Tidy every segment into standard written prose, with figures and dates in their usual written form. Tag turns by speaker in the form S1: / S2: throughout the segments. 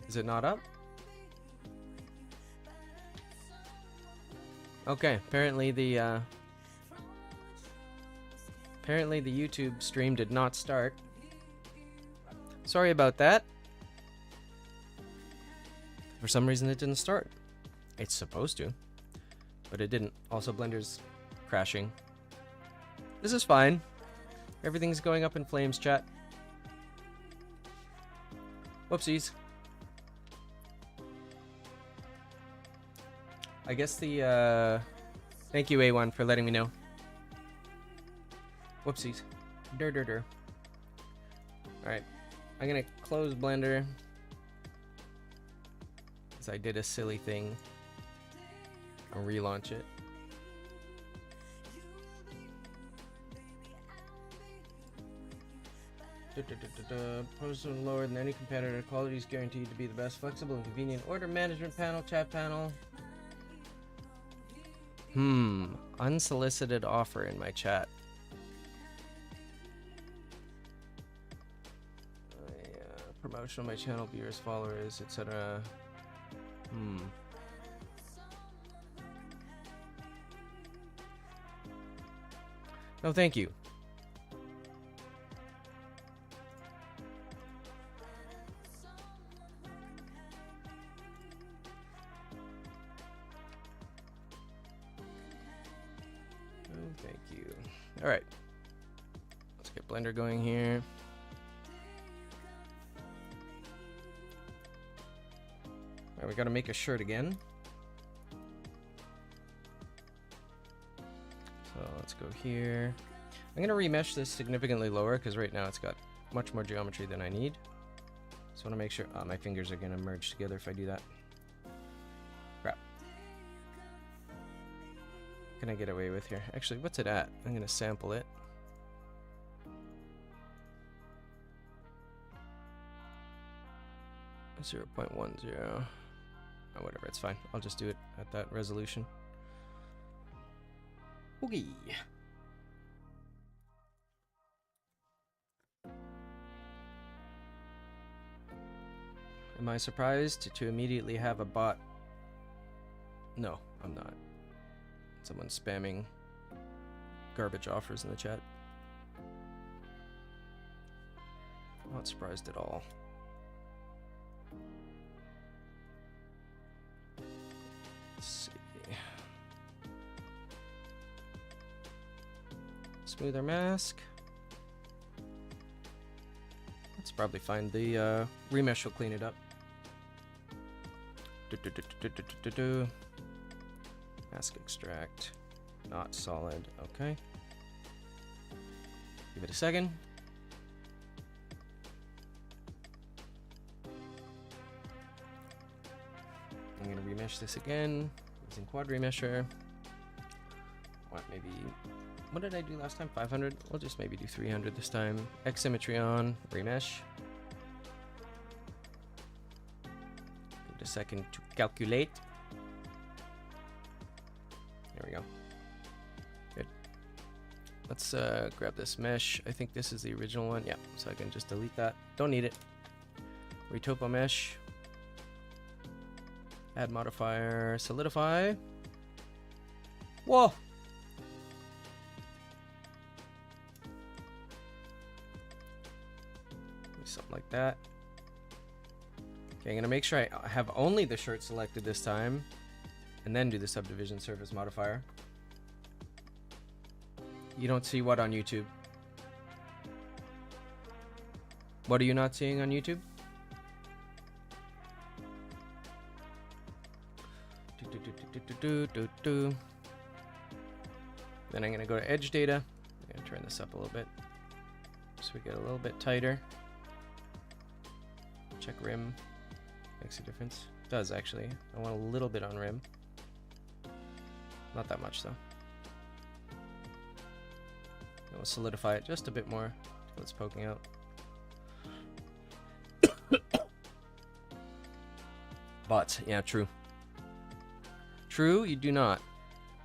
S1: Is it not up? Okay, apparently the YouTube stream did not start. Sorry about that. For some reason it didn't start. It's supposed to, but it didn't. Also, Blender's crashing. This is fine. Everything's going up in flames, chat. Whoopsies. I guess the, thank you, A1, for letting me know. Whoopsies. Alright. I'm gonna close Blender. Because I did a silly thing. I'll relaunch it. Posted lower than any competitor. Quality is guaranteed to be the best. Flexible and convenient order management panel, chat panel. Unsolicited offer in my chat. Promotion on my channel, viewers, followers, etc. No, thank you. Thank you. All right. Let's get Blender going here. All right, we got to make a shirt again. So let's go here. I'm going to remesh this significantly lower because right now it's got much more geometry than I need. So I want to make sure my fingers are going to merge together if I do that. Crap. What can I get away with here? Actually, what's it at? I'm going to sample it. .10. Oh, whatever, it's fine. I'll just do it at that resolution. Okay. Am I surprised to immediately have a bot? No, I'm not. Someone's spamming garbage offers in the chat. Not surprised at all. Let's see. Smoother mask. Let's probably find the remesh will clean it up. Mask extract. Not solid. Okay. Give it a second. I'm going to remesh this again using quad remesher. What, maybe, what did I do last time? 500? We'll just maybe do 300 this time. X symmetry on, remesh. Give it a second to calculate. There we go. Good. Let's grab this mesh. I think this is the original one. Yeah, so I can just delete that. Don't need it. Retopo mesh. Add modifier, solidify. Whoa! Something like that. Okay, I'm gonna make sure I have only the shirt selected this time, and then do the subdivision surface modifier. You don't see what on YouTube? What are you not seeing on YouTube? Then I'm gonna go to edge data. I'm gonna turn this up a little bit so we get a little bit tighter. Check rim. Makes a difference. Does actually. I want a little bit on rim. Not that much though. We'll solidify it just a bit more until it's poking out. But yeah, true. True, you do not.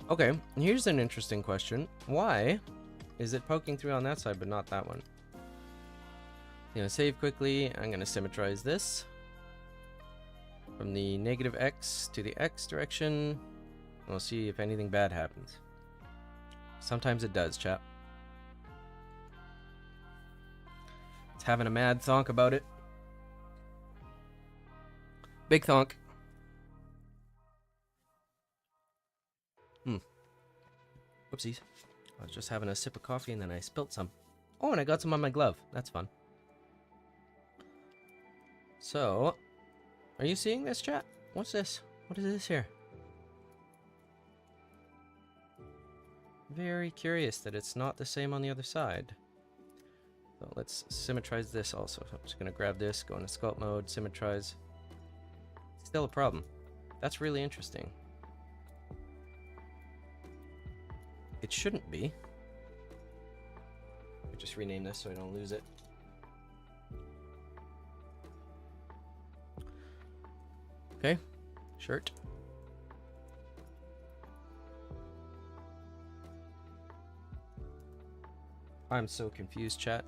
S1: Okay, here's an interesting question. Why is it poking through on that side but not that one? I'm gonna save quickly. I'm gonna symmetrize this. from the negative X to the X direction. We'll see if anything bad happens. Sometimes it does, chap. It's having a mad thonk about it. Big thonk. Whoopsies. I was just having a sip of coffee and then I spilt some. Oh, and I got some on my glove. That's fun. So, are you seeing this, chat? What's this? What is this here? Very curious that it's not the same on the other side. So let's symmetrize this also. So I'm just going to grab this, go into sculpt mode, symmetrize. Still a problem. That's really interesting. It shouldn't be. I just rename this so I don't lose it. Okay, shirt. I'm so confused, chat.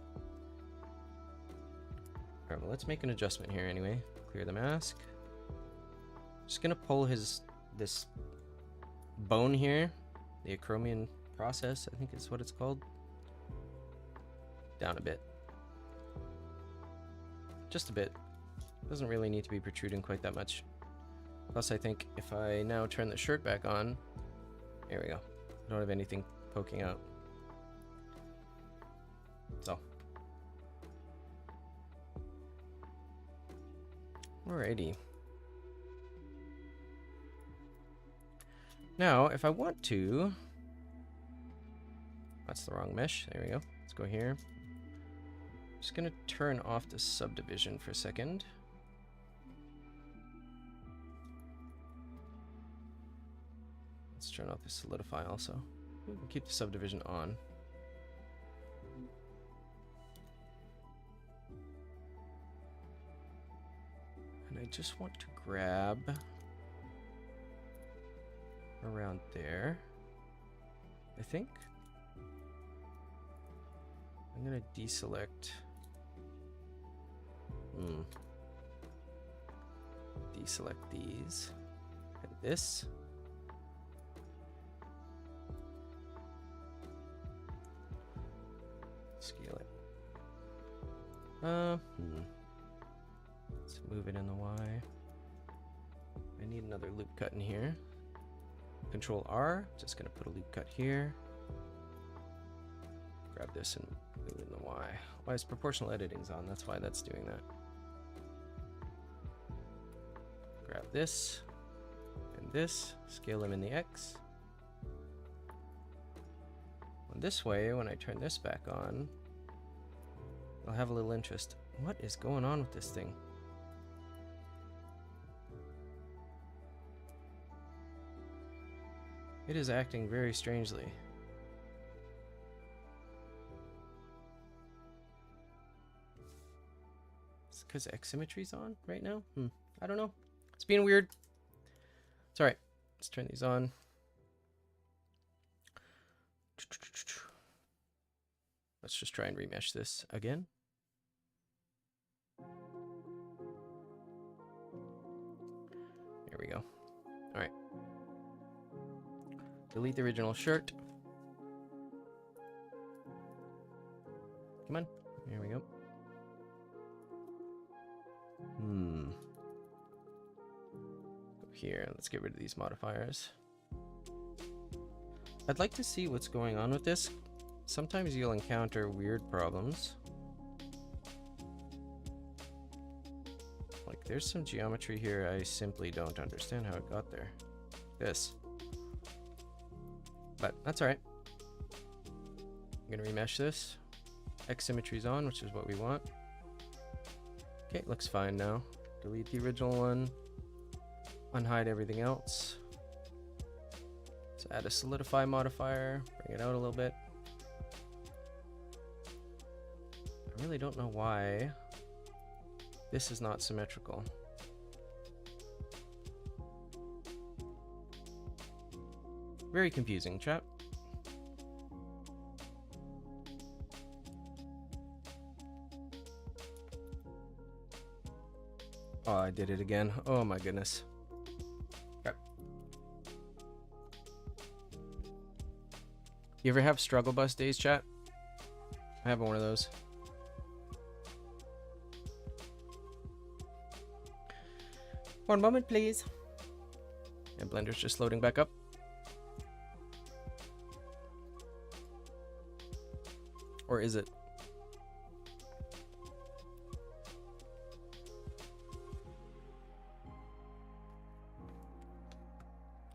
S1: Alright, well, let's make an adjustment here anyway. Clear the mask. Just gonna pull this bone here, the acromion process, I think is what it's called, down a bit. Just a bit. Doesn't really need to be protruding quite that much. Plus, I think if I now turn the shirt back on, there we go. I don't have anything poking out. So. Alrighty. Now, if I want to... That's the wrong mesh. There we go. Let's go here. I'm just going to turn off the subdivision for a second. Let's turn off the solidify also. We can keep the subdivision on. And I just want to grab around there, I think. I'm gonna deselect. Deselect these and this. Scale it. Let's move it in the Y. I need another loop cut in here. Control R, just gonna put a loop cut here. Grab this and move it in the Y. Why is proportional editing's on? That's why that's doing that. Grab this and this, scale them in the X. And this way, when I turn this back on, I'll have a little interest. What is going on with this thing? It is acting very strangely. It's because X symmetry's on right now? I don't know. It's being weird. It's alright. Let's turn these on. Let's just try and remesh this again. There we go. Alright. Delete the original shirt. Come on. Here we go. Go here. Let's get rid of these modifiers. I'd like to see what's going on with this. Sometimes you'll encounter weird problems. Like there's some geometry here I simply don't understand how it got there. This. But that's alright. I'm gonna remesh this. X symmetry's on, which is what we want. Okay, it looks fine now. Delete the original one. Unhide everything else. Let's add a solidify modifier. Bring it out a little bit. I really don't know why this is not symmetrical. Very confusing, chat. Oh, Oh, I did it again. Oh my goodness. Okay. You ever have struggle bus days, chat? I have one of those. One moment, please. And Blender's just loading back up. Or is it?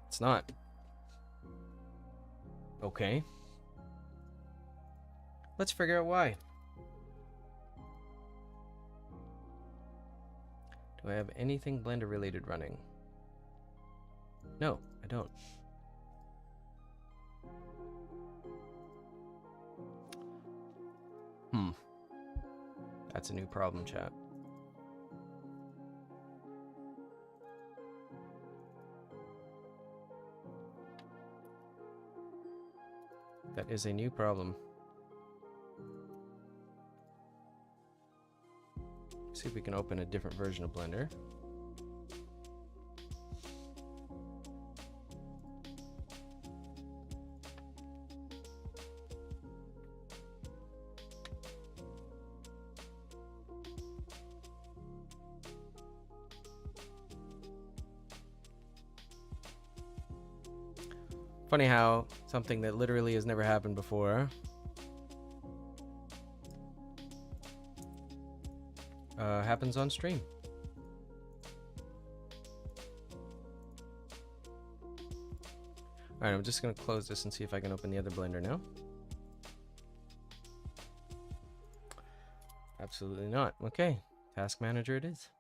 S1: It's not. Okay. Let's figure out why. Do I have anything Blender related running? No, I don't. That's a new problem, chat. That is a new problem. See if we can open a different version of Blender. Funny how something that literally has never happened before happens on stream. Alright, I'm just going to close this and see if I can open the other Blender now. Absolutely not. Okay, Task Manager it is.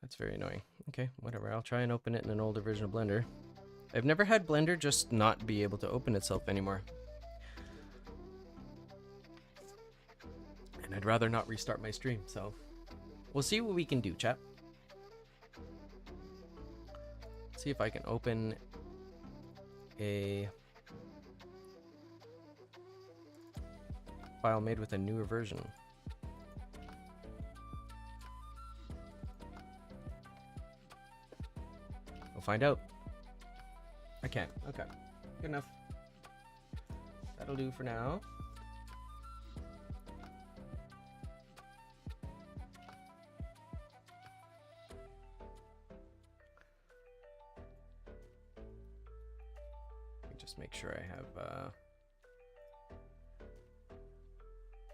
S1: That's very annoying. Okay, whatever. I'll try and open it in an older version of Blender. I've never had Blender just not be able to open itself anymore. And I'd rather not restart my stream, so we'll see what we can do, chat. See if I can open a file made with a newer version. We'll find out. I can't. Okay. Good enough. That'll do for now. Let me just make sure I have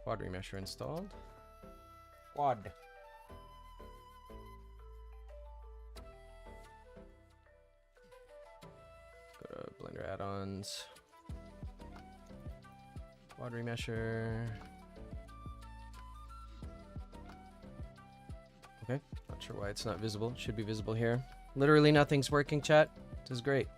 S1: quad remesher installed. Quad. Go to Blender add-ons. Quad remesher. Okay, not sure why it's not visible. It should be visible here. Literally nothing's working, chat. This is great.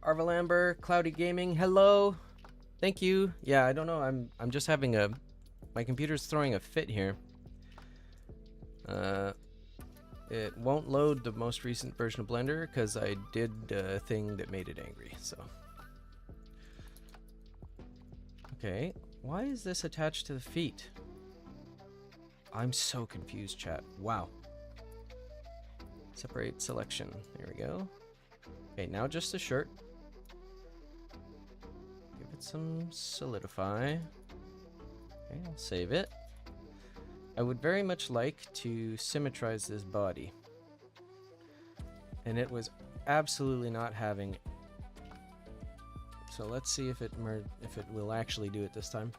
S1: Arvalamber, Cloudy Gaming, hello. Thank you. Yeah, I don't know. I'm just having my computer's throwing a fit here. It won't load the most recent version of Blender because I did a thing that made it angry. So, okay, why is this attached to the feet? I'm so confused, chat. Wow. Separate selection. There we go. Okay, now just the shirt. Give it some solidify. Okay, I'll save it. I would very much like to symmetrize this body. And it was absolutely not having it. So let's see if it will actually do it this time.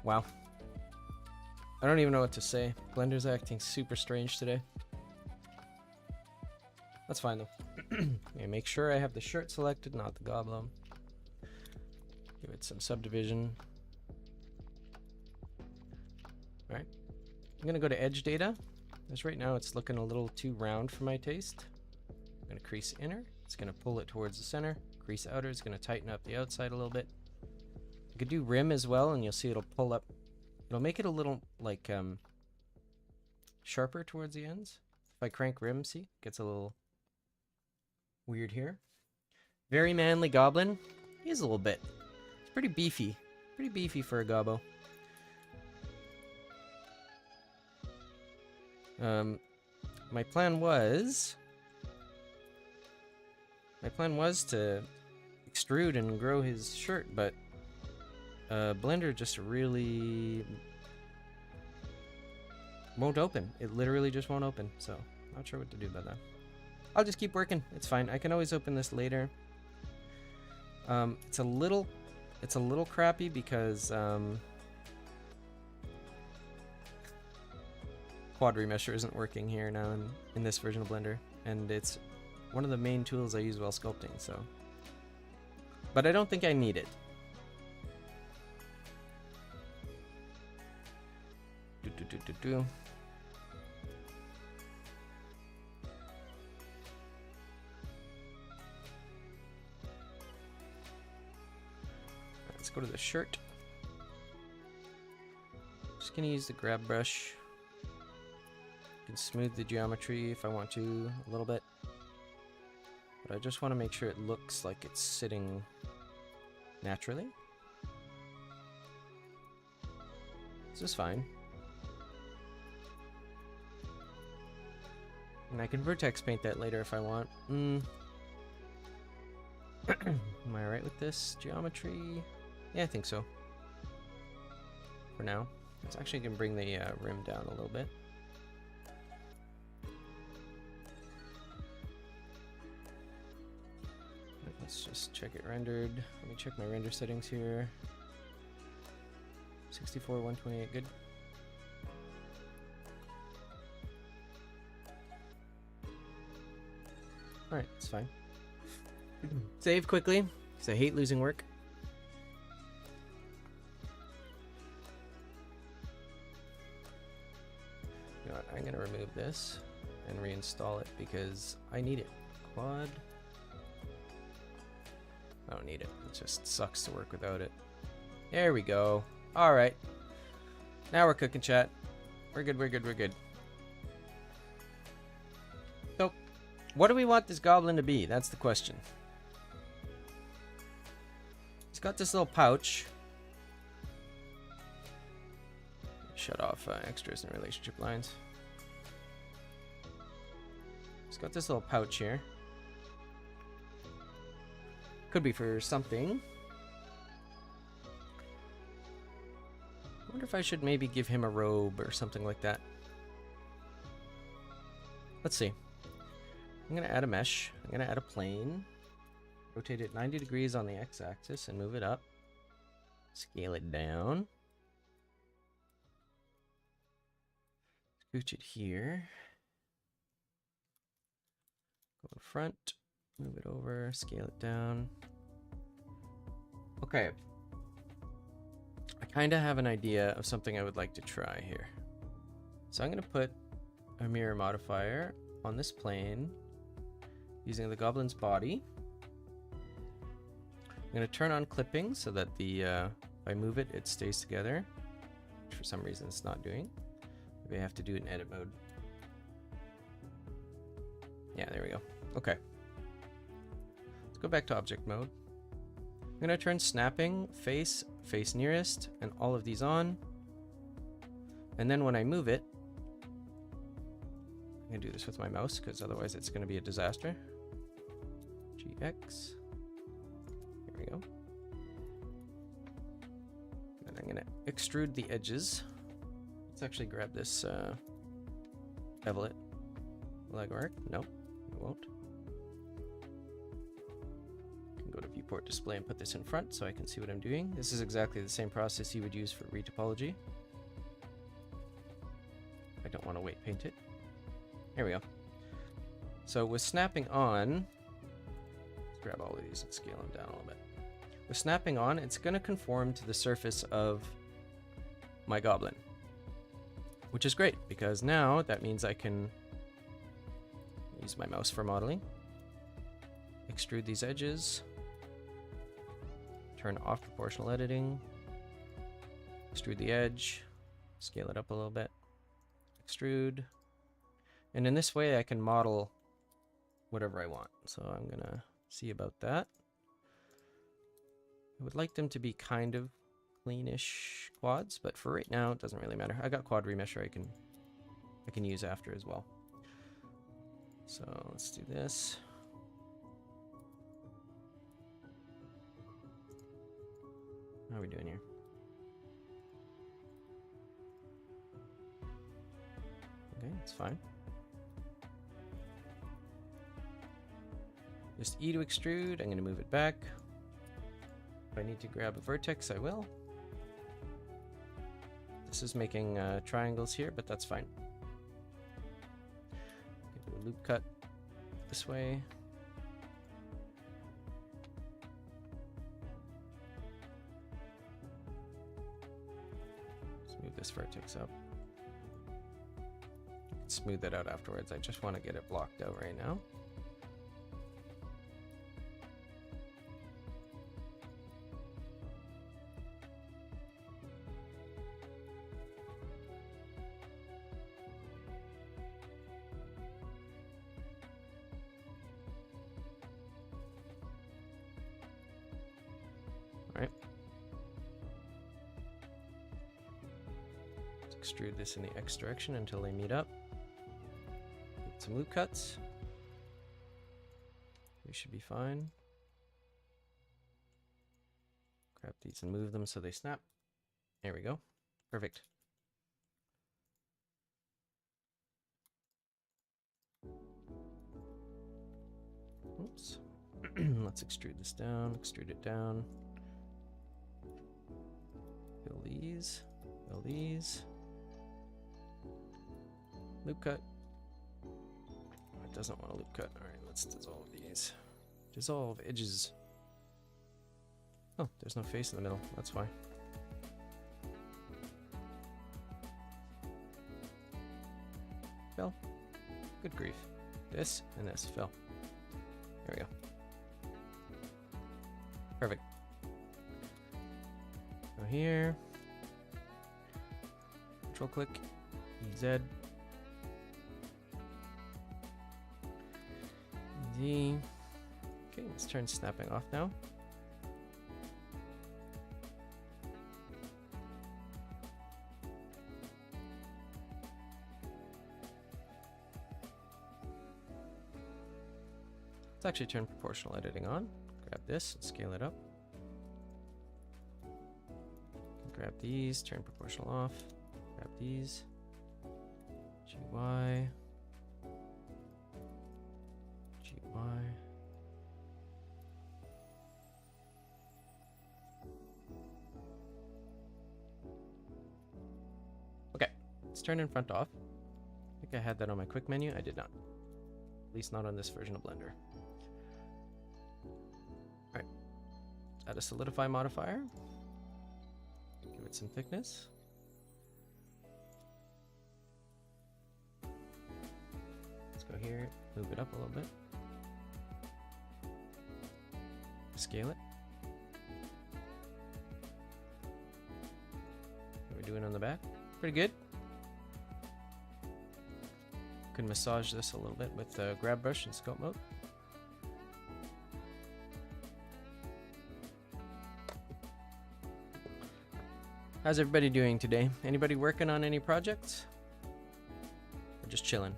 S1: Wow. I don't even know what to say. Blender's acting super strange today. That's fine though. Okay, make sure I have the shirt selected, not the Goblin. Give it some subdivision. Alright. I'm gonna go to edge data As right now it's looking a little too round for my taste. I'm going to crease inner. It's going to pull it towards the center. Crease outer is going to tighten up the outside a little bit. You could do rim as well, and you'll see it'll pull up. It'll make it a little like sharper towards the ends. If I crank rim, see, it gets a little weird here. Very manly goblin. He is a little bit. It's pretty beefy. Pretty beefy for a gobbo. My plan was to extrude and grow his shirt, but Blender just really won't open. It literally just won't open, so not sure what to do about that. I'll just keep working. It's fine. I can always open this later. It's a little crappy because quad remesher isn't working here now in this version of Blender, and it's one of the main tools I use while sculpting, so. But I don't think I need it. Let's go to the shirt. Just gonna use the grab brush. Can smooth the geometry if I want to a little bit, but I just want to make sure it looks like it's sitting naturally. This is fine. And I can vertex paint that later if I want. Am I alright with this geometry? Yeah, I think so. For now. It's actually going to bring the rim down a little bit. Let's just check it rendered. Let me check my render settings here. 64, 128, good. Alright, it's fine. Save quickly, because I hate losing work. You know what, I'm going to remove this and reinstall it because I need it. Quad. I don't need it. It just sucks to work without it. There we go. Alright. Now we're cooking, chat. We're good, we're good, we're good. So, what do we want this goblin to be? That's the question. He's got this little pouch. Shut off extras and relationship lines. He's got this little pouch here. Could be for something. I wonder if I should maybe give him a robe or something like that. Let's see. I'm going to add a mesh. I'm going to add a plane. Rotate it 90 degrees on the x-axis and move it up. Scale it down. Scooch it here. Go in front. Move it over. Scale it down. Okay. I kind of have an idea of something I would like to try here. So I'm going to put a mirror modifier on this plane using the goblin's body. I'm going to turn on clipping so that the if I move it, it stays together, which for some reason it's not doing. Maybe I have to do it in edit mode. Yeah, there we go. Okay. Let's go back to object mode. I'm going to turn snapping, face nearest, and all of these on. And then when I move it, I'm going to do this with my mouse because otherwise it's going to be a disaster. GX. Here we go. And I'm going to extrude the edges. Let's actually grab this bevel it. Will that work? No, it won't. Go to viewport display and put this in front so I can see what I'm doing. This is exactly the same process you would use for retopology. I don't want to weight paint it. Here we go. So with snapping on, let's grab all of these and scale them down a little bit. With snapping on, it's going to conform to the surface of my goblin. which is great because now that means I can use my mouse for modeling, extrude these edges, turn off proportional editing, extrude the edge, scale it up a little bit, extrude, and in this way I can model whatever I want. So I'm gonna see about that. I would like them to be kind of cleanish quads, but for right now it doesn't really matter. I got quad remesher I can use after as well. So let's do this. How are we doing here? Okay, it's fine. Just E to extrude. I'm going to move it back. If I need to grab a vertex, I will. This is making triangles here, but that's fine. Do a loop cut this way. Let's move this vertex up. Smooth it out afterwards. I just want to get it blocked out right now. Alright. Let's extrude this in the X direction until they meet up. Get some loop cuts. We should be fine. Grab these and move them so they snap. There we go. Perfect. Oops. Let's extrude this down, extrude it down. Fill these, fill these. Loop cut. It doesn't want a loop cut. Alright, let's dissolve these. Dissolve edges. Oh, there's no face in the middle. That's why. Fill. Good grief. This and this. Fill. There we go. Perfect. Go here. Control click. EZ. D. Okay, let's turn snapping off now. Let's actually turn proportional editing on. Grab this and scale it up. Grab these, turn proportional off. Grab these. GY. GY. Okay, let's turn in front off. I think I had that on my quick menu. I did not. At least not on this version of Blender. Alright, add a solidify modifier. Give it some thickness. Let's go here, move it up a little bit. Scale it. What are we doing on the back? Pretty good. Can massage this a little bit with the grab brush in scope mode. How's everybody doing today? Anybody working on any projects? Or just chilling?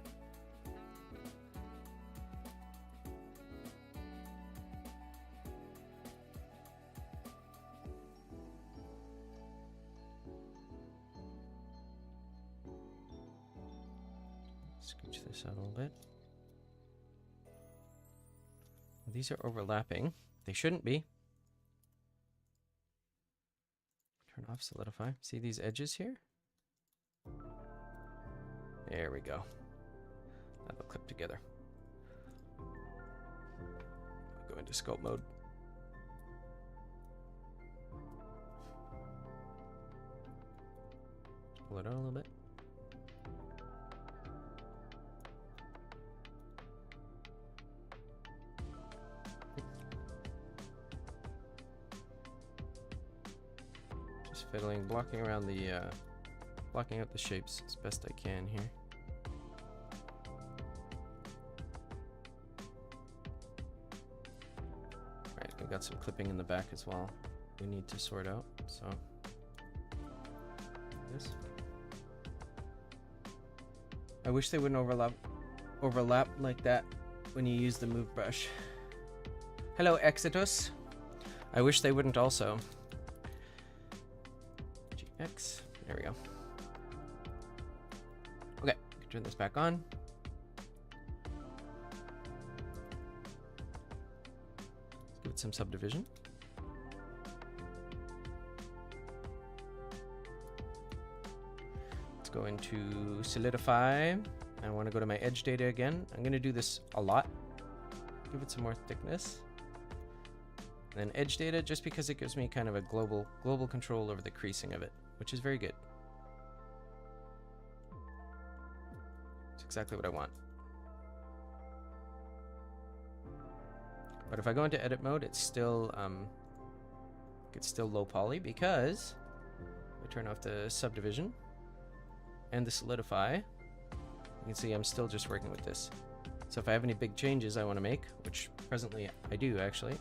S1: Scooch this out a little bit. These are overlapping. They shouldn't be. Turn off solidify. See these edges here? There we go. That'll clip together. Go into scope mode. Pull it out a little bit. fiddling, blocking around the, blocking out the shapes as best I can here. Alright, we've got some clipping in the back as well we need to sort out, so this. I wish they wouldn't overlap like that when you use the move brush. Hello, Exitus. I wish they wouldn't also. GX. There we go. Okay, turn this back on. Let's give it some subdivision. Let's go into solidify. I want to go to my edge data again. I'm going to do this a lot. Give it some more thickness. And then edge data, just because it gives me kind of a global control over the creasing of it, which is very good. It's exactly what I want. But if I go into edit mode, it's still low poly because I turn off the subdivision and the solidify. You can see I'm still just working with this. So if I have any big changes I want to make, which presently I do actually.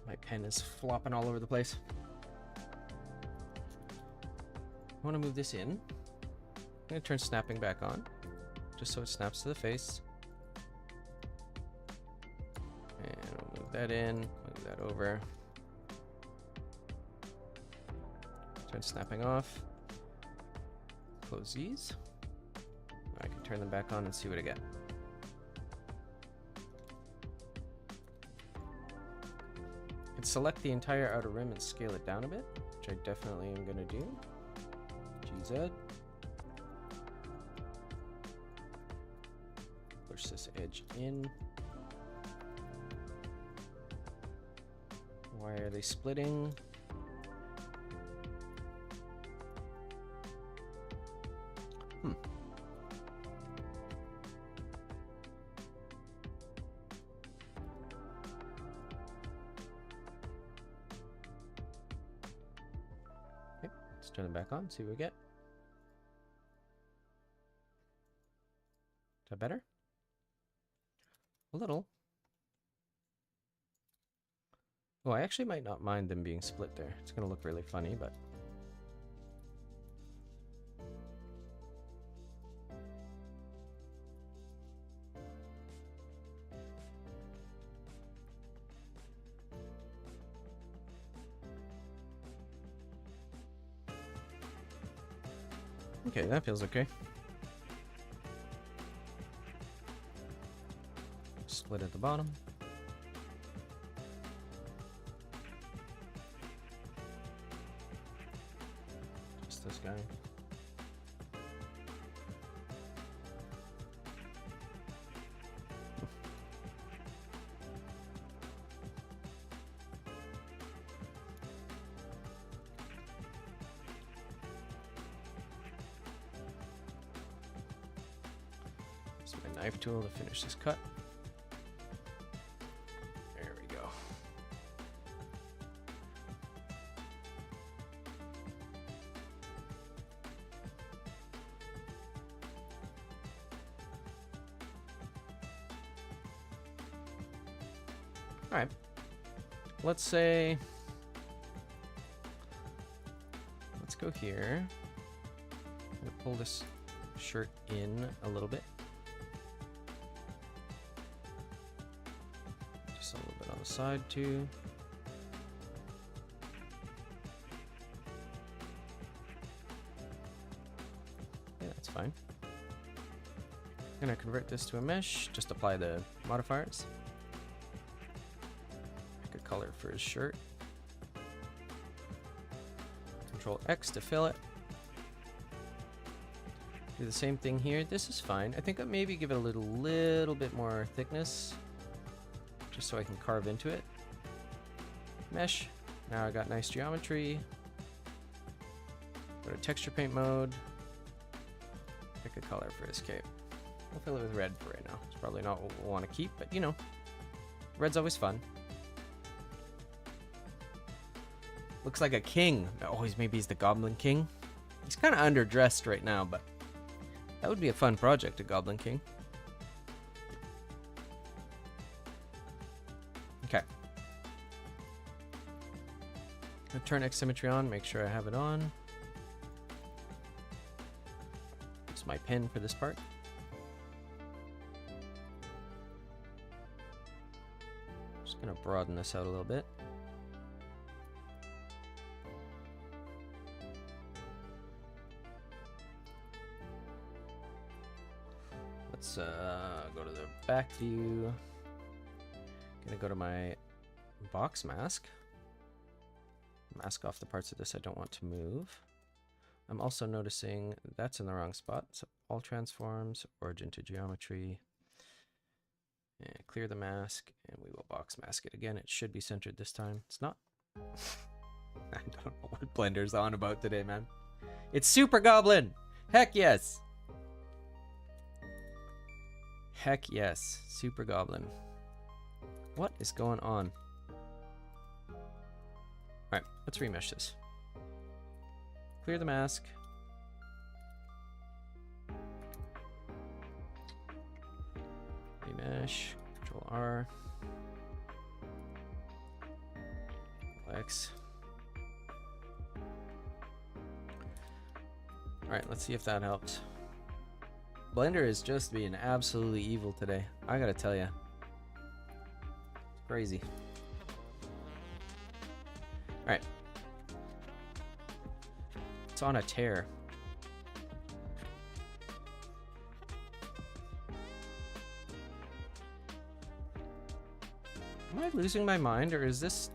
S1: My pen is flopping all over the place. I want to move this in. I'm going to turn snapping back on, just so it snaps to the face. And we'll move that in, move that over. Turn snapping off. Close these. I can turn them back on and see what I get. And select the entire outer rim and scale it down a bit, which I definitely am going to do. GZ. Push this edge in. Why are they splitting? Turn them back on, see what we get. Is that better? A little. Oh, I actually might not mind them being split there. It's going to look really funny, but... Okay, that feels okay. Split at the bottom. Just this guy. Knife tool to finish this cut. There we go. All right. Let's say, let's go here. I'm gonna pull this shirt in a little bit. A little bit on the side too. Yeah, that's fine. I'm gonna convert this to a mesh, just apply the modifiers. Pick a color for his shirt. Control X to fill it. Do the same thing here. This is fine. I think I'll maybe give it a little bit more thickness, just so I can carve into it. Mesh. Now I got nice geometry. Go to texture paint mode. Pick a color for his cape. We'll fill it with red for right now. It's probably not what we'll want to keep, but you know, red's always fun. Looks like a king. Oh, maybe he's the Goblin King. He's kind of underdressed right now, but that would be a fun project, a Goblin King. Okay. I'll turn X symmetry on, make sure I have it on. It's my pin for this part. Just gonna broaden this out a little bit. Let's go to the back view. Gonna go to my box mask. Mask off the parts of this I don't want to move. I'm also noticing that's in the wrong spot. So all transforms, origin to geometry. And clear the mask, and we will box mask it again. It should be centered this time. It's not. I don't know what Blender's on about today, man. It's Super Goblin! Heck yes! Heck yes, Super Goblin. What is going on? Alright, let's remesh this. Clear the mask. Remesh. Control R. X. Alright, let's see if that helps. Blender is just being absolutely evil today. I gotta tell ya. It's crazy. Alright. It's on a tear. Am I losing my mind, or is this...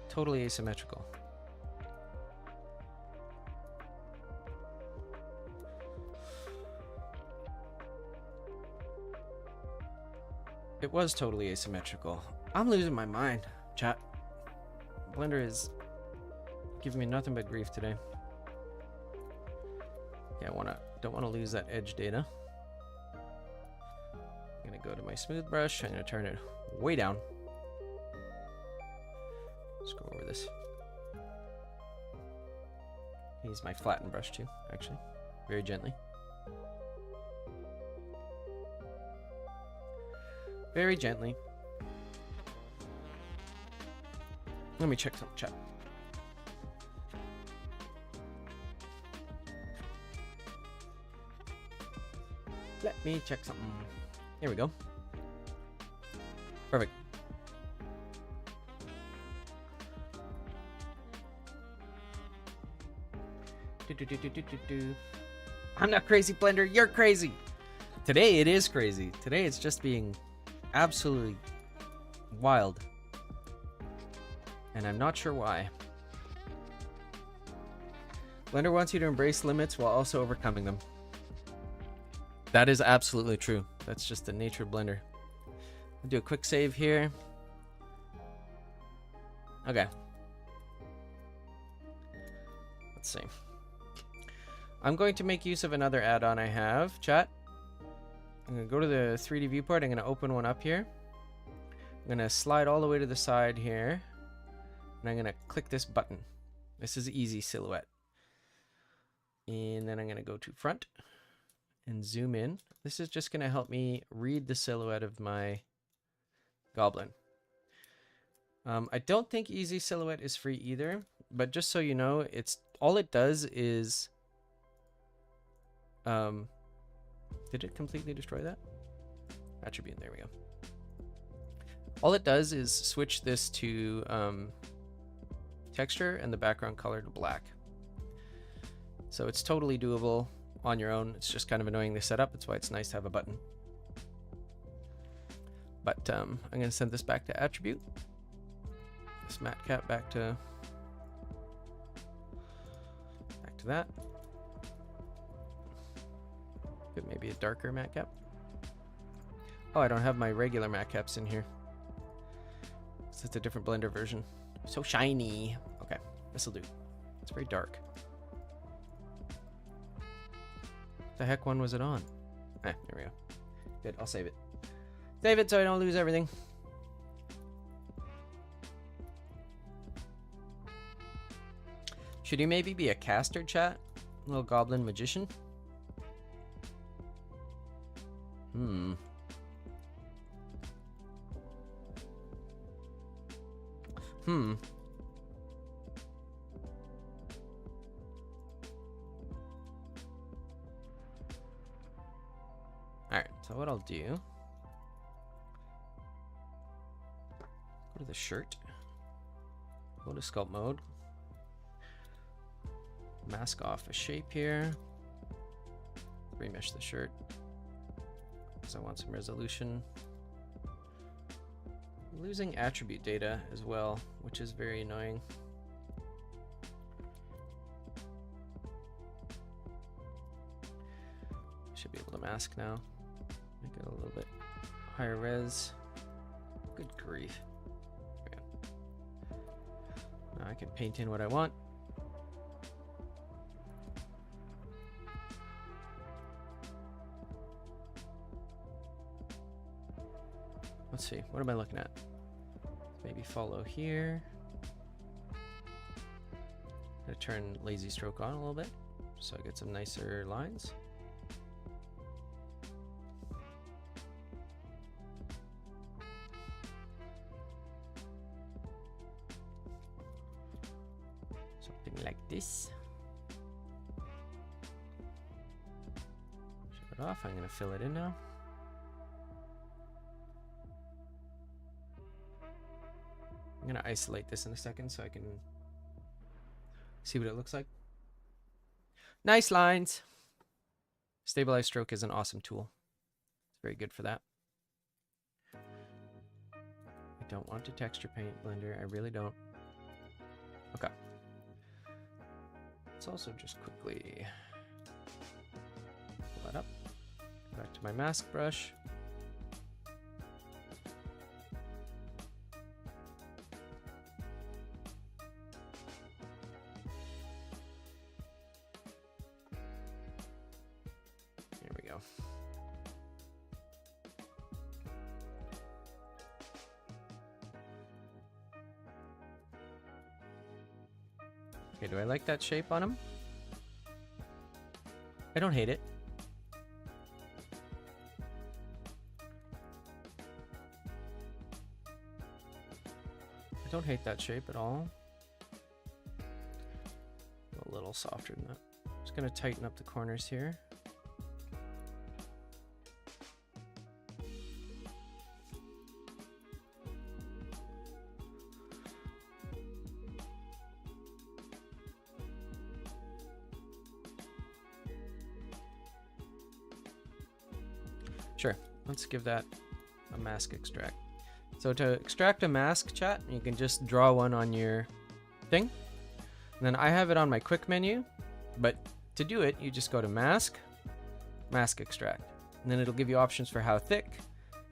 S1: totally asymmetrical? It was totally asymmetrical. I'm losing my mind, chat. Blender is giving me nothing but grief today. Yeah, don't wanna lose that edge data. I'm gonna go to my smooth brush. I'm gonna turn it way down. Let's go over this. Use my flatten brush too, actually, very gently. Very gently. Let me check something, chat. Let me check something. Here we go. Perfect. I'm not crazy, Blender. You're crazy. Today it is crazy. Today it's just being absolutely wild. And I'm not sure why. Blender wants you to embrace limits while also overcoming them. That is absolutely true. That's just the nature of Blender. I'll do a quick save here. Okay. Let's see. I'm going to make use of another add-on I have, chat. I'm going to go to the 3D viewport. I'm going to open one up here. I'm going to slide all the way to the side here. And I'm going to click this button. This is easy silhouette. And then I'm going to go to front and zoom in. This is just going to help me read the silhouette of my goblin. I don't think easy silhouette is free either, but just so you know, it's all it does is did it completely destroy that attribute? There we go. All it does is switch this to texture and the background color to black. So it's totally doable on your own. It's just kind of annoying to set up. That's why it's nice to have a button. But I'm going to send this back to attribute. This matte cap back to that. Good, maybe a darker matte cap. Oh, I don't have my regular matte caps in here. So it's a different Blender version. So shiny. Okay, this'll do. It's very dark. The heck one was it on? Ah, there we go. Good, I'll save it. Save it so I don't lose everything. Should he maybe be a caster, chat? Little goblin magician? Hmm. Hmm. Alright, so what I'll do... Go to the shirt. Go to sculpt mode. Mask off a shape here. Remesh the shirt. Because I want some resolution. I'm losing attribute data as well, which is very annoying. Should be able to mask now. Make it a little bit higher res. Good grief. Now I can paint in what I want. Let's see, what am I looking at? Maybe follow here. Gonna turn lazy stroke on a little bit so I get some nicer lines. Something like this. Shut it off, I'm gonna fill it in now. I'm gonna isolate this in a second so I can see what it looks like. Nice lines. Stabilize stroke is an awesome tool. It's very good for that. I don't want to texture paint Blender. I really don't. Okay. Let's also just quickly pull that up. Back to my mask brush. Okay, do I like that shape on him? I don't hate it. I don't hate that shape at all. A little softer than that. Just gonna tighten up the corners here. Sure, let's give that a mask extract. So to extract a mask, chat, you can just draw one on your thing. And then I have it on my quick menu, but to do it, you just go to mask, mask extract. And then it'll give you options for how thick,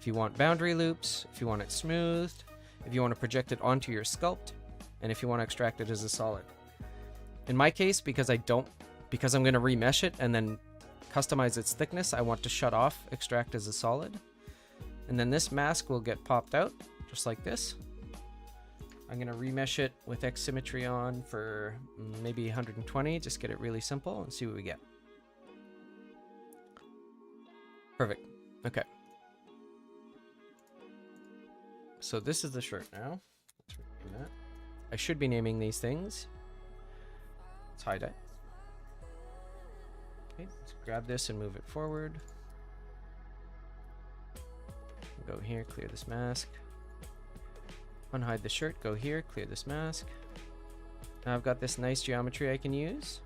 S1: if you want boundary loops, if you want it smoothed, if you want to project it onto your sculpt, and if you want to extract it as a solid. In my case, because I'm going to remesh it and then customize its thickness, I want to shut off extract as a solid. And then this mask will get popped out just like this. I'm going to remesh it with X symmetry on for maybe 120, just get it really simple and see what we get. Perfect. Okay. So this is the shirt now. Let's rename that. I should be naming these things. Let's hide it. Okay, let's grab this and move it forward. Go here, clear this mask. Unhide the shirt, go here, clear this mask. Now I've got this nice geometry I can use.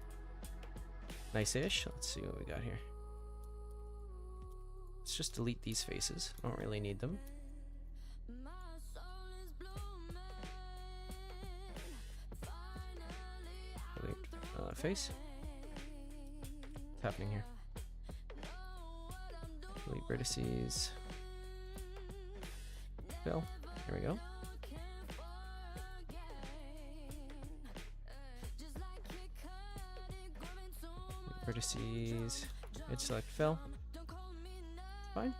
S1: Nice-ish. Let's see what we got here. Let's just delete these faces. I don't really need them. Delete face. What's happening here? Delete vertices. Fill. There we go. Vertices. Edge select fill. Fine.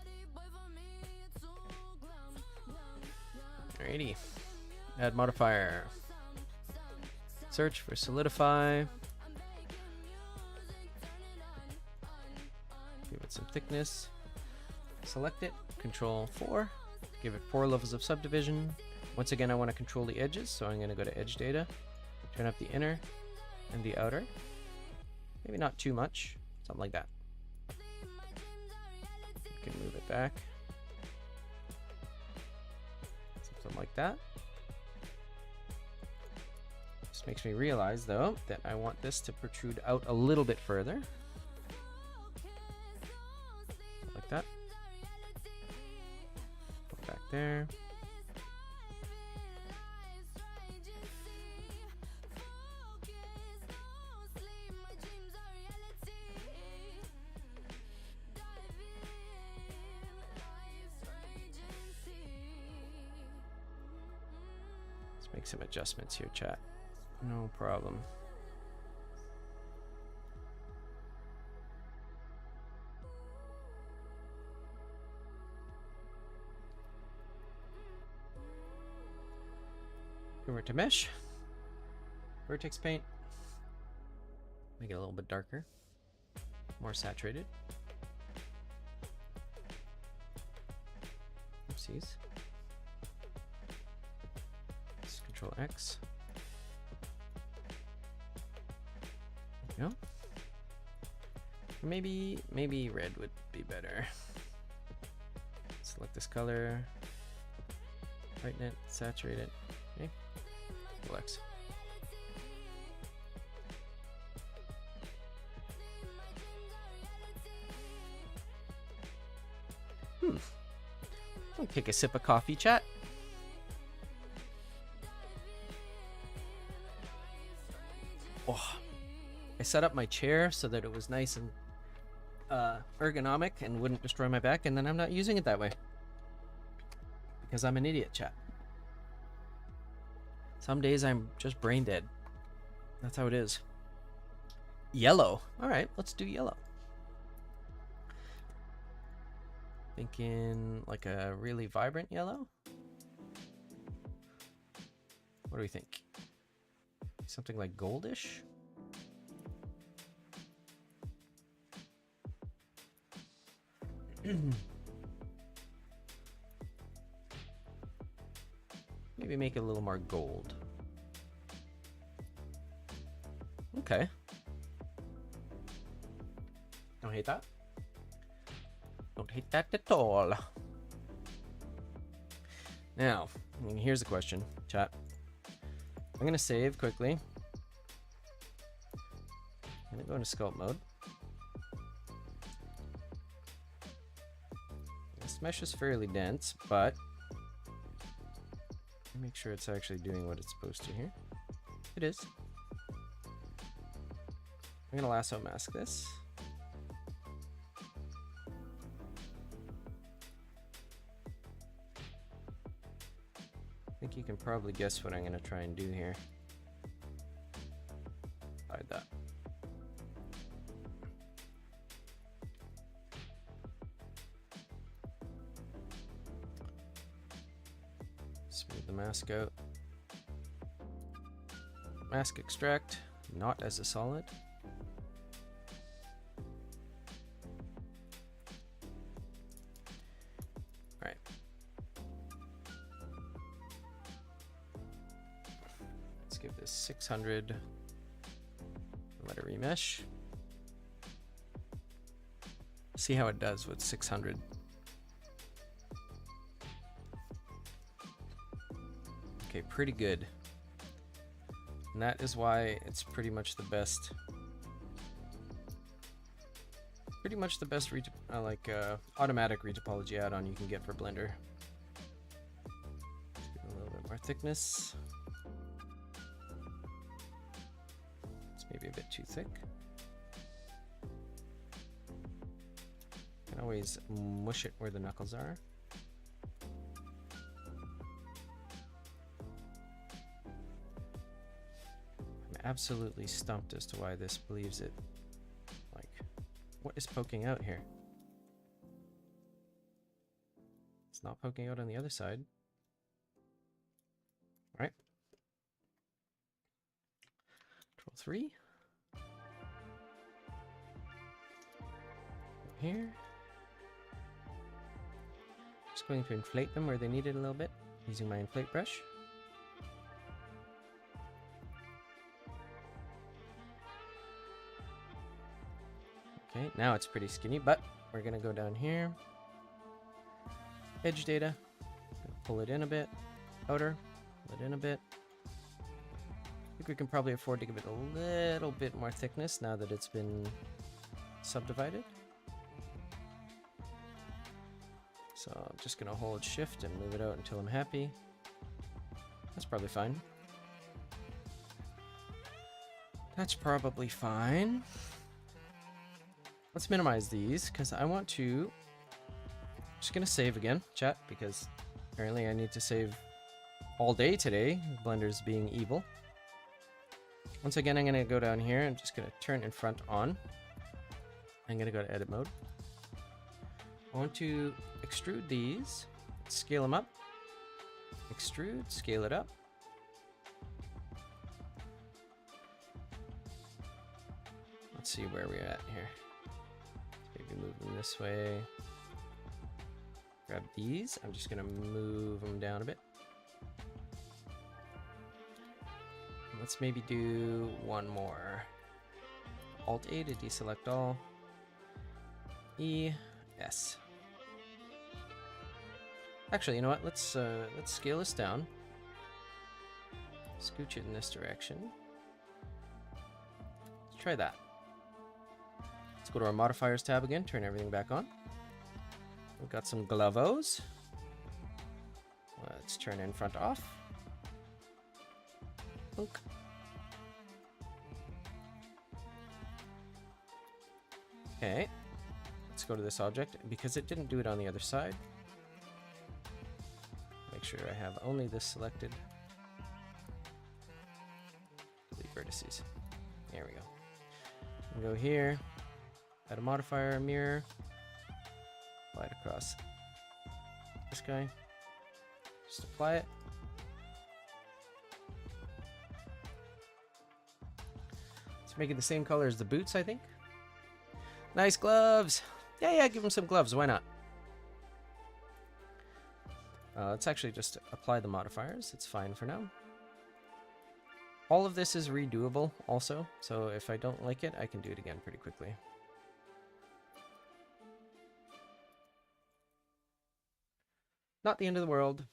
S1: Alrighty. Add modifier. Search for solidify. Give it some thickness. Select it. Control 4. Give it 4 levels of subdivision. Once again, I want to control the edges, so I'm going to go to edge data. Turn up the inner and the outer. Maybe not too much. Something like that. You can move it back. Something like that. This makes me realize, though, that I want this to protrude out a little bit further. Like that. Go back there. Let's make some adjustments here, chat. No problem. Convert to mesh. Vertex paint. Make it a little bit darker. More saturated. Oopsies. Let's Control X. There we go. Maybe red would be better. Select this color. Brighten it, saturate it. Okay. X. I'll take a sip of coffee, chat. Oh, I set up my chair so that it was nice and ergonomic and wouldn't destroy my back, and then I'm not using it that way because I'm an idiot, chat. Some days I'm just brain dead. That's how it is. Yellow. All right, let's do yellow. Thinking like a really vibrant yellow. What do we think? Something like goldish? Maybe make it a little more gold. Okay. Don't hate that. Don't hate that at all. Now, here's the question, chat. I'm going to save quickly. I'm going to go into sculpt mode. This mesh is fairly dense, but make sure it's actually doing what it's supposed to here. It is. I'm going to lasso mask this. I think you can probably guess what I'm going to try and do here. Hide that. Smooth the mask out. Mask extract, not as a solid. Alright. Let's give this 600. Let it remesh. See how it does with 600. Okay, pretty good. And that is why it's pretty much the best. Pretty much the best automatic retopology add-on you can get for Blender. Let's give it a little bit more thickness. It's maybe a bit too thick. Can always mush it where the knuckles are. Absolutely stumped as to why this believes it. Like, what is poking out here? It's not poking out on the other side. 3. Here. Just going to inflate them where they need it a little bit, using my inflate brush. Okay, now it's pretty skinny, but we're gonna go down here. Edge data, pull it in a bit. Outer, pull it in a bit. I think we can probably afford to give it a little bit more thickness now that it's been subdivided. So I'm just gonna hold shift and move it out until I'm happy. That's probably fine. That's probably fine. Let's minimize these because I want to. Just gonna save again, chat, because apparently I need to save all day today. Blender's being evil. Once again, I'm gonna go down here. I'm just gonna turn in front on. I'm gonna go to edit mode. I want to extrude these, scale them up. Extrude, scale it up. Let's see where we're at here. Maybe move them this way. Grab these. I'm just gonna move them down a bit. Let's maybe do one more. Alt A to deselect all. E, S. Actually, you know what? Let's scale this down. Scooch it in this direction. Let's try that. Let's go to our modifiers tab again, turn everything back on. We've got some glavos. Let's turn in front off. Book. Okay. Let's go to this object. Because it didn't do it on the other side, make sure I have only this selected. Delete vertices. There we go. We go here. Add a modifier, mirror. Apply it across this guy. Just apply it. Let's make it the same color as the boots, I think. Nice gloves! Yeah, give him some gloves. Why not? Let's actually just apply the modifiers. It's fine for now. All of this is redoable also, so if I don't like it, I can do it again pretty quickly. Not the end of the world.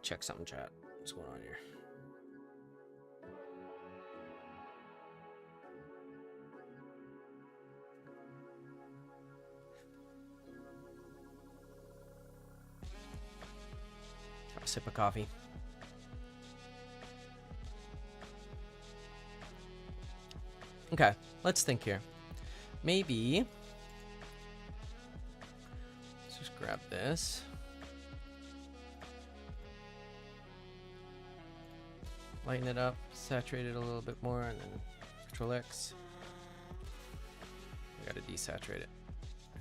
S1: Check something, chat. What's going on here? Have a sip of coffee. Okay, let's think here. Maybe let's just grab this. Lighten it up, saturate it a little bit more, and then Control X. I gotta desaturate it.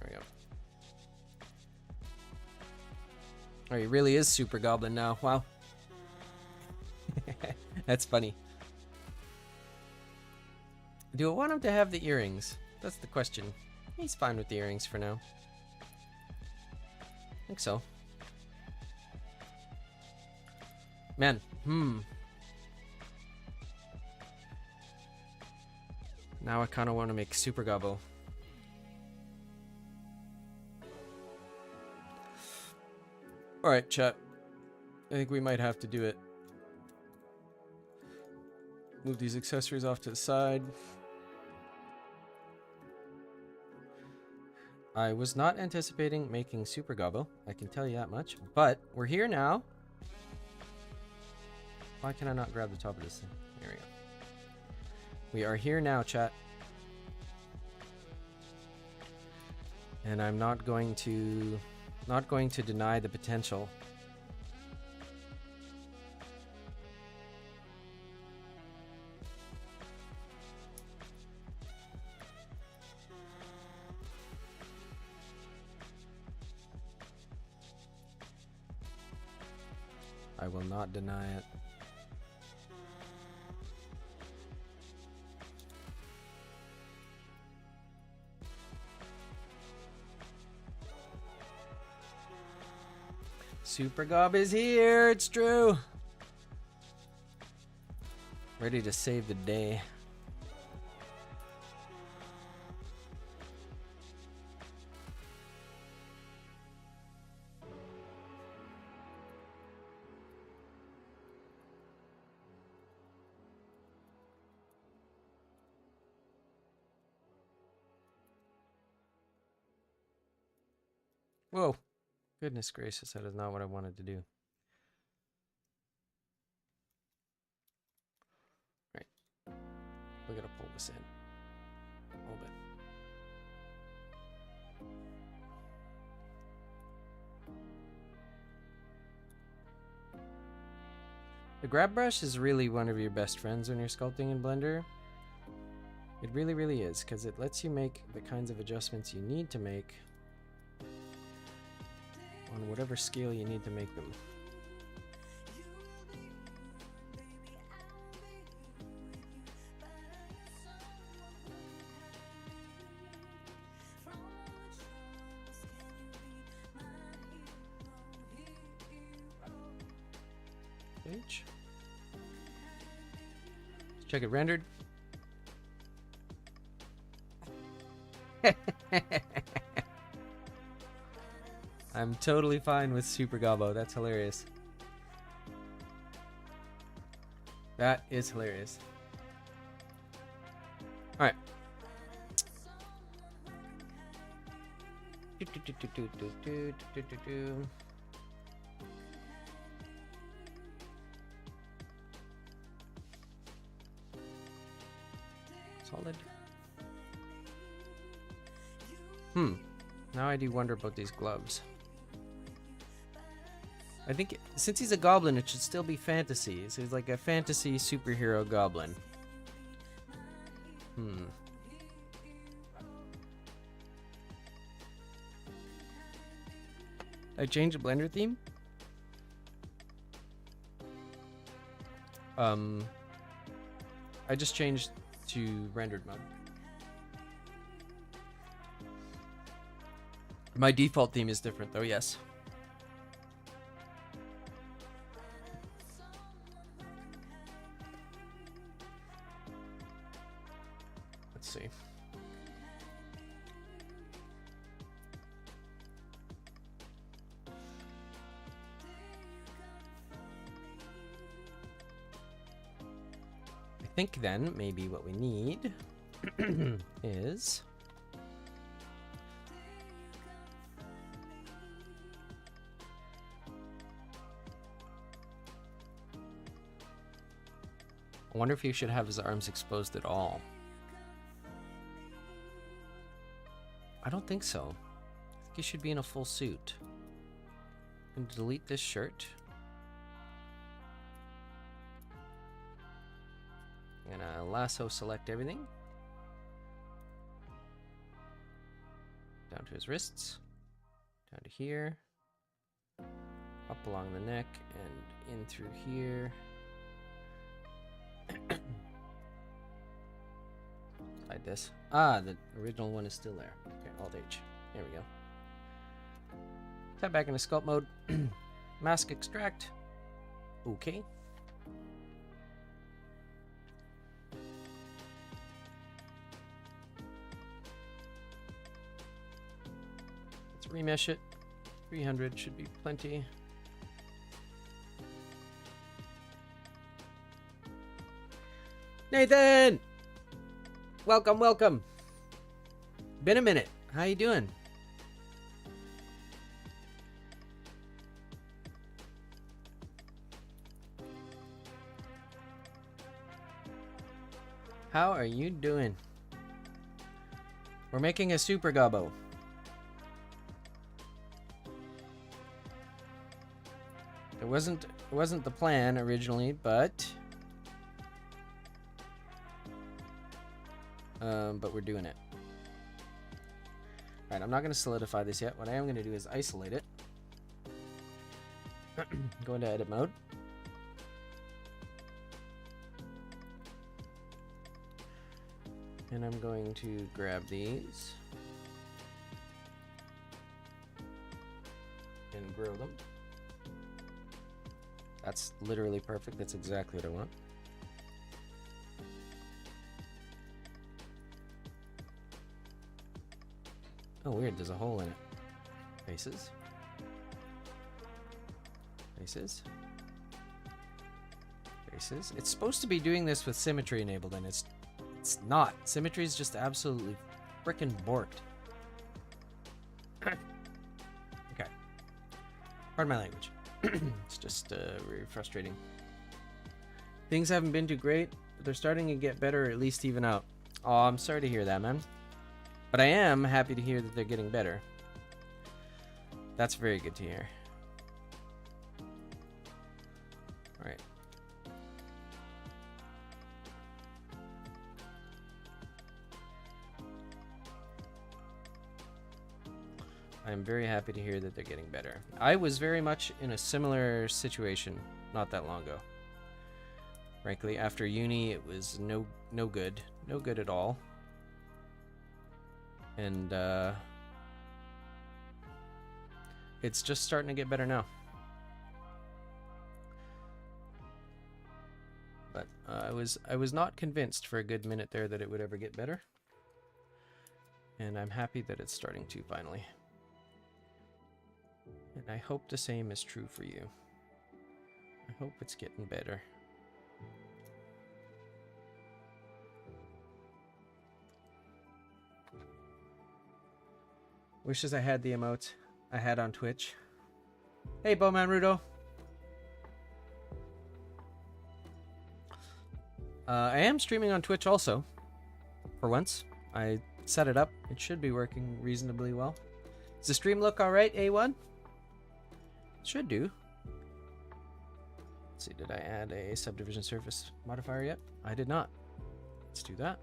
S1: There we go. Oh, he really is Super Goblin now. Wow. That's funny. Do I want him to have the earrings? That's the question. He's fine with the earrings for now. I think so. Man, Now I kind of want to make Super Gobbo. Alright, chat. I think we might have to do it. Move these accessories off to the side. I was not anticipating making Super Gobbo, I can tell you that much. But we're here now. Why can I not grab the top of this thing? There we go. We are here now, chat. And I'm not going to deny the potential. I will not deny it. Super Gob is here, it's true. Ready to save the day. Whoa. Goodness gracious, that is not what I wanted to do. Right. We gotta pull this in a little bit. The grab brush is really one of your best friends when you're sculpting in Blender. It really, really is, because it lets you make the kinds of adjustments you need to make on whatever scale you need to make them. Page. Let's check it rendered. I'm totally fine with Super Gobbo. That's hilarious. That is hilarious. Alright. Solid. Now I do wonder about these gloves. I think since he's a goblin, it should still be fantasy. So he's like a fantasy superhero goblin. I changed the Blender theme. I just changed to rendered mode. My default theme is different though, yes. Let's see. I think then maybe what we need is I wonder if he should have his arms exposed at all. I don't think so. I think he should be in a full suit. And delete this shirt. I'm gonna lasso select everything. Down to his wrists. Down to here. Up along the neck and in through here. Hide this. Ah, the original one is still there. Okay, Alt H. There we go. Tap back into sculpt mode. Mask extract. Okay. Let's remesh it. 300 should be plenty. Nathan! Welcome, welcome. Been a minute. How you doing? How are you doing? We're making a Super Gobbo. It wasn't the plan originally, but we're doing it. Alright, I'm not going to solidify this yet. What I am going to do is isolate it. Go into edit mode. And I'm going to grab these and grow them. That's literally perfect. That's exactly what I want. Oh, weird. There's a hole in it. Faces. Faces. Faces. It's supposed to be doing this with symmetry enabled, and it's not. Symmetry is just absolutely frickin' borked. Okay. Pardon my language. It's just very frustrating. Things haven't been too great, but they're starting to get better, or at least even out. Oh, I'm sorry to hear that, man. But I am happy to hear that they're getting better. That's very good to hear. Alright. I'm very happy to hear that they're getting better. I was very much in a similar situation not that long ago. Frankly, after uni, it was no good. No good at all. And, it's just starting to get better now. But I was not convinced for a good minute there that it would ever get better. And I'm happy that it's starting to finally. And I hope the same is true for you. I hope it's getting better. Wishes I had the emote I had on Twitch. Hey, Bowman Rudo. I am streaming on Twitch also. For once. I set it up. It should be working reasonably well. Does the stream look alright, A1? Should do. Let's see, did I add a subdivision surface modifier yet? I did not. Let's do that.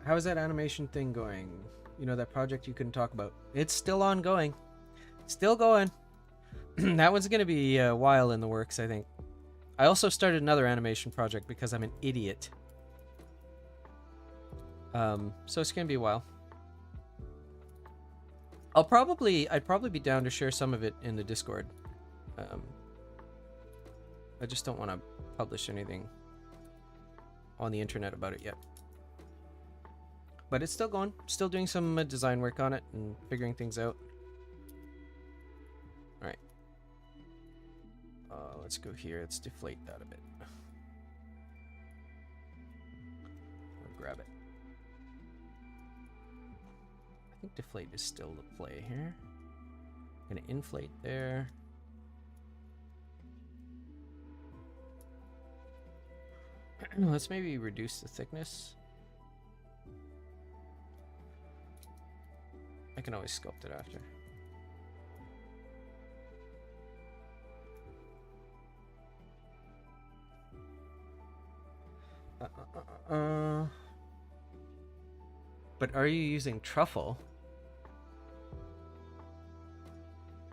S1: How is that animation thing going? You know, that project you couldn't talk about. It's still ongoing. Still going. That one's going to be a while in the works, I think. I also started another animation project because I'm an idiot. So it's going to be a while. I'd probably be down to share some of it in the Discord. I just don't want to publish anything on the internet about it yet. But it's still going. Still doing some design work on it and figuring things out. Alright. Let's go here. Let's deflate that a bit. Or grab it. I think deflate is still the play here. I'm gonna inflate there. Let's maybe reduce the thickness. I can always sculpt it after. But are you using truffle?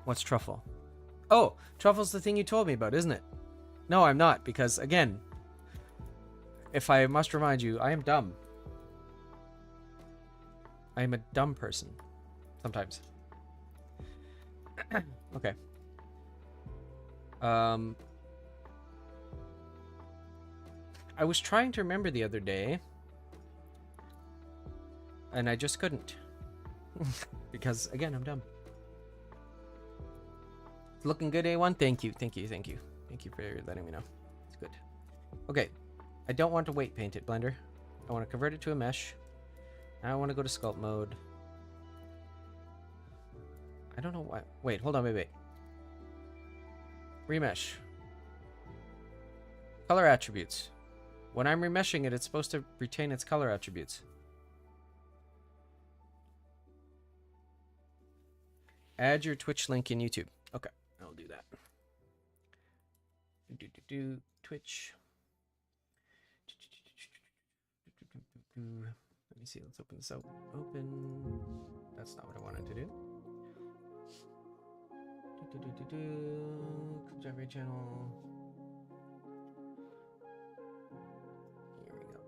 S1: What's truffle? Oh, truffle's the thing you told me about, isn't it? No, I'm not, because again, if I must remind you, I am dumb. I am a dumb person. Sometimes. Okay. I was trying to remember the other day, and I just couldn't. Because, again, I'm dumb. It's looking good, A1? Thank you, thank you, thank you. Thank you for letting me know. It's good. Okay. I don't want to weight paint it, Blender. I want to convert it to a mesh. Now I want to go to sculpt mode. I don't know why. Wait, hold on, wait. Remesh. Color attributes. When I'm remeshing it, it's supposed to retain its color attributes. Add your Twitch link in YouTube. Okay, I'll do that. Twitch. Let me see, let's open this out. Open. That's not what I wanted to do. Jeffrey channel. Here we go.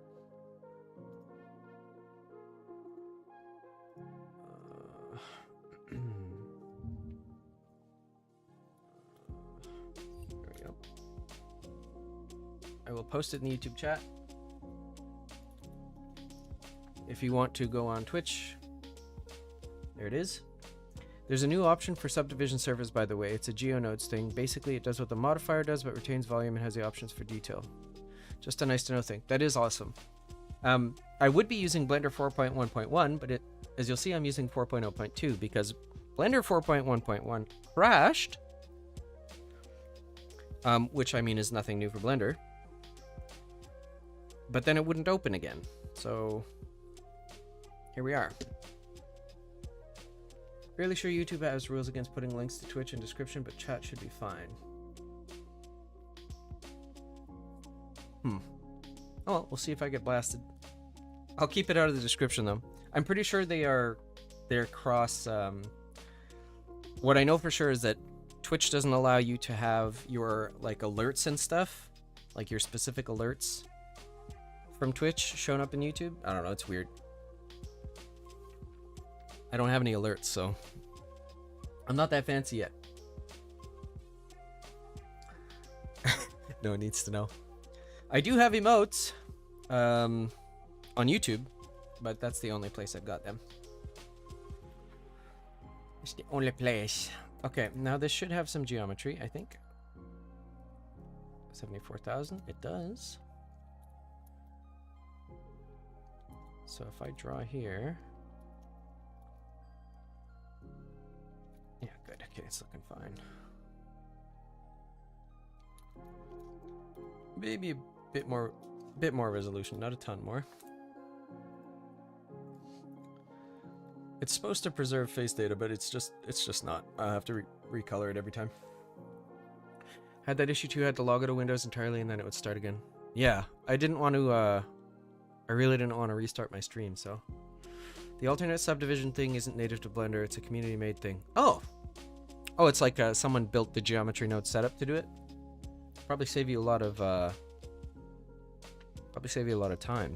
S1: There we go. I will post it in the YouTube chat. If you want to go on Twitch, there it is. There's a new option for subdivision servers, by the way. It's a GeoNodes thing. Basically, it does what the modifier does, but retains volume and has the options for detail. Just a nice to know thing. That is awesome. I would be using Blender 4.1.1, but as you'll see, I'm using 4.0.2 because Blender 4.1.1 crashed, which I mean is nothing new for Blender. But then it wouldn't open again. So here we are. Fairly sure YouTube has rules against putting links to Twitch in description, but chat should be fine. Oh well, we'll see if I get blasted. I'll keep it out of the description though. I'm pretty sure they're cross. What I know for sure is that Twitch doesn't allow you to have your like alerts and stuff, like your specific alerts from Twitch showing up in YouTube. I don't know, it's weird. I don't have any alerts, so I'm not that fancy yet. No one needs to know. I do have emotes on YouTube, but that's the only place I've got them. It's the only place. Okay, now this should have some geometry, I think. 74,000, it does. So if I draw here... Yeah, good. Okay, it's looking fine. Maybe a bit more resolution, not a ton more. It's supposed to preserve face data, but it's just not. I have to recolor it every time. Had that issue too. Had to log out of Windows entirely, and then it would start again. Yeah, I didn't want to. I really didn't want to restart my stream, so. The alternate subdivision thing isn't native to Blender. It's a community-made thing. Oh, it's like someone built the geometry node setup to do it. Probably save you a lot of time.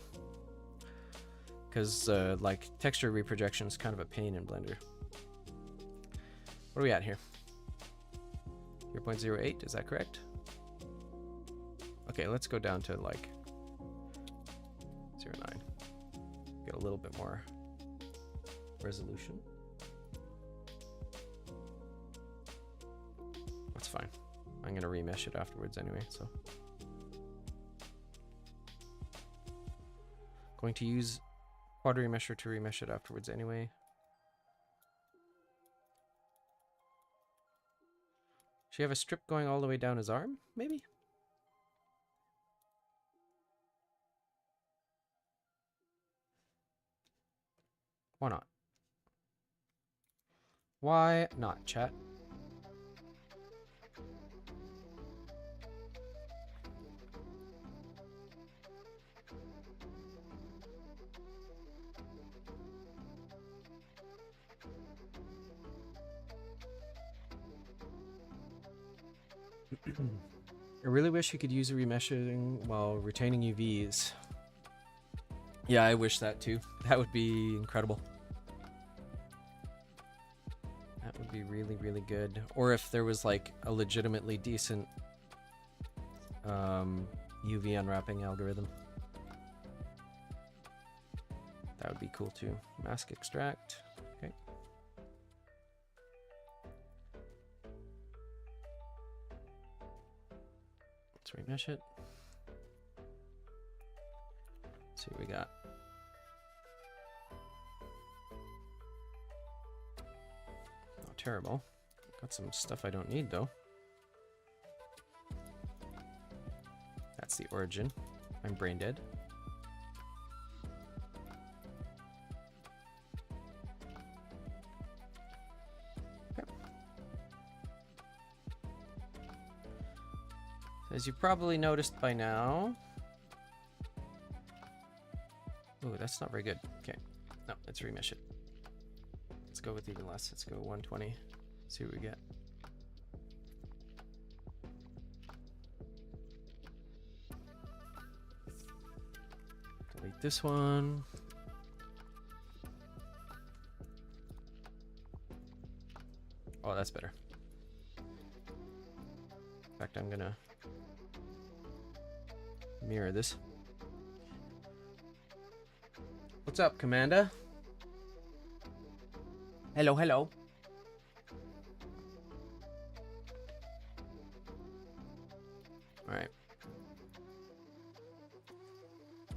S1: Because like texture reprojection is kind of a pain in Blender. What are we at here? 0.08, is that correct? Okay, let's go down to like 0.9. Get a little bit more resolution. That's fine. I'm gonna remesh it afterwards anyway, so. Going to use quad remesher to remesh it afterwards anyway. Should you have a strip going all the way down his arm, maybe? Why not? Why not, chat? I really wish you could use remeshing while retaining UVs. Yeah, I wish that too. That would be incredible. That would be really, really good. Or if there was like a legitimately decent UV unwrapping algorithm. That would be cool too. Mask extract. Okay. Let's remesh it. Let's see what we got. Not terrible. Got some stuff I don't need though. That's the origin. I'm brain dead. As you probably noticed by now. Ooh, that's not very good. Okay. No, let's remesh it. Let's go with even less. Let's go 120. See what we get. this one. Oh, that's better. In fact, I'm gonna mirror this. What's up, Commander? Hello, hello. All right.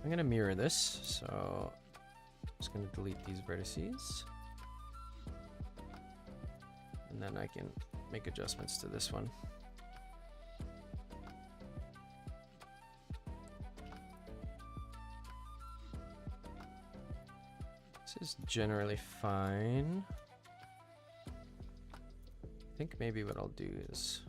S1: I'm gonna mirror this, so I'm just gonna delete these vertices. And then I can make adjustments to this one. This is generally fine. I think maybe what I'll do is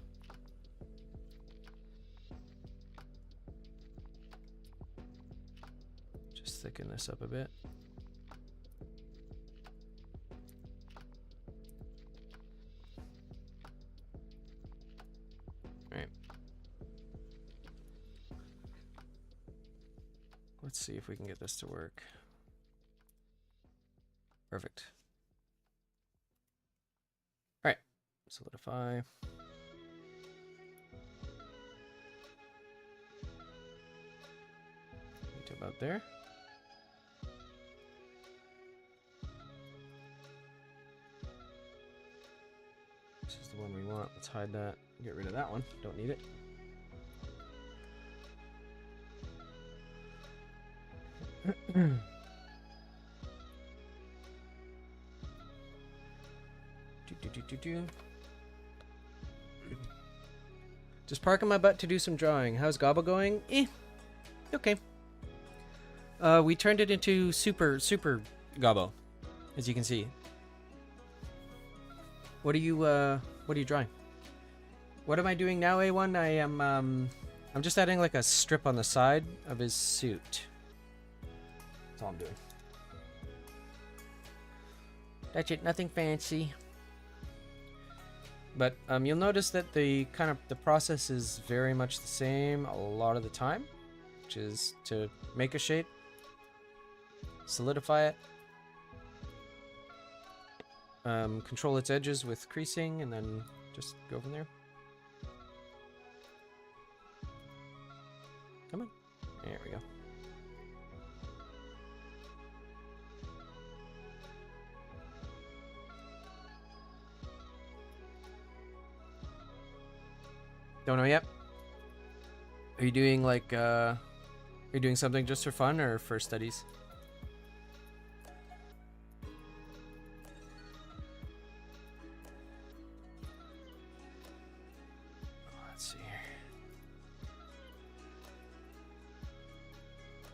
S1: just thicken this up a bit. Let's see if we can get this to work. Perfect. All right, solidify. To about there. This is the one we want. Let's hide that. Get rid of that one. Don't need it. Just parking my butt to do some drawing. How's Gobble going? Okay. We turned it into super Gobbo, as you can see. What are you drawing? What am I doing now, A1? I am I'm just adding like a strip on the side of his suit. That's all I'm doing. That's it, nothing fancy. But you'll notice that the process is very much the same a lot of the time, which is to make a shape, solidify it, control its edges with creasing, and then just go from there. Come on. There we go. Don't know yet. Are you doing like are you doing something just for fun or for studies? Let's see here.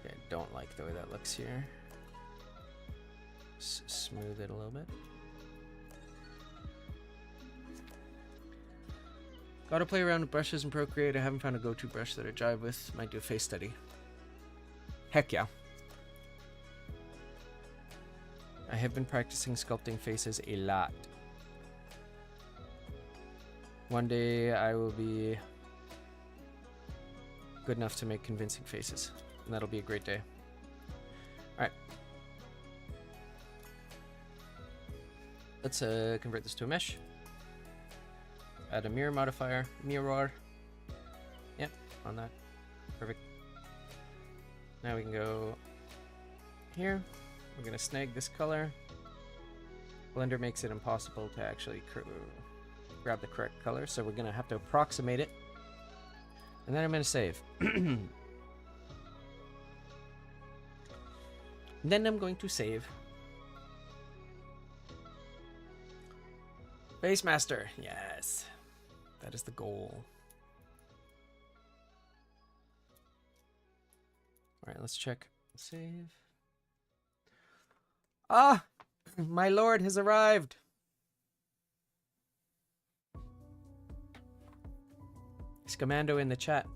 S1: Okay, I don't like the way that looks here. Smooth it a little bit. Gotta play around with brushes and Procreate. I haven't found a go-to brush that I jive with. Might do a face study. Heck yeah. I have been practicing sculpting faces a lot. One day I will be good enough to make convincing faces, and that'll be a great day. Alright. Let's convert this to a mesh. Add a mirror modifier. Mirror. Yep, on that. Perfect. Now we can go here. We're going to snag this color. Blender makes it impossible to actually grab the correct color, so we're going to have to approximate it. And then I'm going to save. And then I'm going to save. Face Master, yes. That is the goal. Alright, let's check. Save. Ah! My lord has arrived! It's Commando in the chat.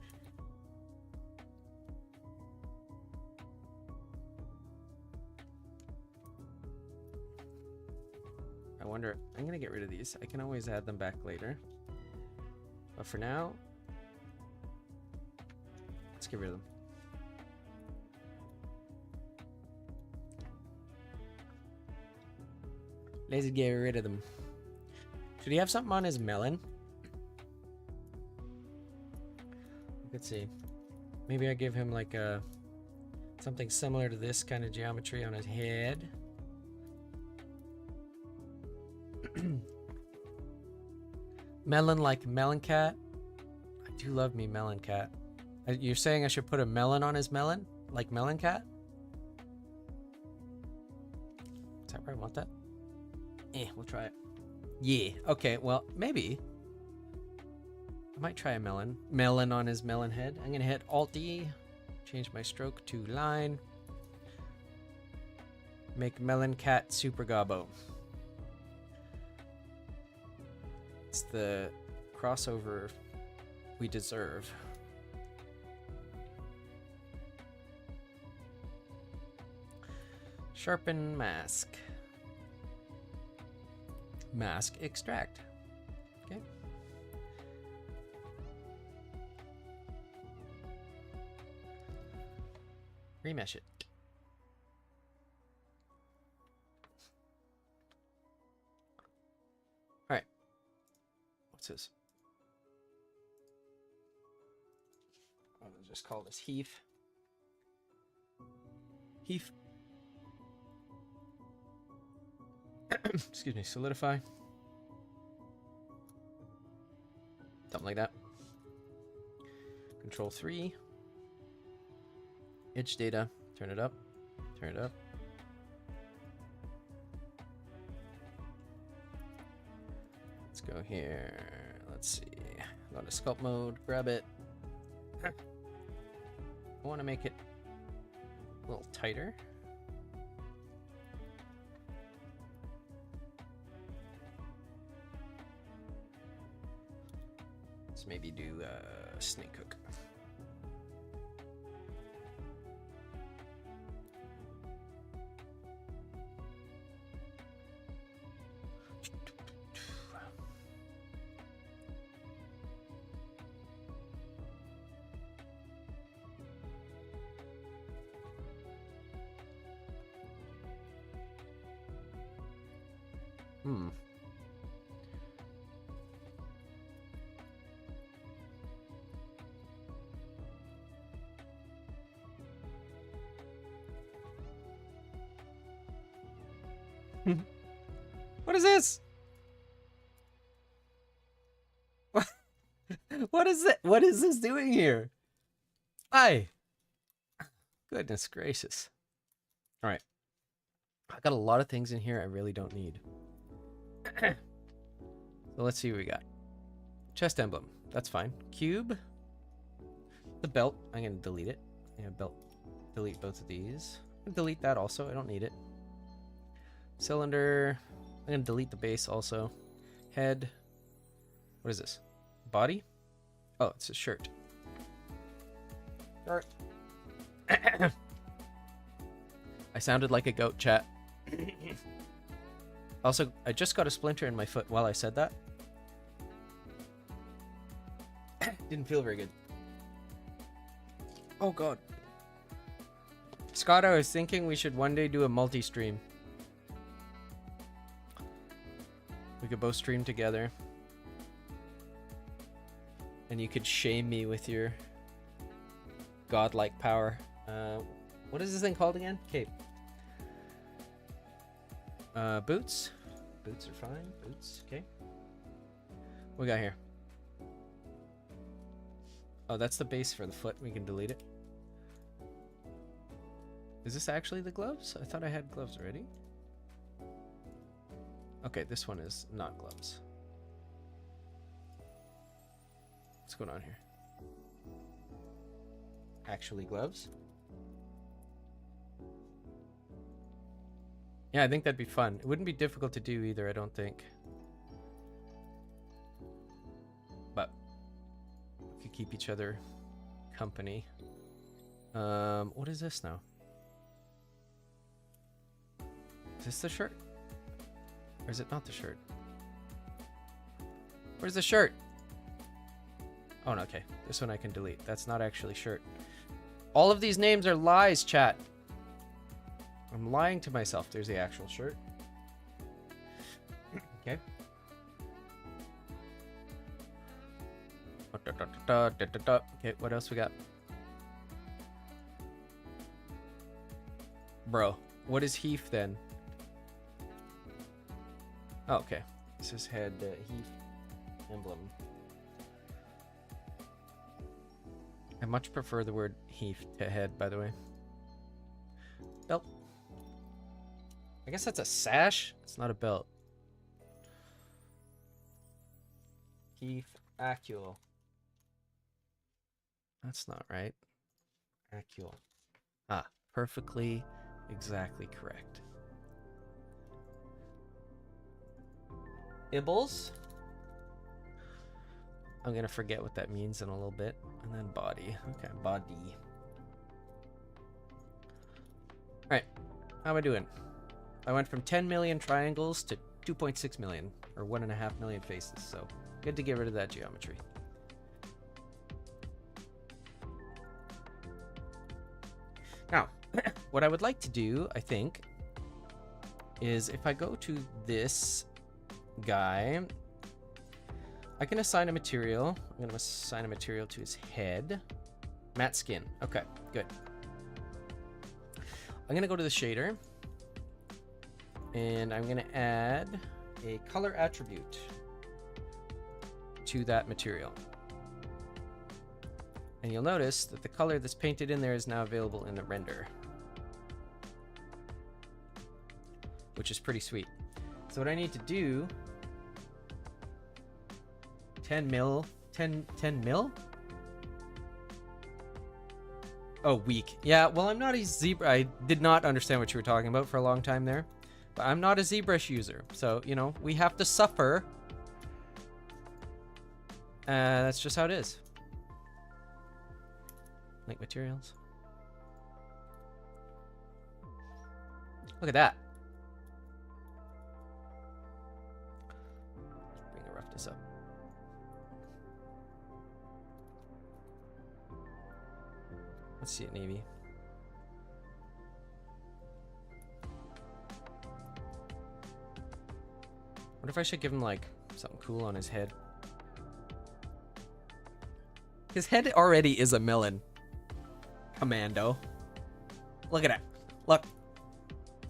S1: I wonder, I'm gonna get rid of these. I can always add them back later. But for now, let's get rid of them. Let's get rid of them. Should he have something on his melon? Let's see. Maybe I give him like a something similar to this kind of geometry on his head. Melon like Melon Cat. I do love me Melon Cat. You're saying I should put a melon on his melon? Like Melon Cat? Is that where I want that? We'll try it. Yeah, okay, well, maybe. I might try a melon. Melon on his melon head. I'm gonna hit Alt-E. Change my stroke to line. Make Melon Cat Super Gobbo. It's the crossover we deserve. Sharpen mask. Mask extract. Okay. Remesh it. All right. What's this? I'll just call this Heath. Heath. Excuse me, solidify. Something like that. Control 3. Itch data. Turn it up. Turn it up. Let's go here. Let's see. Go to sculpt mode. Grab it. I want to make it a little tighter. Let's maybe do snake hook. What is this? What is it? What is this doing here? Hi. Goodness gracious. All right. I got a lot of things in here I really don't need. So let's see what we got. Chest emblem. That's fine. Cube. The belt. I'm going to delete it. Yeah, belt. Delete both of these. Delete that also. I don't need it. Cylinder. I'm going to delete the base also. Head. What is this? Body? Oh, it's a shirt. Shirt. I sounded like a goat, chat. Also, I just got a splinter in my foot while I said that. Didn't feel very good. Oh, God. Scott, I was thinking we should one day do a multi-stream. We could both stream together. And you could shame me with your godlike power. What is this thing called again? Cape. Boots. Boots are fine. Boots. Okay. What we got here? Oh, that's the base for the foot. We can delete it. Is this actually the gloves? I thought I had gloves already. Okay, this one is not gloves. What's going on here? Actually gloves? Yeah, I think that'd be fun. It wouldn't be difficult to do either, I don't think. But we could keep each other company. What is this now? Is this the shirt? Or is it not the shirt? Where's the shirt? Oh, no, okay. This one I can delete. That's not actually shirt. All of these names are lies, chat. I'm lying to myself. There's the actual shirt. Okay, what else we got? Bro, what is Heath then? Oh, okay. This is head Heath emblem. I much prefer the word Heath to head, by the way. Belt. I guess that's a sash. It's not a belt. Heath Acule. That's not right. Acule. Ah, perfectly, exactly correct. Ibbles. I'm gonna forget what that means in a little bit. And then body. Okay, body. Alright, how am I doing? I went from 10 million triangles to 2.6 million, or 1.5 million faces, so good to get rid of that geometry. Now, what I would like to do, I think, is if I go to this guy, I can assign a material. I'm going to assign a material to his head. Matte skin. Okay, good. I'm going to go to the shader, and I'm going to add a color attribute to that material. And you'll notice that the color that's painted in there is now available in the render, which is pretty sweet. So what I need to do, 10 mil? Oh, weak. Yeah, well, I'm not a zebra. I did not understand what you were talking about for a long time there. But I'm not a ZBrush user. So, you know, we have to suffer. That's just how it is. Link materials. Look at that. Bring the roughness up. Let's see it, Navy. What if I should give him, like, something cool on his head? His head already is a melon. Commando. Look at it. Look.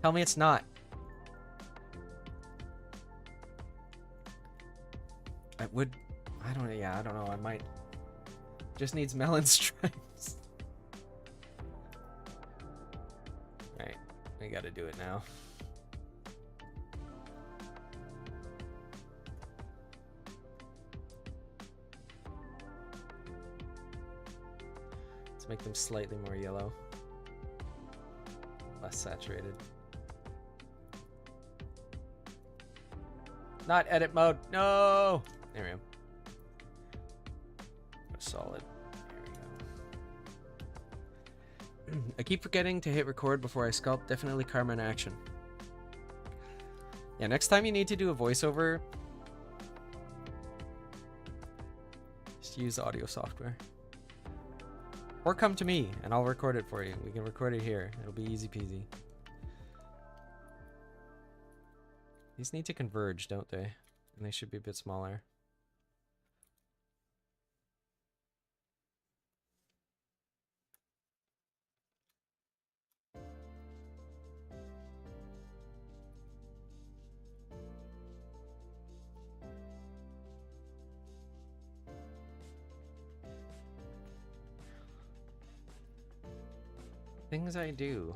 S1: Tell me it's not. I don't know. I might. Just needs melon stripes. Alright. We gotta do it now. Let's make them slightly more yellow. Less saturated. Not edit mode. No! There we go. Solid. There we go. I keep forgetting to hit record before I sculpt. Definitely karma in action. Yeah, next time you need to do a voiceover, just use audio software. Or come to me and I'll record it for you. We can record it here. It'll be easy peasy. These need to converge, don't they? And they should be a bit smaller. Things I do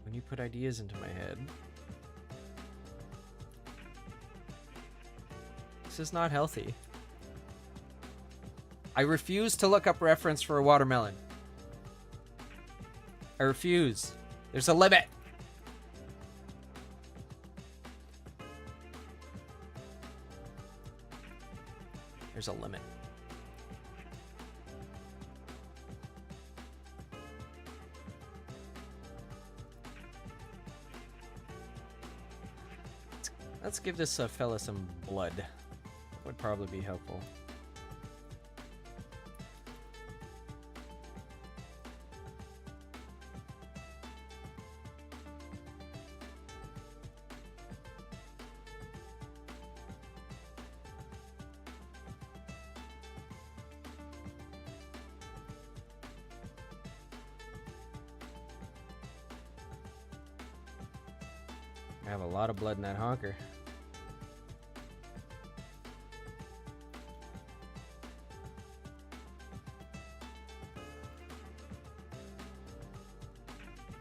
S1: when you put ideas into my head. This is not healthy. I refuse to look up reference for a watermelon. I refuse. There's a limit. There's a limit. Let's give this fella some blood. Would probably be helpful. I have a lot of blood in that honker.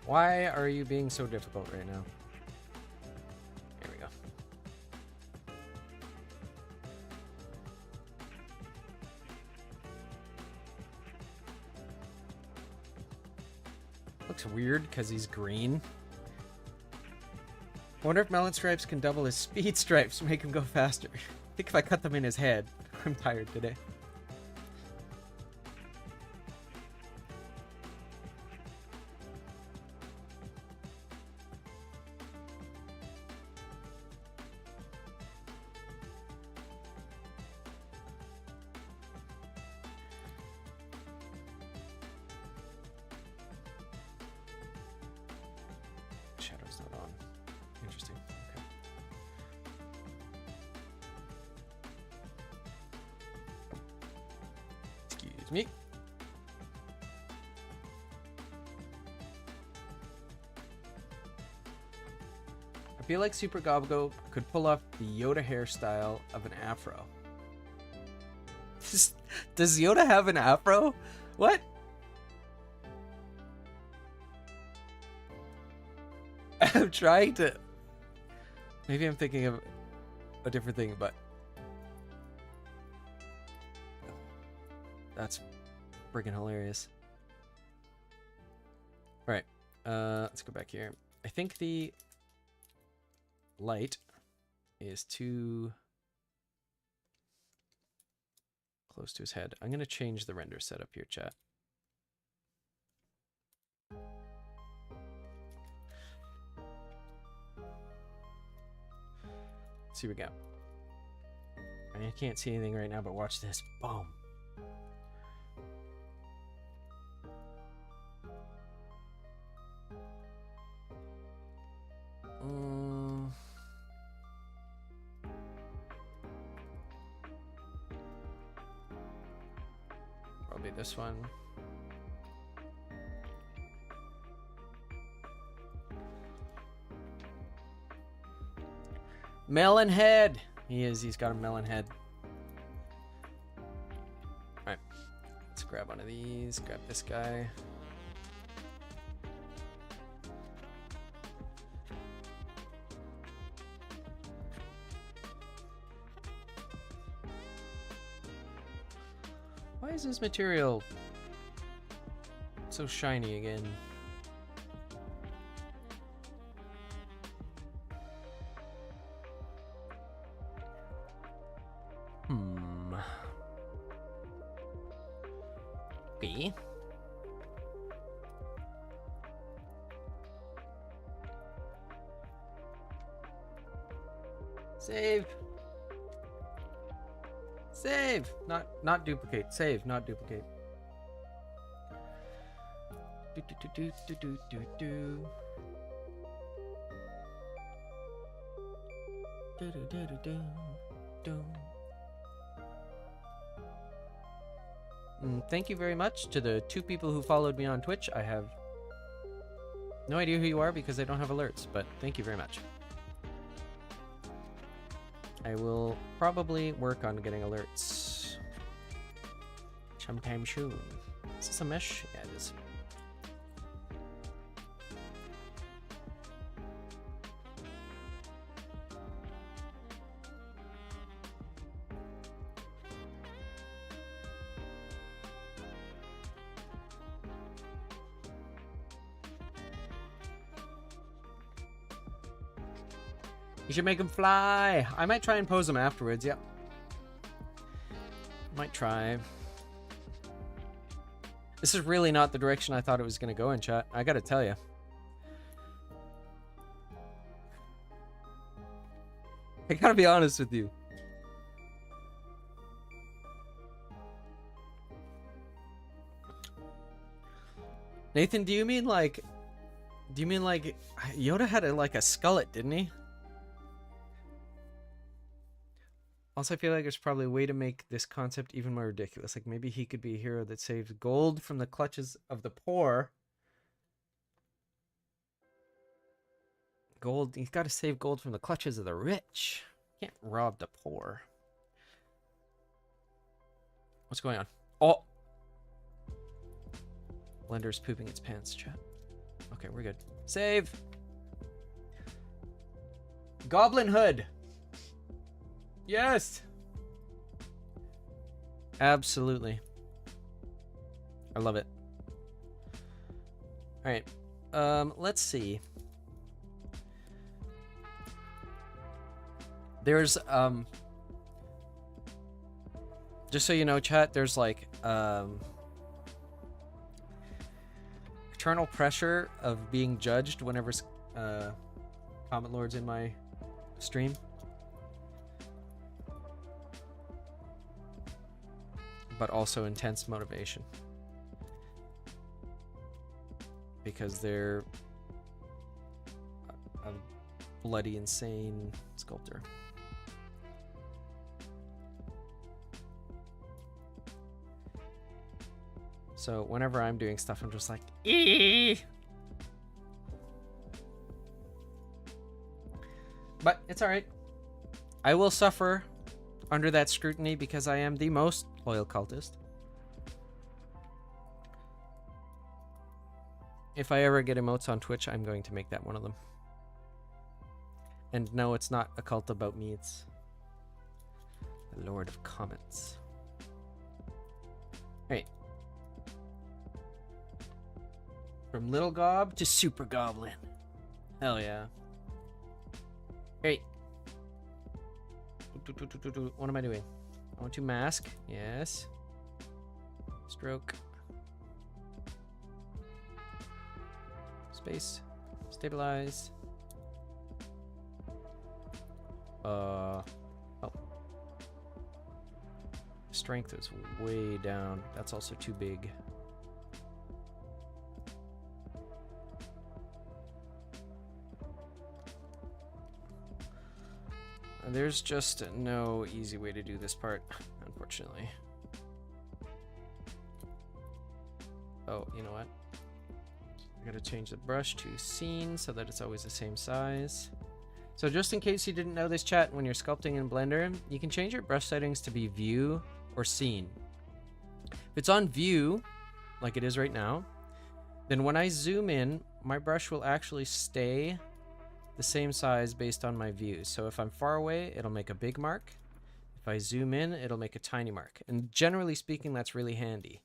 S1: Why are you being so difficult right now? Here we go. Looks weird because he's green. I wonder if Melon Stripes can double his speed stripes to make him go faster. I think if I cut them in his head. I'm tired today. Shadow's not on. Interesting. Okay. Excuse me. I feel like Super Gobgo could pull off the Yoda hairstyle of an afro. Does Yoda have an afro? What? I'm trying to... Maybe I'm thinking of a different thing, but... That's friggin' hilarious. Alright, let's go back here. I think the light is too close to his head. I'm going to change the render setup here, chat. Let's see what we got. I mean, I can't see anything right now, but watch this. Boom. Probably this one. Melon head. He is. He's got a melon head. All right. Let's grab one of these. Grab this guy. Why is this material so shiny again? B. Save. Save. Not duplicate. Save, not duplicate. Do do do do do do do. Do do do do do do. Thank you very much to the 2 people who followed me on Twitch. I have no idea who you are because I don't have alerts, but thank you very much. I will probably work on getting alerts sometime soon. Is this a mesh? Yeah, it is. You should make him fly. I might try and pose him afterwards, yep. Might try. This is really not the direction I thought it was going to go in, chat. I gotta tell you. I gotta be honest with you. Nathan, do you mean like Yoda had like a skullet, didn't he? Also, I feel like there's probably a way to make this concept even more ridiculous. Like maybe he could be a hero that saves gold from the clutches of the poor. Gold. He's got to save gold from the clutches of the rich. Can't rob the poor. What's going on? Oh! Blender's pooping its pants, chat. Okay, we're good. Save! Goblin hood! Yes! Absolutely. I love it. Alright. Let's see. There's, just so you know, chat, there's like, eternal pressure of being judged whenever, Comet Lord's in my stream. But also intense motivation. Because they're a bloody insane sculptor. So whenever I'm doing stuff, I'm just like, eee! But it's alright. I will suffer under that scrutiny because I am the most loyal cultist. If I ever get emotes on Twitch, I'm going to make that one of them. And no, it's not a cult about me, it's the Lord of Comets. Alright. From Little Gob to Super Goblin. Hell yeah. Alright. What am I doing? I want to mask. Yes. Stroke. Space. Stabilize. Oh. Strength is way down. That's also too big. There's just no easy way to do this part, unfortunately. Oh, you know what? I gotta change the brush to scene so that it's always the same size. So just in case you didn't know this, chat, when you're sculpting in Blender, you can change your brush settings to be view or scene. If it's on view, like it is right now, then when I zoom in, my brush will actually stay the same size based on my view. So if I'm far away, it'll make a big mark. If I zoom in, it'll make a tiny mark. And generally speaking, that's really handy.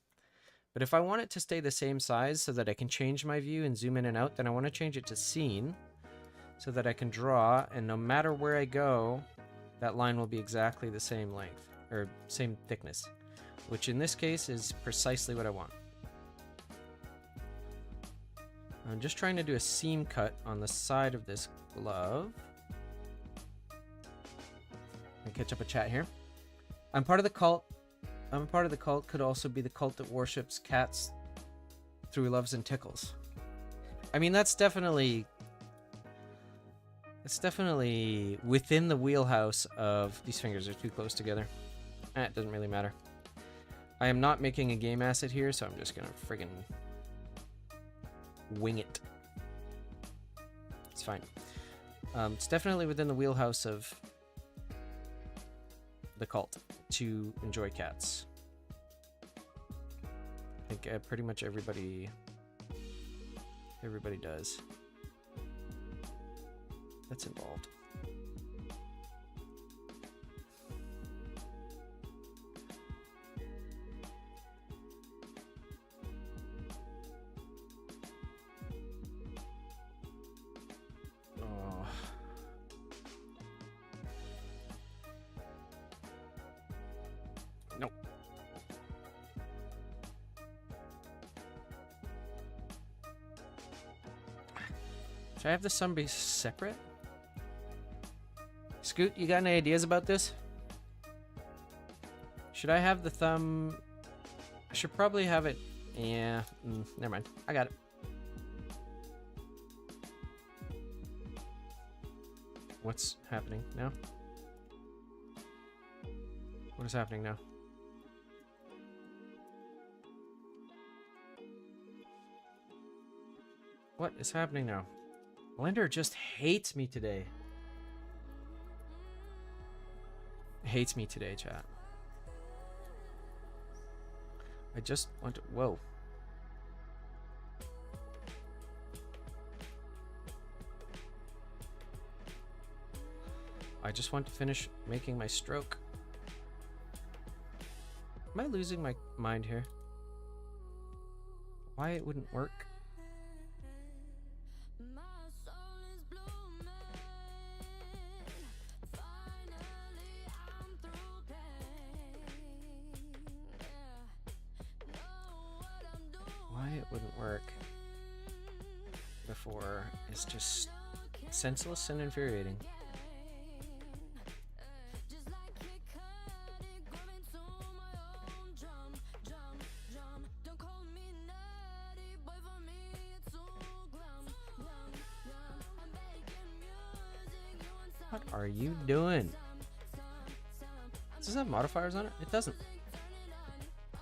S1: But if I want it to stay the same size so that I can change my view and zoom in and out, then I want to change it to scene so that I can draw, and no matter where I go, that line will be exactly the same length, or same thickness, which in this case is precisely what I want. I'm just trying to do a seam cut on the side of this glove. And catch up a chat here. I'm part of the cult. I'm a part of the cult. Could also be the cult that worships cats through loves and tickles. I mean, that's definitely within the wheelhouse of... These fingers are too close together. It doesn't really matter. I am not making a game asset here, so I'm just gonna friggin' wing it. It's fine. It's definitely within the wheelhouse of the cult to enjoy cats. I think pretty much everybody does. That's involved. Nope. Should I have the sun be separate? Scoot, you got any ideas about this? Should I have the thumb... I should probably have it... Yeah, never mind. I got it. What's happening now? What is happening now? What is happening now? Blender just hates me today. Hates me today, chat. I just want to... Whoa. I just want to finish making my stroke. Am I losing my mind here? Why it wouldn't work? Why it wouldn't work before is just senseless and infuriating. What are you doing? Does this have modifiers on it? It doesn't. I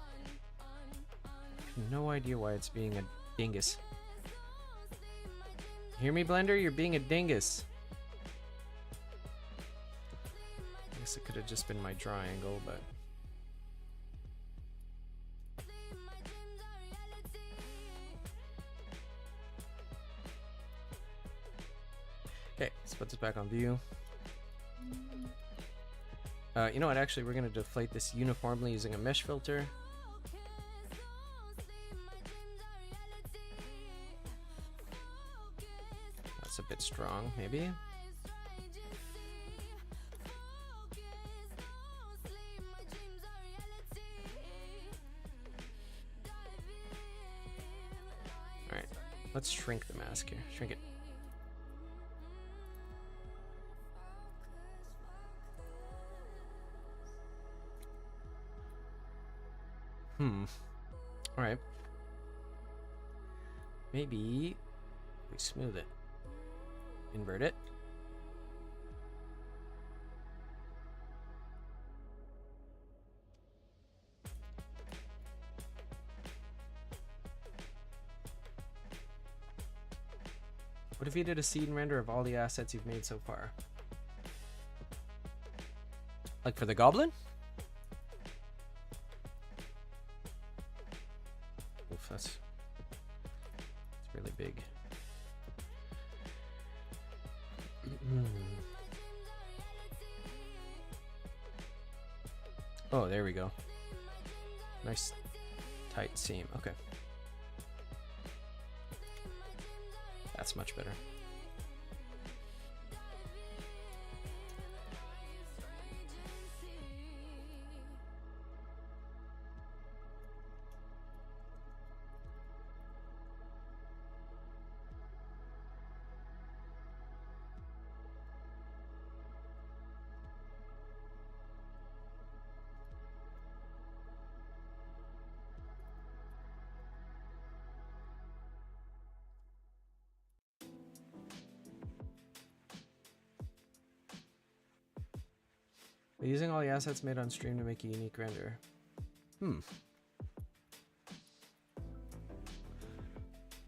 S1: have no idea why it's being a dingus. Hear me, Blender? You're being a dingus. I guess it could have just been my draw angle, but... Okay, let's put this back on view. You know what, actually, we're going to deflate this uniformly using a mesh filter. That's a bit strong, maybe. Alright, let's shrink the mask here. Shrink it. Alright. Maybe we smooth it. Invert it. What if you did a seed and render of all the assets you've made so far? Like for the Goblin? Oof, that's really big. Oh, there we go. Nice tight seam. Okay. That's much better. Using all the assets made on stream to make a unique render. Like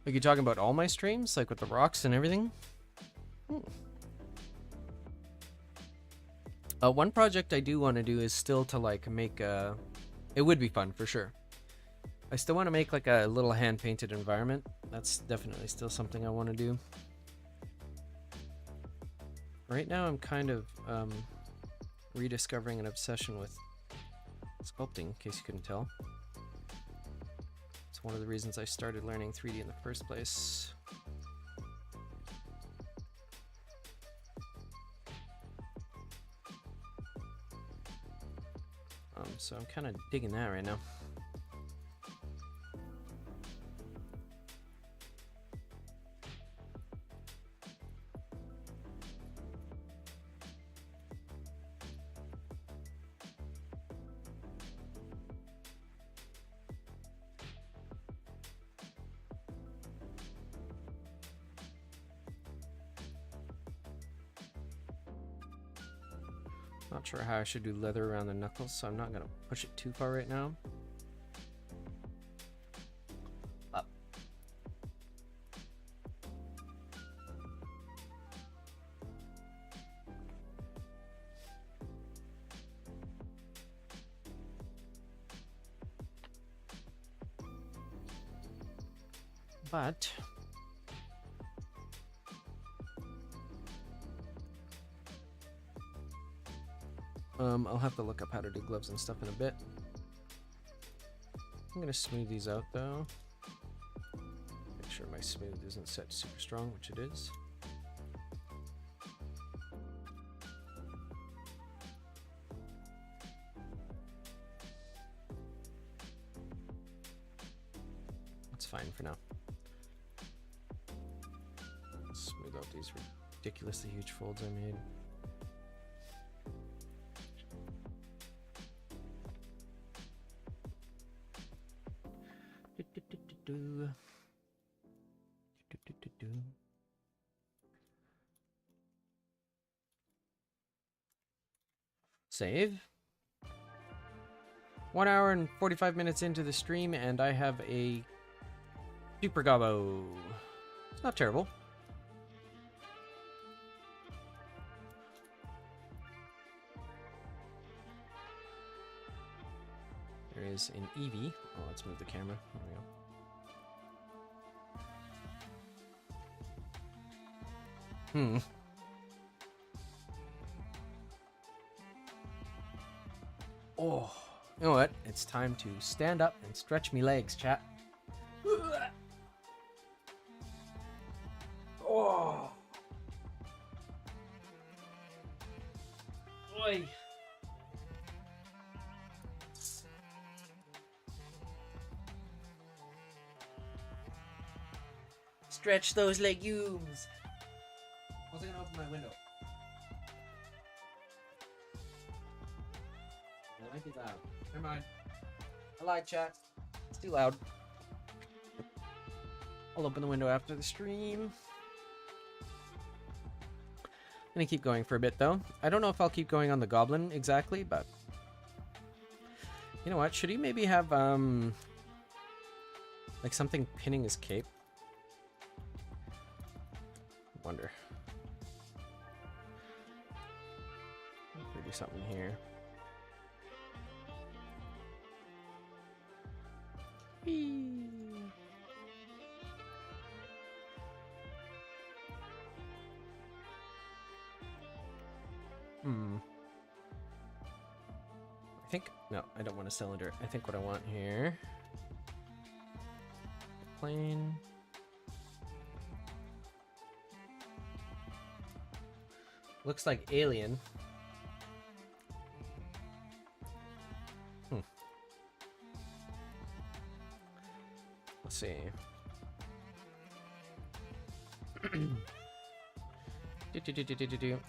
S1: you talking about all my streams, like with the rocks and everything? One project I do want to do is still to like make a... It would be fun for sure. I still want to make like a little hand-painted environment. That's definitely still something I want to do. Right now I'm kind of rediscovering an obsession with sculpting, in case you couldn't tell. It's one of the reasons I started learning 3D in the first place. So I'm kind of digging that right now. Not sure how I should do leather around the knuckles, so I'm not going to push it too far right now. Up. But I'll have to look up how to do gloves and stuff in a bit. I'm gonna smooth these out though. Make sure my smooth isn't set super strong, which it is. It's fine for now. Smooth out these ridiculously huge folds I made. Save. 1 hour and 45 minutes into the stream, and I have a super gobbo. It's not terrible. There is an Eevee. Oh, let's move the camera. There we go. Oh, you know what? It's time to stand up and stretch me legs, chat. Oh. Boy. Stretch those legumes. I was gonna open my window. That might be loud. Never mind. I lied, chat. It's too loud. I'll open the window after the stream. I'm gonna keep going for a bit though. I don't know if I'll keep going on the Goblin exactly, but you know what? Should he maybe have like something pinning his cape? Wonder. Maybe something here. I think, no, I don't want a cylinder. I think what I want here, plain. Looks like alien. Let's see. I'm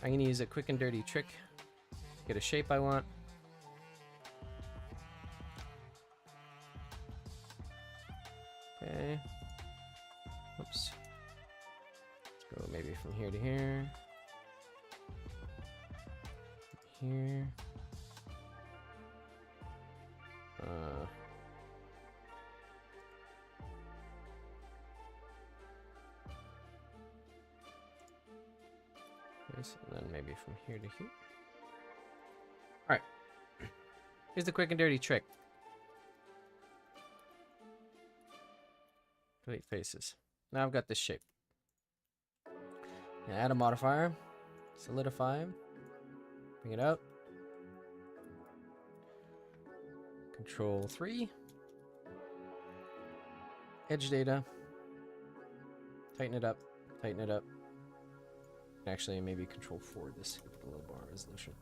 S1: gonna use a quick and dirty trick. Get a shape I want. Okay. Oops. Let's go maybe from here to here. Here. And then maybe from here to here. Alright. Here's the quick and dirty trick. Delete faces. Now I've got this shape. Now add a modifier. Solidify. Bring it out. Control 3. Edge data. Tighten it up. Tighten it up. Actually, maybe Control 4 this to get a little more resolution.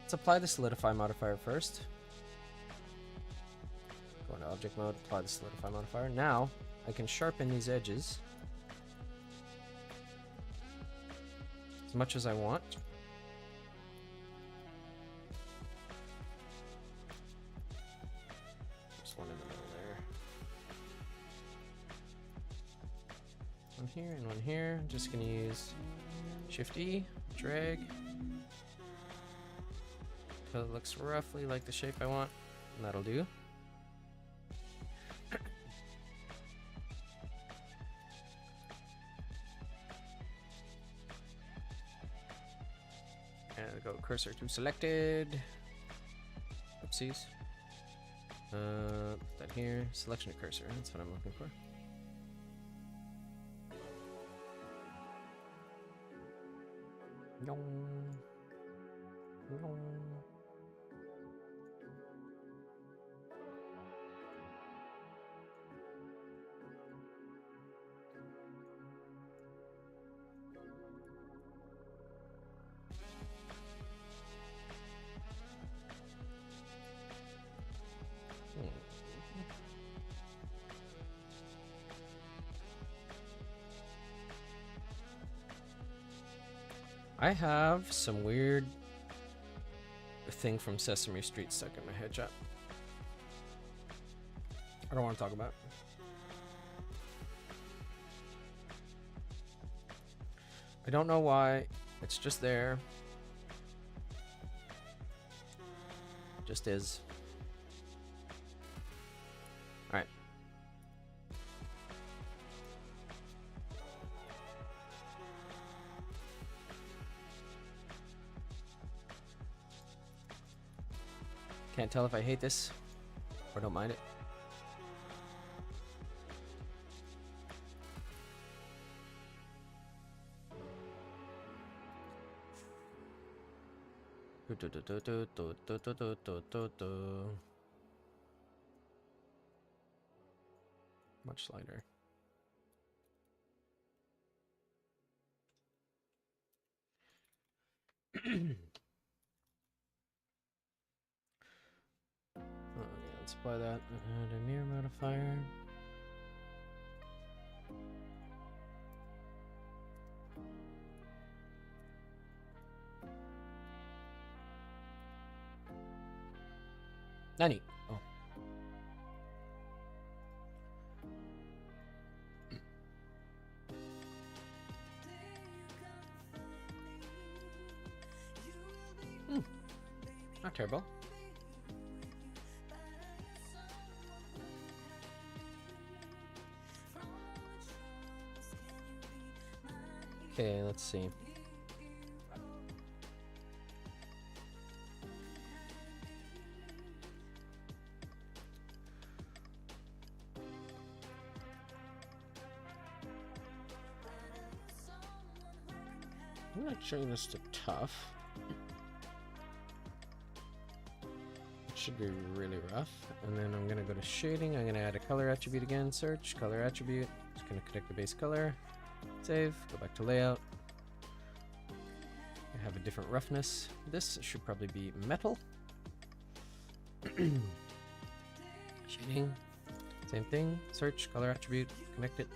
S1: Let's apply the solidify modifier first. Go into object mode, apply the solidify modifier. Now I can sharpen these edges as much as I want. Just one in the middle there. One here and one here. I'm just gonna use Shift E, drag, until it looks roughly like the shape I want, and that'll do. And go cursor to selected. Oopsies. Put that here. Selection of cursor. That's what I'm looking for. Yong. Yong. I have some weird thing from Sesame Street stuck in my head, chat. I don't want to talk about it. I don't know why. It's just there. Just is. Alright. Can't tell if I hate this or don't mind it. Much lighter. Okay, let's apply that. Add a mirror modifier. Nani? Oh. Not terrible. Okay, let's see. I'm not showing this to tough. It should be really rough. And then I'm gonna go to shading. I'm gonna add a color attribute again. Search, color attribute. Just gonna connect the base color. Save, go back to layout. I have a different roughness. This should probably be metal. Shading, same thing. Search, color attribute, connect it.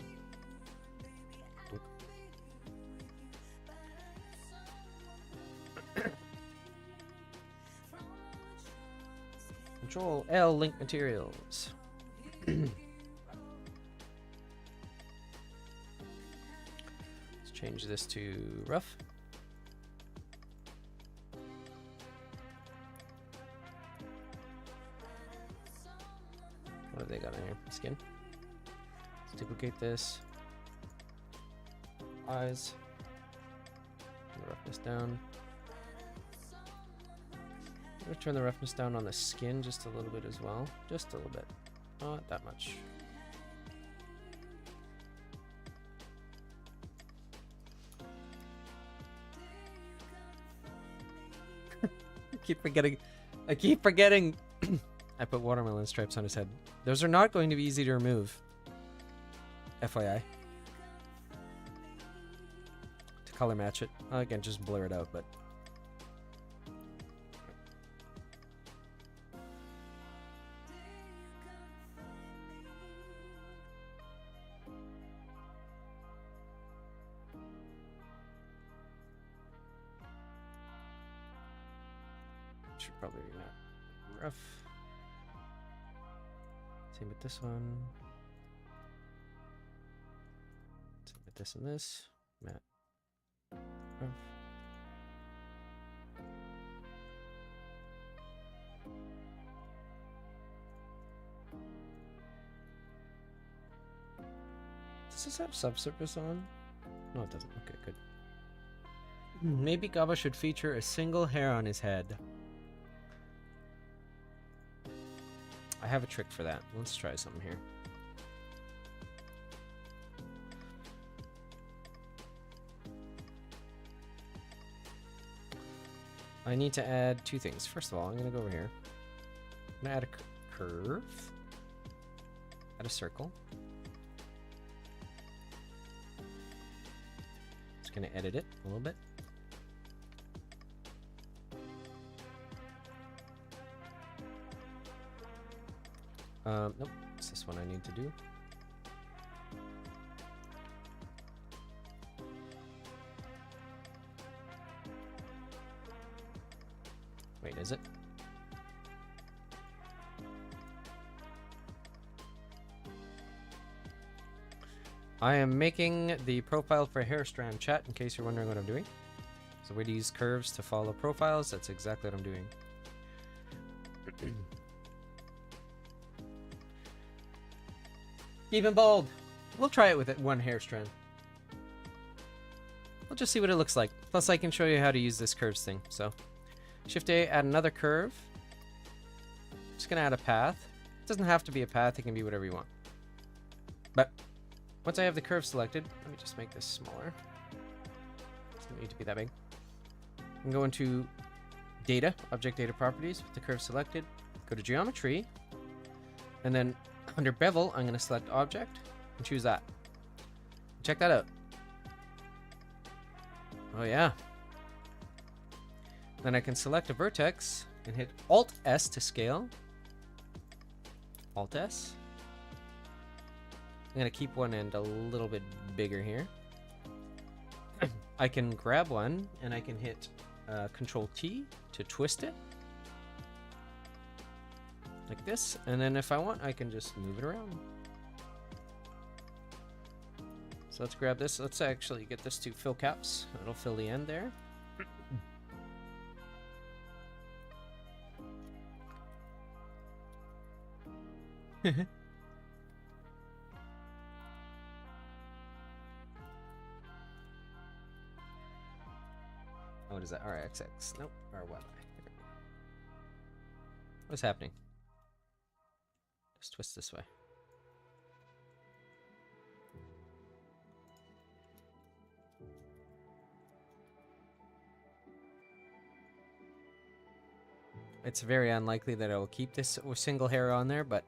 S1: Control L, link materials. Change this to rough. What have they got in here? Skin. Let's duplicate this. Eyes. Turn the roughness down. I'm going to turn the roughness down on the skin just a little bit as well. Just a little bit. Not that much. I keep forgetting. I put watermelon stripes on his head. Those are not going to be easy to remove. FYI. To color match it. Again, just blur it out, but. Should probably not rough. Same with this one. Same with this and this. Matte. Rough. Does this have subsurface on? No, it doesn't. Okay, good. Maybe Gaba should feature a single hair on his head. I have a trick for that. Let's try something here. I need to add two things. First of all, I'm going to go over here. I'm going to add a curve. Add a circle. Just going to edit it a little bit. Nope, it's this one I need to do. Wait, is it? I am making the profile for hair strand, chat, in case you're wondering what I'm doing. So we use curves to follow profiles. That's exactly what I'm doing. Even bald. We'll try it with it one hair strand. We'll just see what it looks like. Plus I can show you how to use this curves thing. So Shift A, add another curve. Just gonna add a path. It doesn't have to be a path, it can be whatever you want. But once I have the curve selected, let me just make this smaller. Doesn't need to be that big. I can go into data, object data properties with the curve selected, go to geometry, and then under bevel, I'm going to select object and choose that. Check that out. Oh yeah. Then I can select a vertex and hit Alt S to scale. Alt S. I'm going to keep one end a little bit bigger here. I can grab one and I can hit Control T to twist it. Like this, and then if I want, I can just move it around. So let's grab this. Let's actually get this to fill caps. It'll fill the end there. What is that? RXX. Nope. RY. What's happening? Just twist this way. It's very unlikely that I will keep this single hair on there, but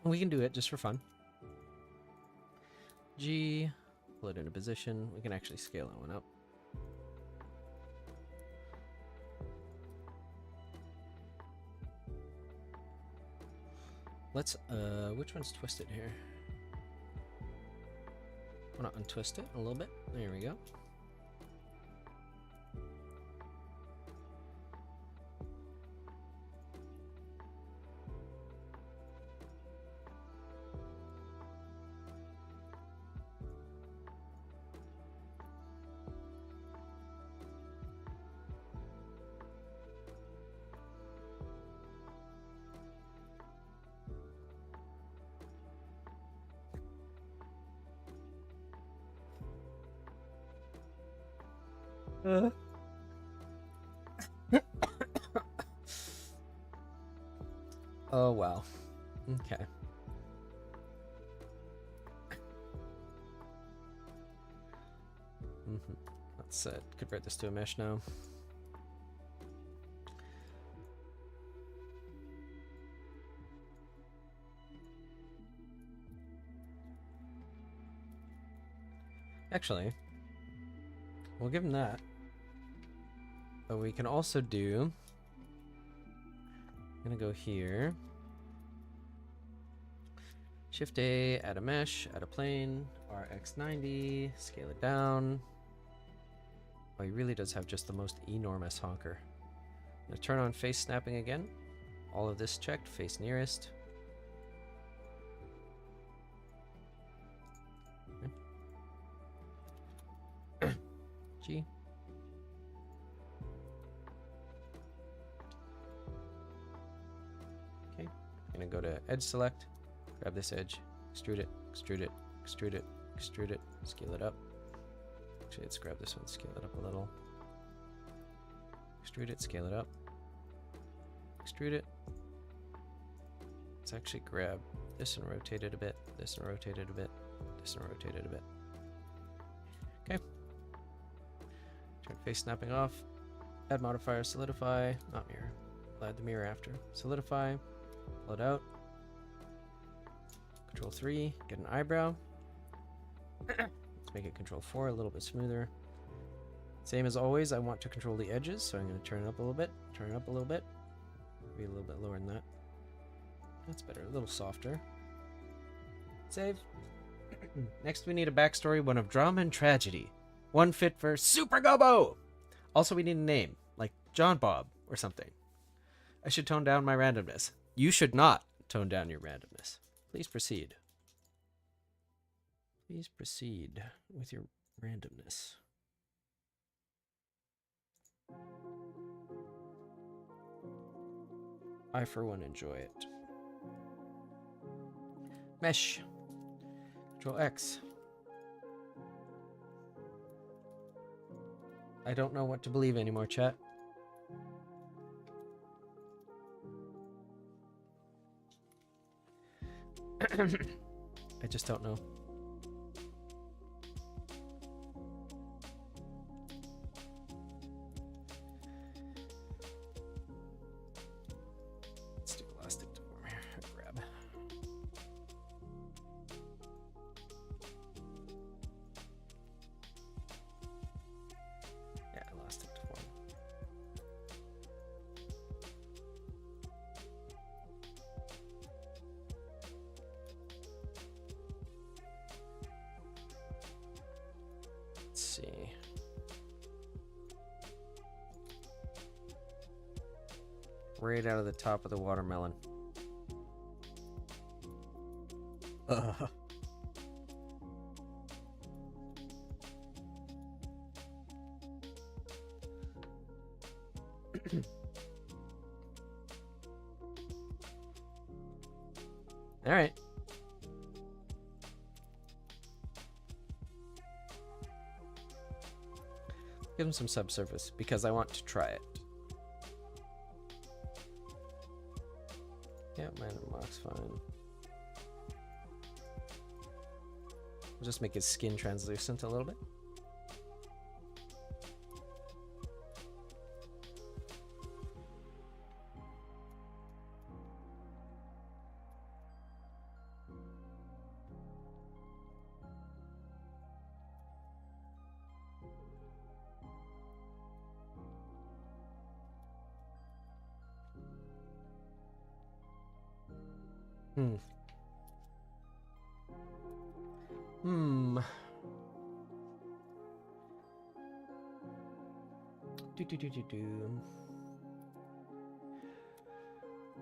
S1: we can do it just for fun. G, pull it into position. We can actually scale that one up. Let's, which one's twisted here? I want to untwist it a little bit. There we go. Oh, wow. Okay. Let's convert this to a mesh now. Actually, we'll give him that. But we can also do... I'm gonna go here. Shift A, add a mesh, add a plane, RX90, scale it down. Oh, he really does have just the most enormous honker. I'm gonna turn on face snapping again. All of this checked, face nearest. Okay. G. Okay, I'm gonna go to edge select, grab this edge, extrude it, extrude it, extrude it, extrude it, scale it up. Actually, let's grab this one, scale it up a little. Extrude it, scale it up. Extrude it. Let's actually grab this and rotate it a bit, this and rotate it a bit, this and rotate it a bit. Okay. Turn face snapping off. Add modifier, solidify, not mirror. I'll add the mirror after. Solidify, pull it out. Control 3, get an eyebrow. Let's make it Control 4, a little bit smoother. Same as always, I want to control the edges, so I'm going to turn it up a little bit, turn it up a little bit. Maybe a little bit lower than that. That's better, a little softer. Save. Next we need a backstory, one of drama and tragedy. One fit for Super Gobbo! Also we need a name, like John Bob or something. I should tone down my randomness. You should not tone down your randomness. Please proceed. Please proceed with your randomness. I, for one, enjoy it. Mesh. Control X. I don't know what to believe anymore, chat. I just don't know. Let's do elastic deform here. Grab. Yeah, elastic deform. Let's see. Right out of the top of the watermelon. All right. Give him some subsurface because I want to try it. Yeah, random rocks fine. We'll just make his skin translucent a little bit.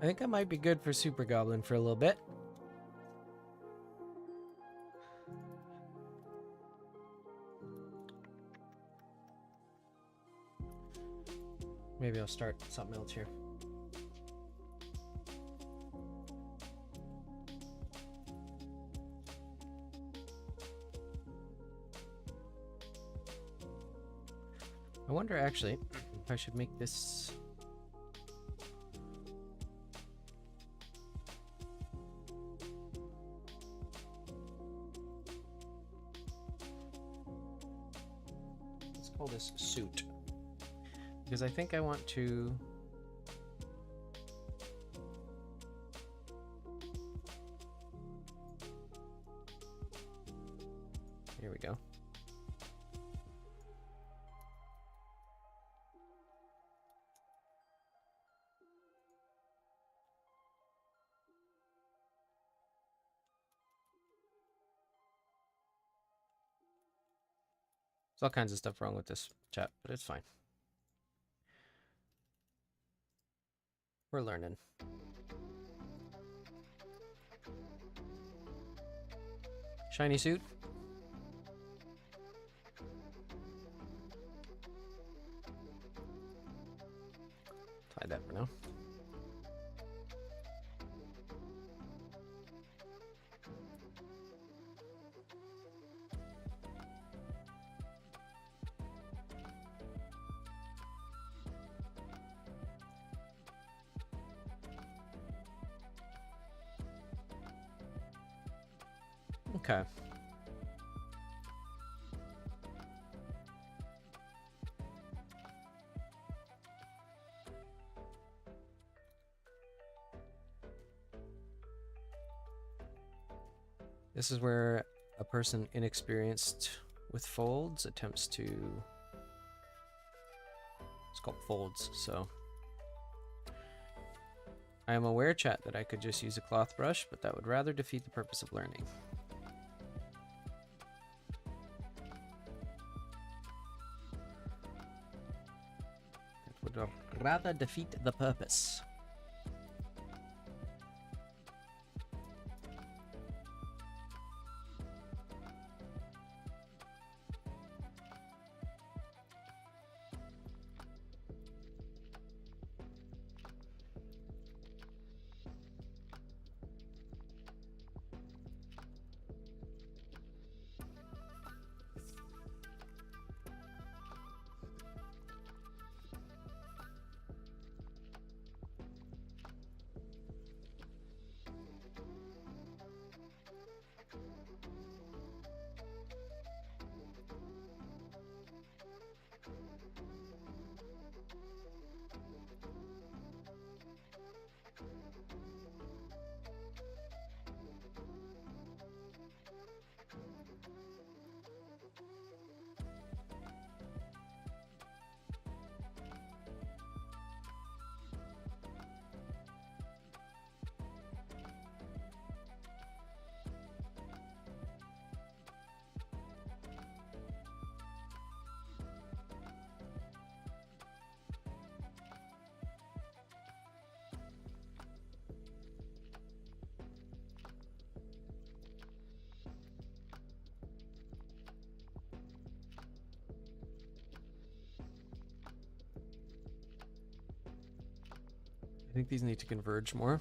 S1: I think I might be good for Super Goblin for a little bit. Maybe I'll start something else here. I wonder actually if I should make this. Let's call this suit. Because I think I want to. Here we go. There's all kinds of stuff wrong with this chat, but it's fine. We're learning. Shiny suit. Tie that for now. Okay. This is where a person inexperienced with folds attempts to sculpt folds, so I am aware, chat, that I could just use a cloth brush, but that would rather defeat the purpose of learning. It would rather defeat the purpose. I think these need to converge more.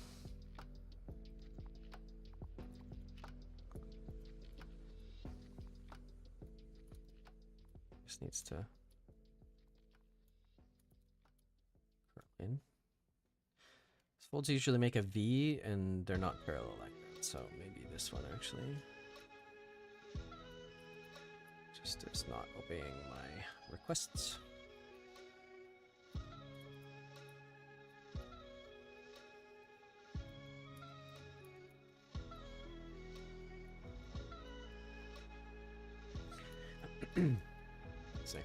S1: This needs to curl in. These folds usually make a V and they're not parallel like that, so maybe this one actually just is not obeying my requests. Let's see.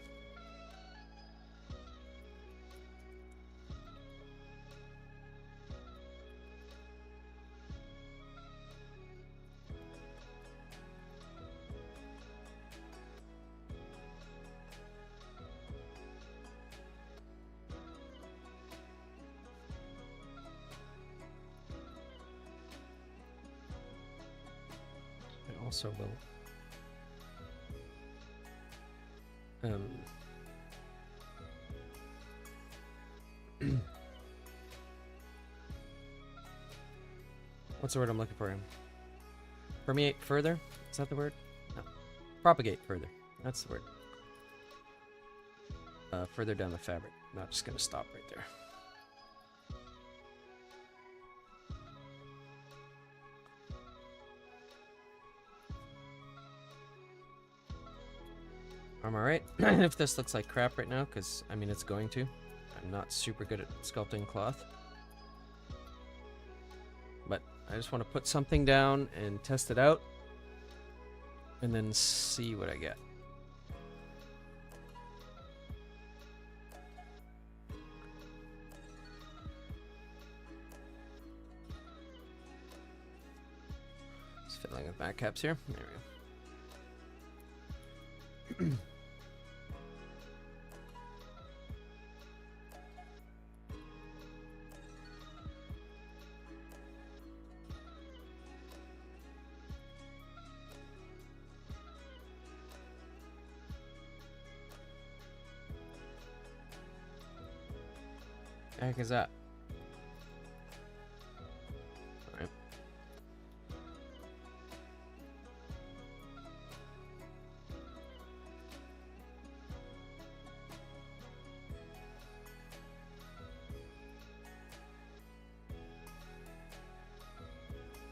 S1: I also will what's the word I'm looking for? Permeate further? Is that the word? No. Propagate further. That's the word. Further down the fabric. I'm not just going to stop right there. I'm alright. If this looks like crap right now, because, I mean, it's going to. I'm not super good at sculpting cloth. But I just want to put something down and test it out. And then see what I get. Just fiddling with back caps here. There we go. The heck is that? All right.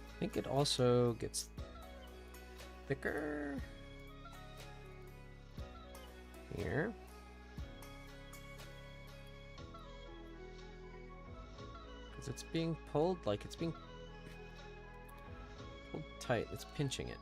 S1: I think it also gets thicker. Here. Because it's being pulled like it's being pulled tight. It's pinching it.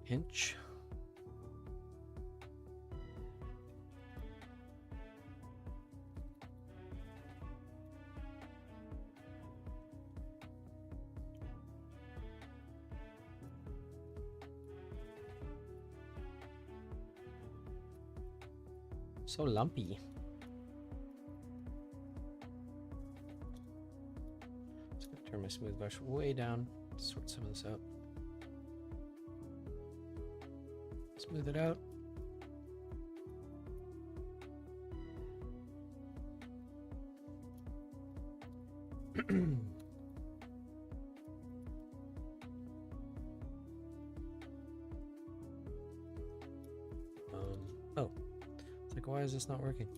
S1: Pinch. So lumpy. Just gonna turn my smooth brush way down, sort some of this out. Smooth it out. Oh, it's like, why is this not working?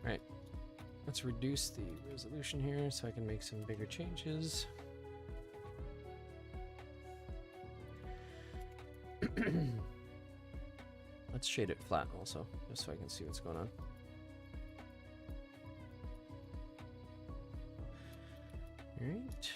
S1: Right, let's reduce the resolution here so I can make some bigger changes. Let's shade it flat also, just so I can see what's going on. All right.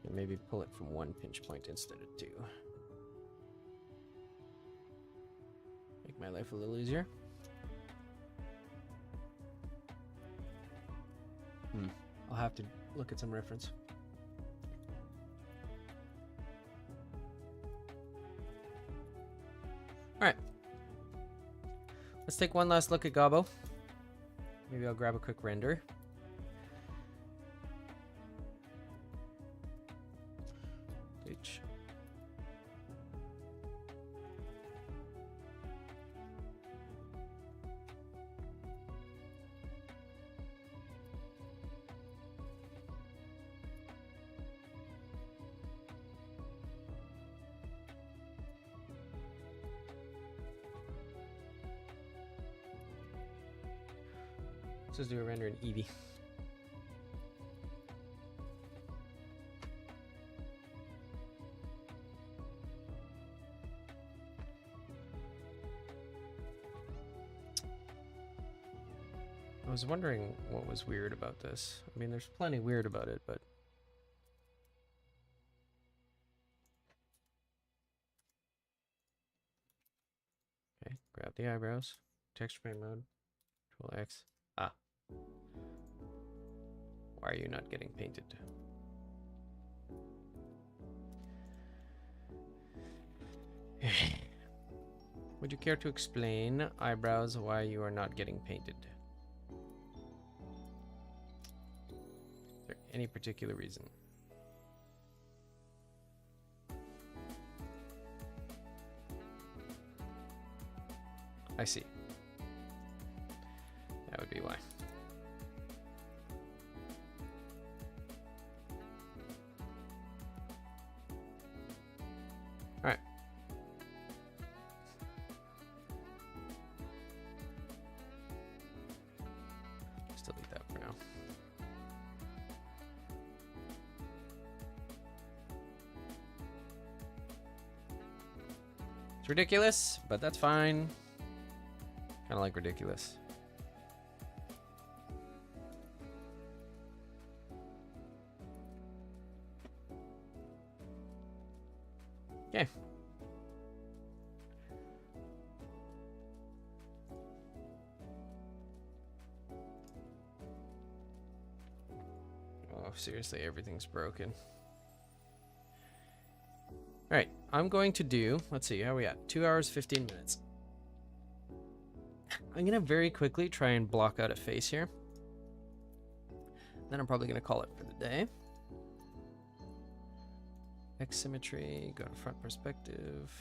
S1: And maybe pull it from one pinch point instead of two. Make my life a little easier. I'll have to look at some reference. Alright. Let's take one last look at Gobbo. Maybe I'll grab a quick render. H. Let's just do a render in Eevee. I was wondering what was weird about this. I mean, there's plenty weird about it, but... Okay, grab the eyebrows. Texture paint mode. Control X. Ah. Why are you not getting painted? Would you care to explain, eyebrows, why you are not getting painted? Is there any particular reason? I see. That would be why. All right. Just delete that for now. It's ridiculous, but that's fine. Kind of like ridiculous. Okay. Oh, seriously, everything's broken. Alright, I'm going to do, let's see, how are we at? 2 hours, 15 minutes. I'm gonna very quickly try and block out a face here. Then I'm probably gonna call it for the day. X symmetry, go to front perspective.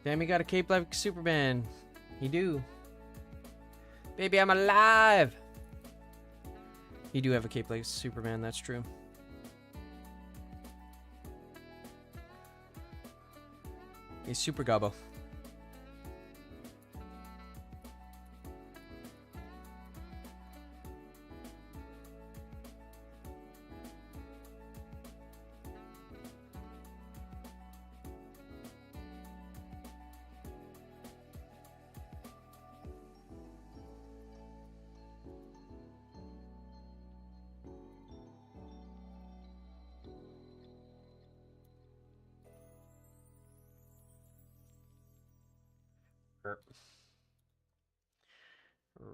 S1: Damn, you got a cape like Superman. You do. Baby, I'm alive! You do have a cape like Superman, that's true. He's super gobbo.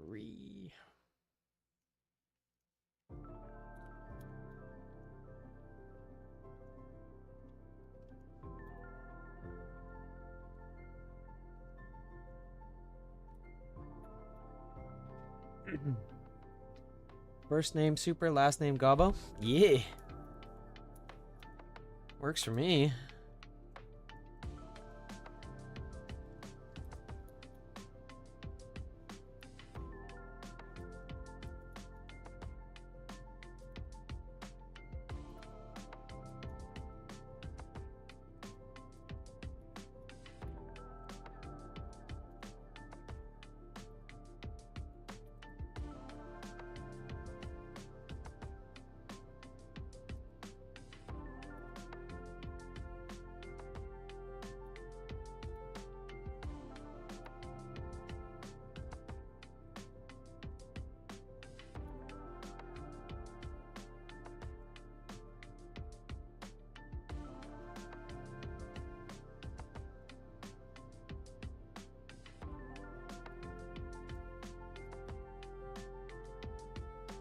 S1: Re. First name Super, last name Gobbo? Yeah. Works for me.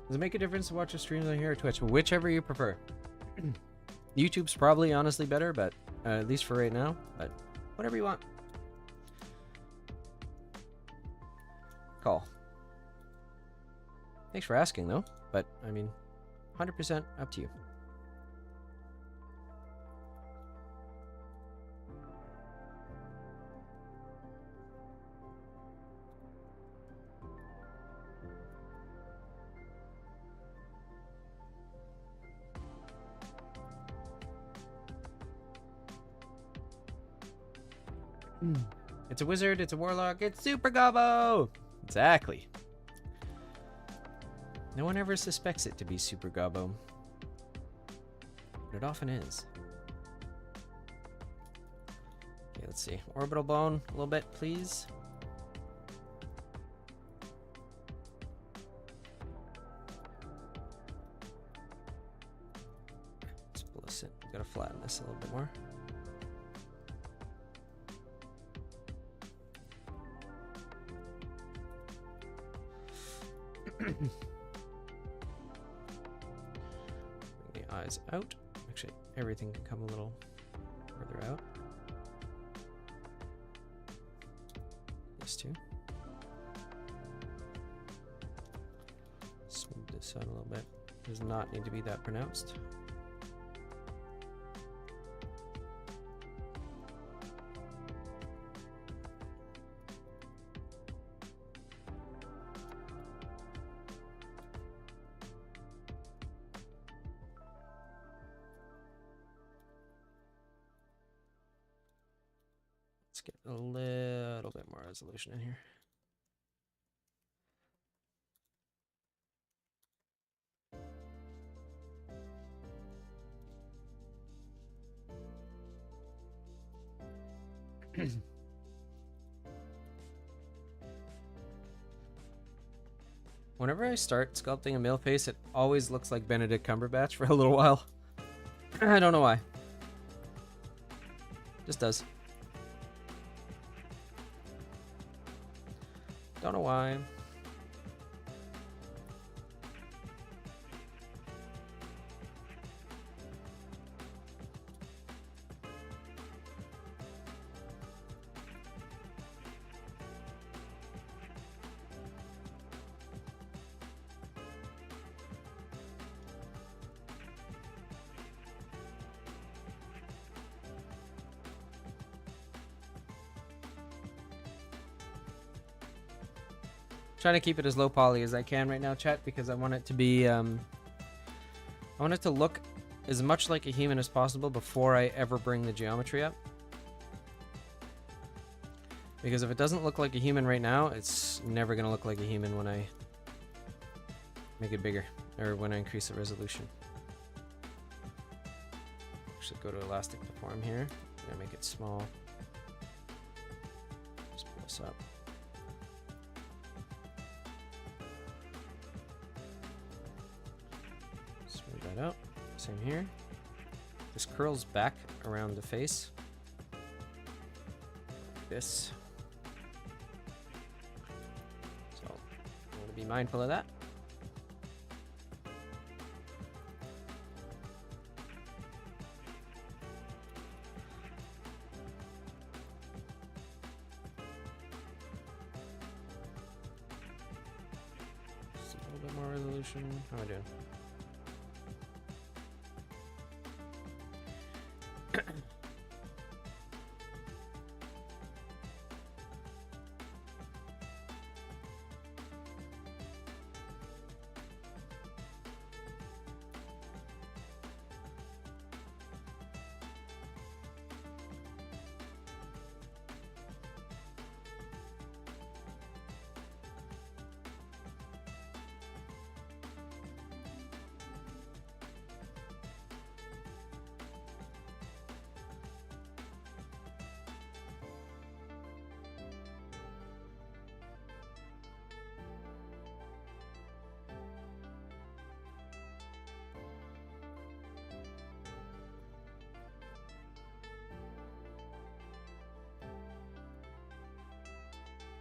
S1: Does it make a difference to watch the streams on here or Twitch? Whichever you prefer. YouTube's probably honestly better, but at least for right now. But whatever you want. Call. Thanks for asking, though. But, I mean, 100% up to you. It's a wizard, it's a warlock, it's Super Gobbo! Exactly. No one ever suspects it to be Super Gobbo. But it often is. Okay, let's see. Orbital bone, a little bit, please. Explicit. Gotta flatten this a little bit more. Bring the eyes out. Actually, everything can come a little further out. This too. Smooth this out a little bit. Does not need to be that pronounced. Let's get a little bit more resolution in here. Whenever I start sculpting a male face, it always looks like Benedict Cumberbatch for a little while. I don't know why. Just does. Don't know why. Trying to keep it as low poly as I can right now, chat, because I want it to be I want it to look as much like a human as possible before I ever bring the geometry up. Because if it doesn't look like a human right now, it's never gonna look like a human when I make it bigger, or when I increase the resolution. Should go to elastic deform here. I'm gonna make it small. Just pull this up. Smooth that out. Same here. This curls back around the face. Like this. So I want to be mindful of that. Just a little bit more resolution. How am I doing?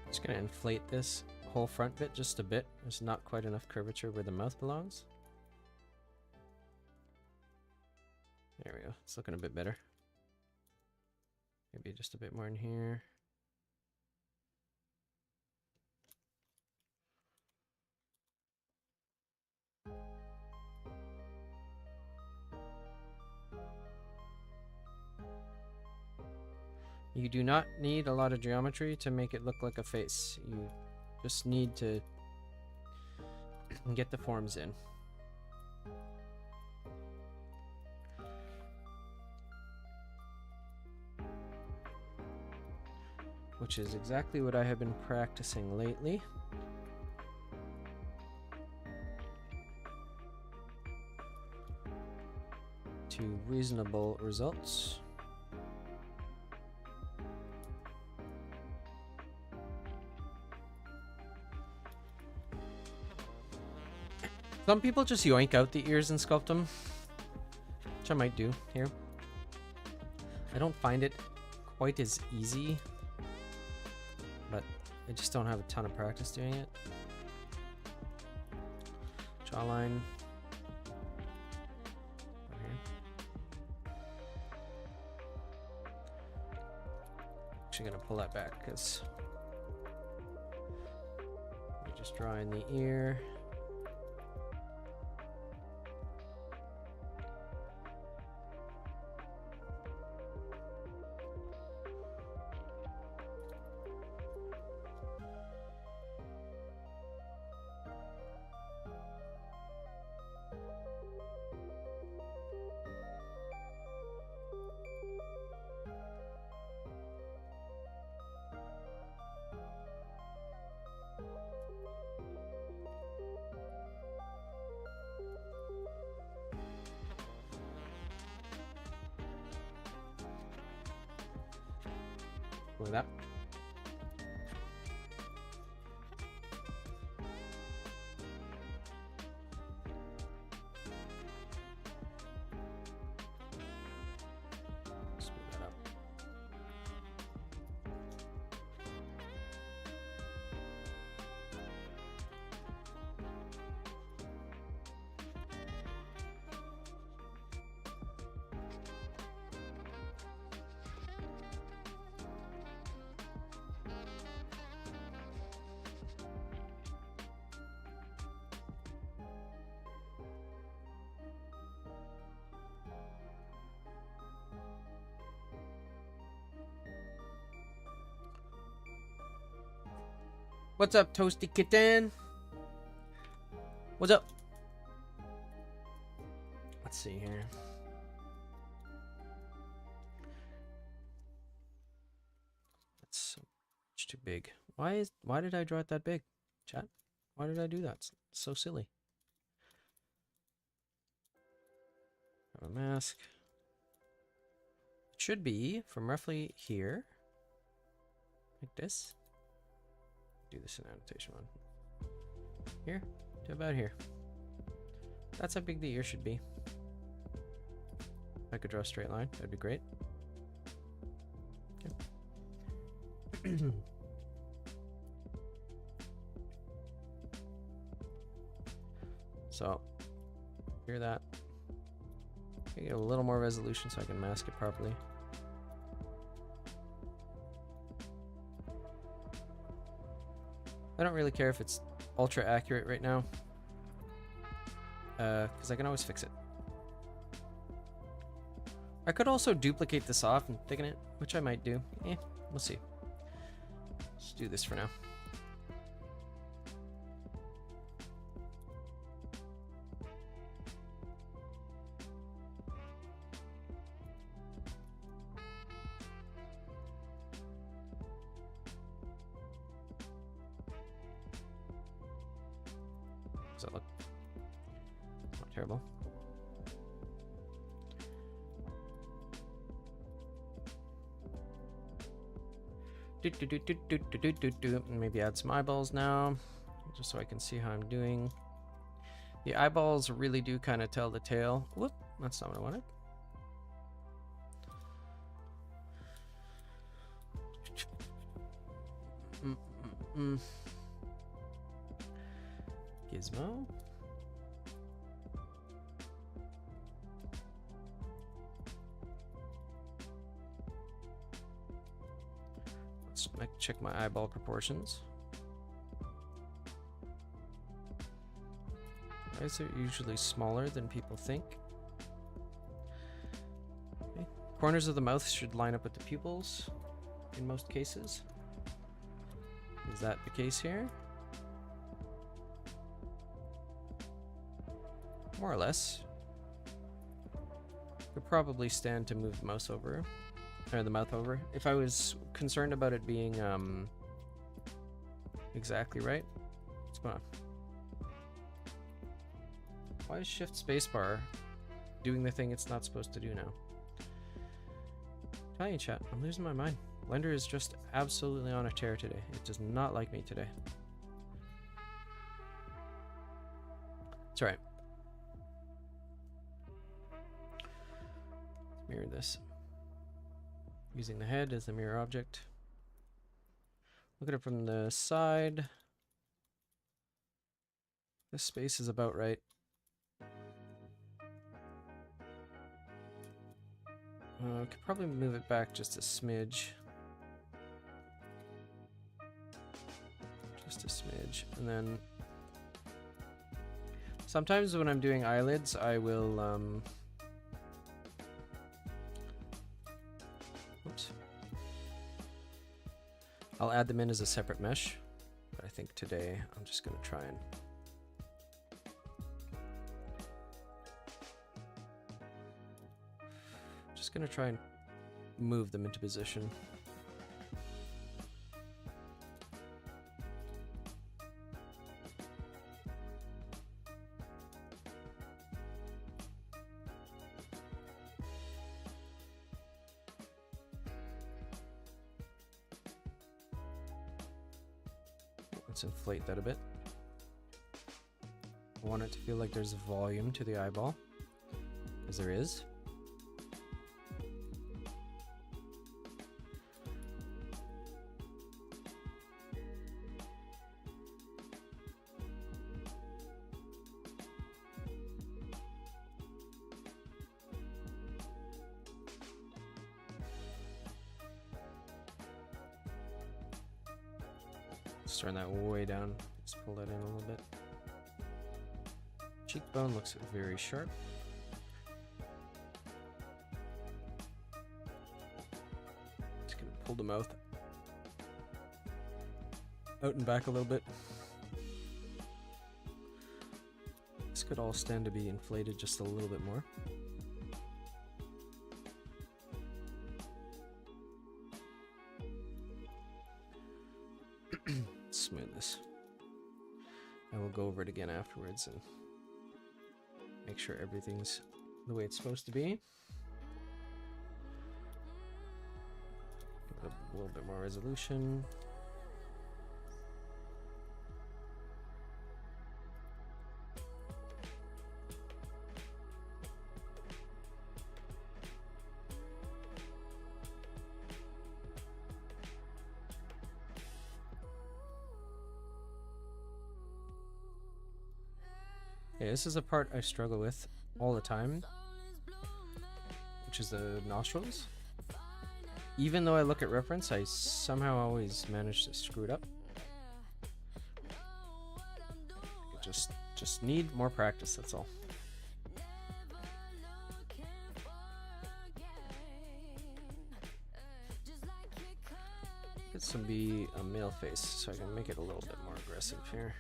S1: Just gonna inflate this whole front bit just a bit. There's not quite enough curvature where the mouth belongs. There we go. It's looking a bit better. Maybe just a bit more in here. You do not need a lot of geometry to make it look like a face. You just need to get the forms in. Which is exactly what I have been practicing lately. To reasonable results. Some people just yoink out the ears and sculpt them, which I might do here. I don't find it quite as easy, but I just don't have a ton of practice doing it. Jawline. Actually gonna pull that back because we're just drawing the ear. Look at that. Speed that up. What's up, Toasty Kitten? What's up? Let's see here. That's so much too big. Why did I draw it that big? Chat? Why did I do that? It's so silly. Have a mask. It should be from roughly here. Like this. Do this in annotation one. Here to about here. That's how big the ear should be. If I could draw a straight line, that'd be great. Okay. So, hear that. I get a little more resolution so I can mask it properly. I don't really care if it's ultra accurate right now, because I can always fix it. I could also duplicate this off and thicken it, which I might do. We'll see. Let's do this for now. Does that look not terrible? Maybe add some eyeballs now, just so I can see how I'm doing. The eyeballs really do kind of tell the tale. Whoop, that's not what I wanted. Gizmo. Let's check my eyeball proportions. Why is it usually smaller than people think? Okay. Corners of the mouth should line up with the pupils in most cases. Is that the case here? More or less. Could probably stand to move the mouse over, or the mouth over. If I was concerned about it being exactly right. What's going on? Why is Shift Spacebar doing the thing it's not supposed to do now? Tell you, chat, I'm losing my mind. Blender is just absolutely on a tear today. It does not like me today. It's alright. Let's mirror this. Using the head as the mirror object. Look at it from the side. This space is about right. Could probably move it back just a smidge. Just a smidge. And then sometimes when I'm doing eyelids, I will oops. I'll add them in as a separate mesh. But I think today I'm just going to try and gonna try and move them into position. Let's inflate that a bit. I want it to feel like there's volume to the eyeball, because there is. Let's turn that way down. Let's pull that in a little bit. Cheekbone looks very sharp. Just gonna pull the mouth out and back a little bit. This could all stand to be inflated just a little bit more. Smooth this. I will go over it again afterwards and make sure everything's the way it's supposed to be. Give it a little bit more resolution. Okay, this is a part I struggle with all the time, which is the nostrils. Even though I look at reference, I somehow always manage to screw it up. Just need more practice, that's all. This will be a male face, so I can make it a little bit more aggressive here.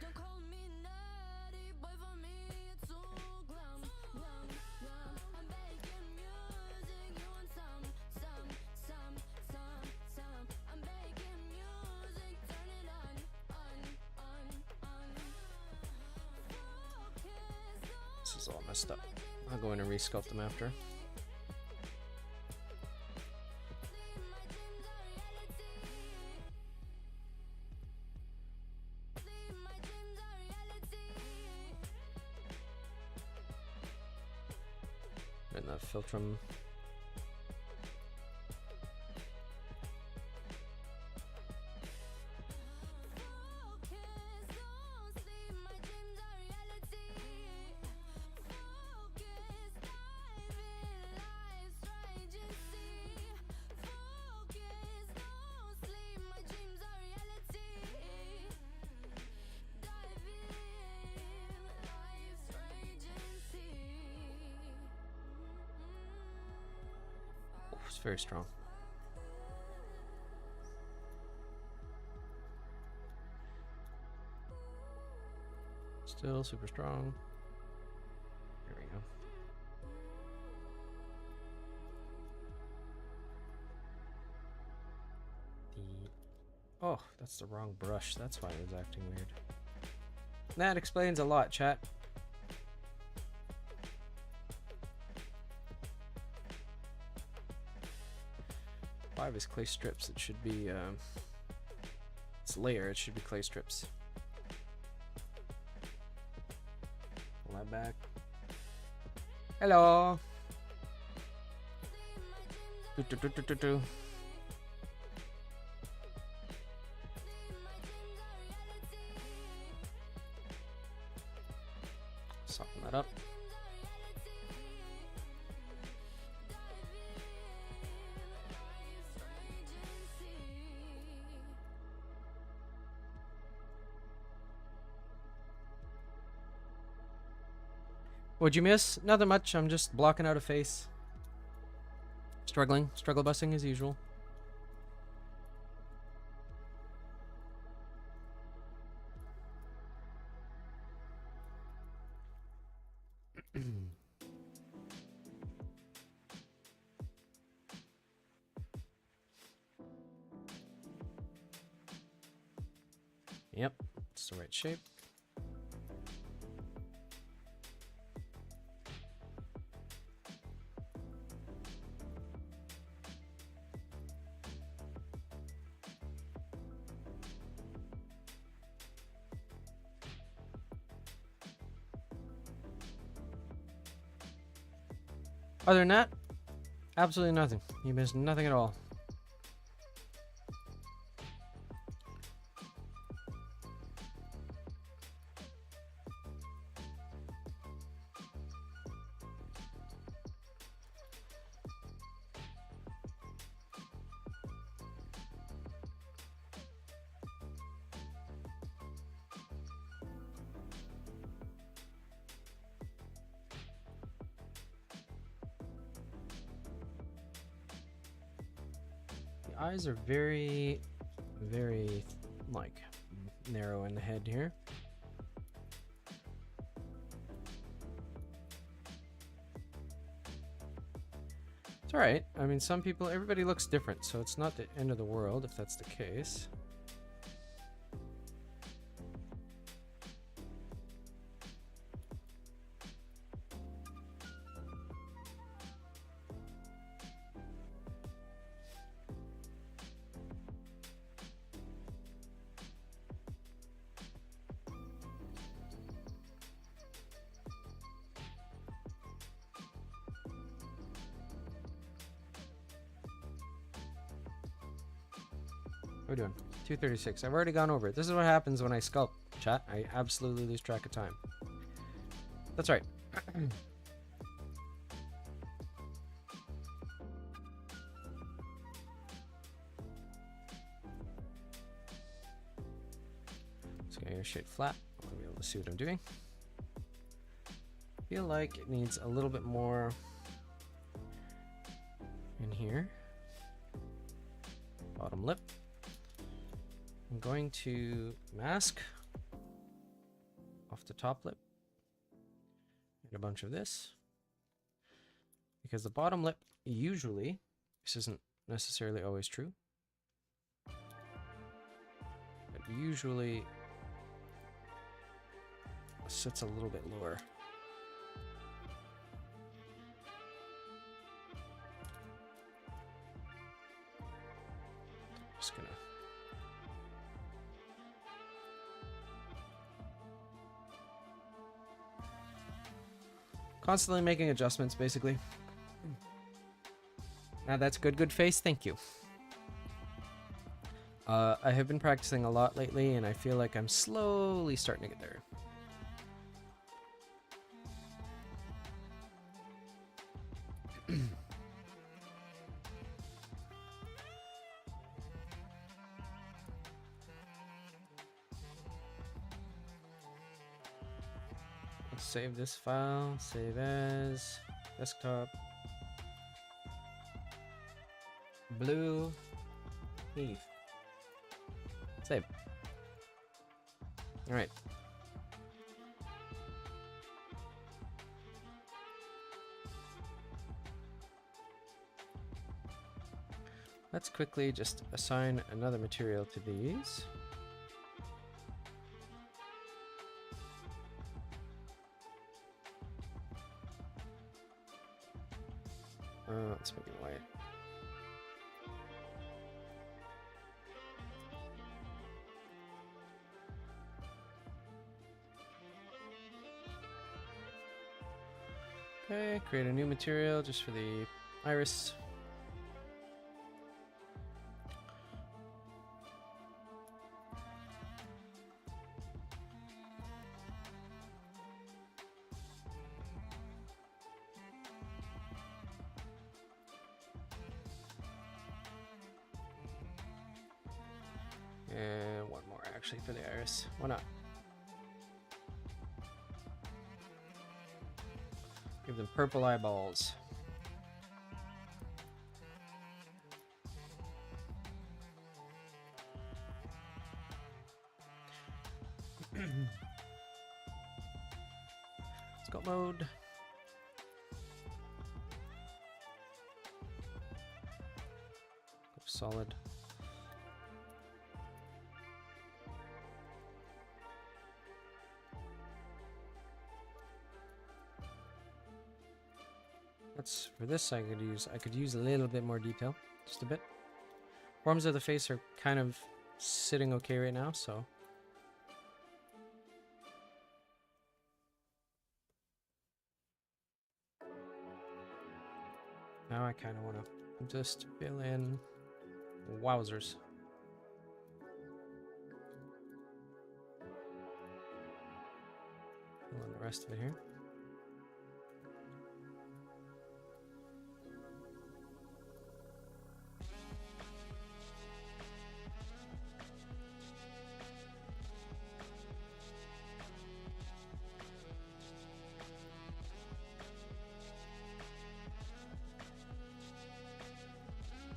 S1: This is all messed up. I'll go in and resculpt them after. And that Filtrum. It's very strong. Still super strong. There we go. Oh, that's the wrong brush. That's why it was acting weird. That explains a lot, chat. Five is clay strips. It should be it's layer. It should be clay strips. Pull that back. Hello. Do. Soften that up. What'd you miss? Nothing much. I'm just blocking out a face. Struggle busing as usual. Yep, it's the right shape. Other than that, absolutely nothing. You missed nothing at all. The eyes are very, very, like, narrow in the head here. It's alright. I mean, some people, everybody looks different, so it's not the end of the world if that's the case. What are we doing? 236. I've already gone over it. This is what happens when I sculpt, chat. I absolutely lose track of time. That's right. Just gonna get shade flat. I'll be able to see what I'm doing. Feel like it needs a little bit more in here. Bottom lip. I'm going to mask off the top lip and a bunch of this, because the bottom lip usually, this isn't necessarily always true, but usually sits a little bit lower. Just gonna constantly making adjustments, basically. Now that's good face, thank you. I have been practicing a lot lately, and I feel like I'm slowly starting to get there. Let's save this file, save as, desktop, blue, Heath. Save. All right. Let's quickly just assign another material to these. Let's make it white. Okay, create a new material just for the iris. And one more actually for the iris. Why not? Give them purple eyeballs. Sculpt mode. Solid. That's for this. I could use a little bit more detail, just a bit. Forms of the face are kind of sitting okay right now, so Now I kind of want to just fill in. Wowzers. Fill in the rest of it here.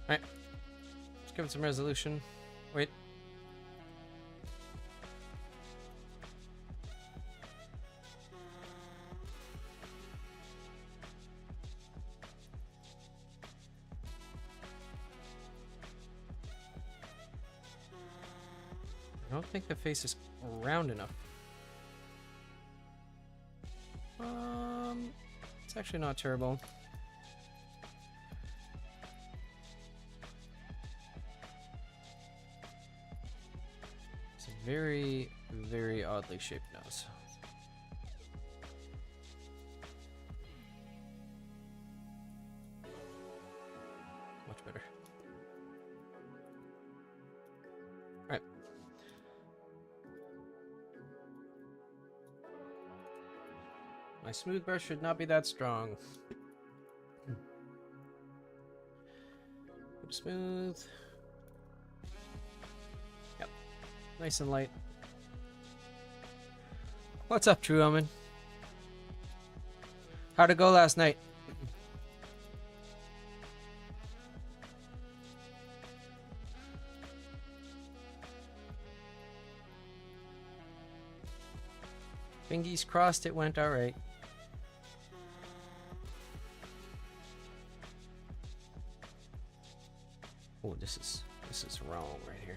S1: Alright. Let's give it some resolution. Wait. I don't think the face is round enough. It's actually not terrible. It's a very, very oddly shaped nose. Much better. Alright. My smooth brush should not be that strong. Smooth. Yep. Nice and light. What's up, True Omen? How'd it go last night? Fingers crossed it went alright. Oh, this is wrong right here.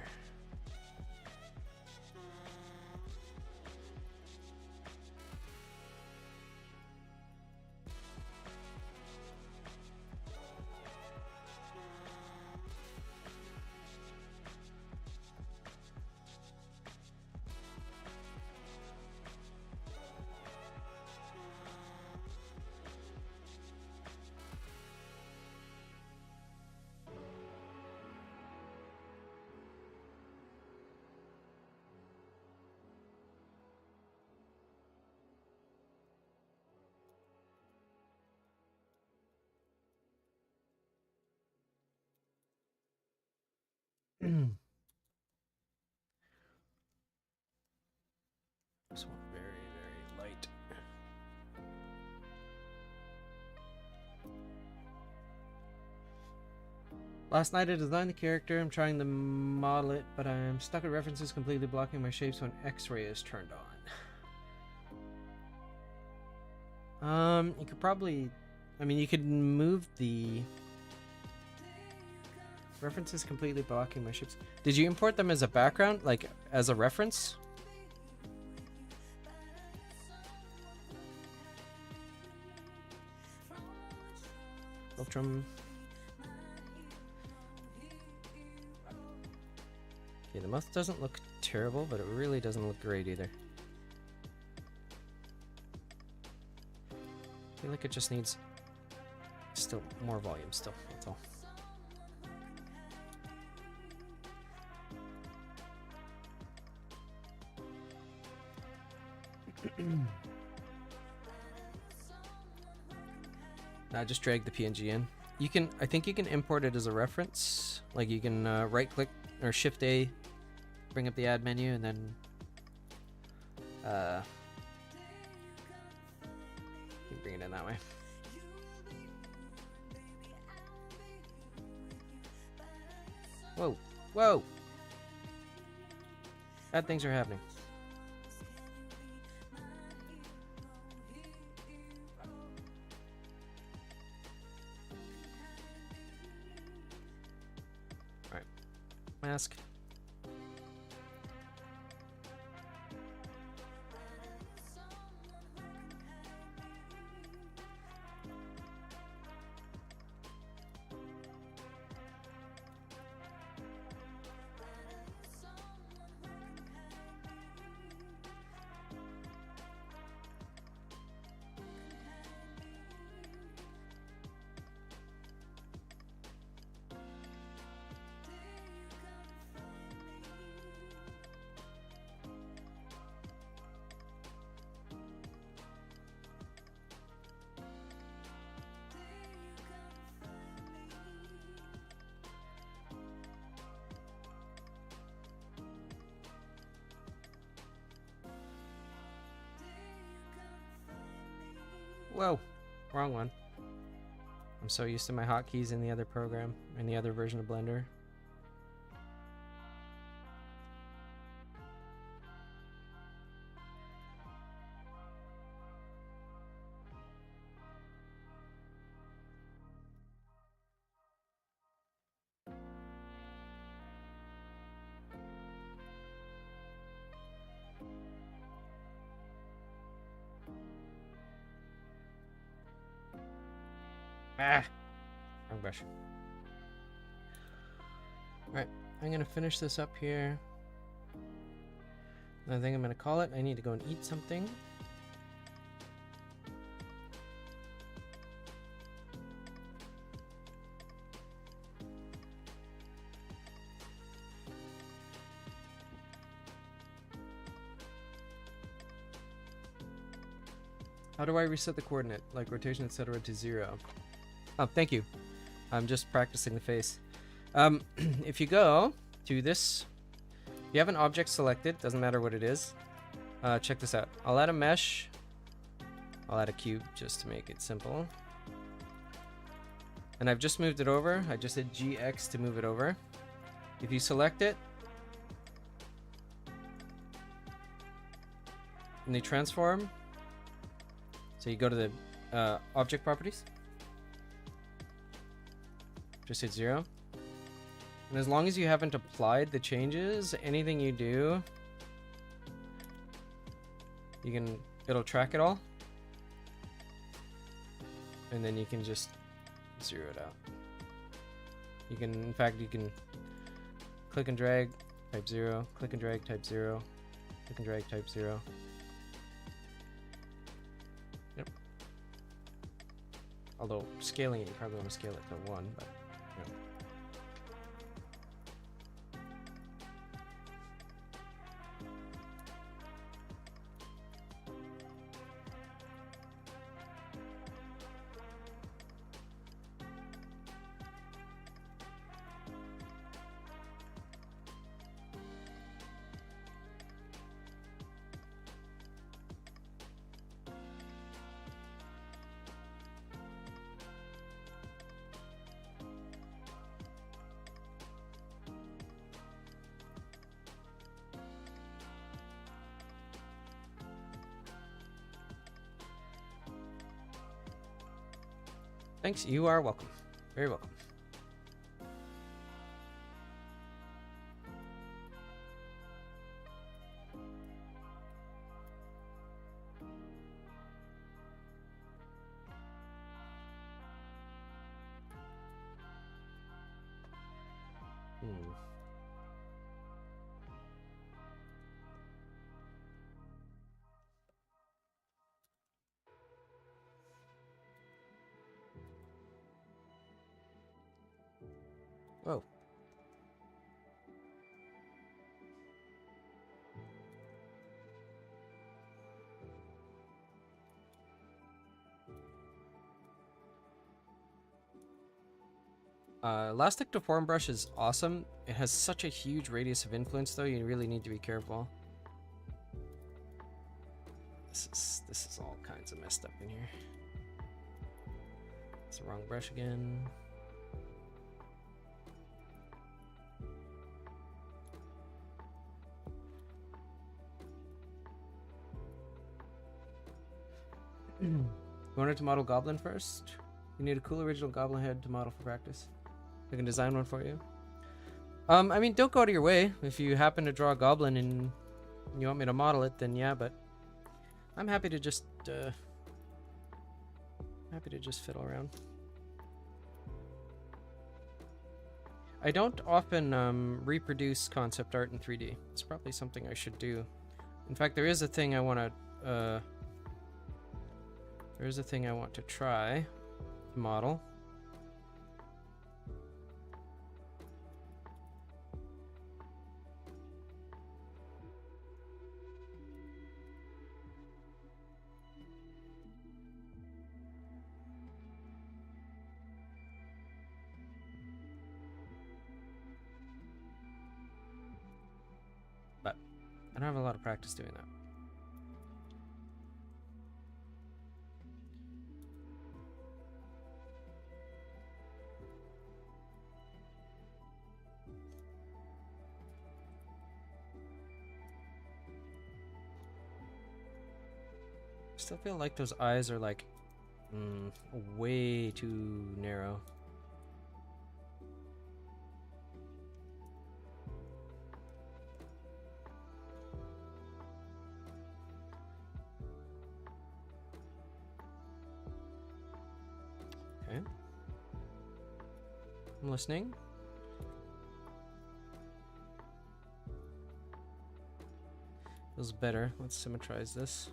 S1: This one very, very light. Last night I designed the character. I'm trying to model it, but I'm stuck at references completely blocking my shapes when X-ray is turned on. You could probably, I mean, you could move the references completely blocking my shapes. Did you import them as a background, like as a reference? Ultram. Okay, the mouth doesn't look terrible, but it really doesn't look great either. I feel like it just needs still more volume still, that's all. Now just drag the PNG in. You can, I think you can import it as a reference. Like you can right click or Shift A, bring up the add menu, and then you can bring it in that way. Whoa, whoa! Bad things are happening. Mask. Whoa, wrong one. I'm so used to my hotkeys in the other program, in the other version of Blender. Ah, wrong brush. Alright, I'm gonna finish this up here. I think I'm gonna call it. I need to go and eat something. How do I reset the coordinate, like rotation, etc., to 0? Oh, thank you. I'm just practicing the face. If you go to this, if you have an object selected, doesn't matter what it is, check this out. I'll add a mesh. I'll add a cube just to make it simple. And I've just moved it over. I just hit GX to move it over. If you select it, and they transform, so you go to the object properties, just hit 0. And as long as you haven't applied the changes, anything you do, it'll track it all. And then you can just 0 it out. You can, in fact, you can click and drag, type 0, click and drag, type 0, click and drag, type 0. Yep. Although scaling it, you probably want to scale it to 1, but yeah. Thanks, you are welcome. Very welcome. Whoa. Elastic Deform Brush is awesome. It has such a huge radius of influence, though. You really need to be careful. This is all kinds of messed up in here. It's the wrong brush again. You wanted to model Goblin first? You need a cool original Goblin head to model for practice. I can design one for you. I mean, don't go out of your way. If you happen to draw a Goblin and you want me to model it, then yeah, but I'm happy to just fiddle around. I don't often reproduce concept art in 3D. It's probably something I should do. In fact, there is a thing I want to try to model. But I don't have a lot of practice doing that. Still feel like those eyes are like way too narrow. Okay. I'm listening. Feels better. Let's symmetrize this.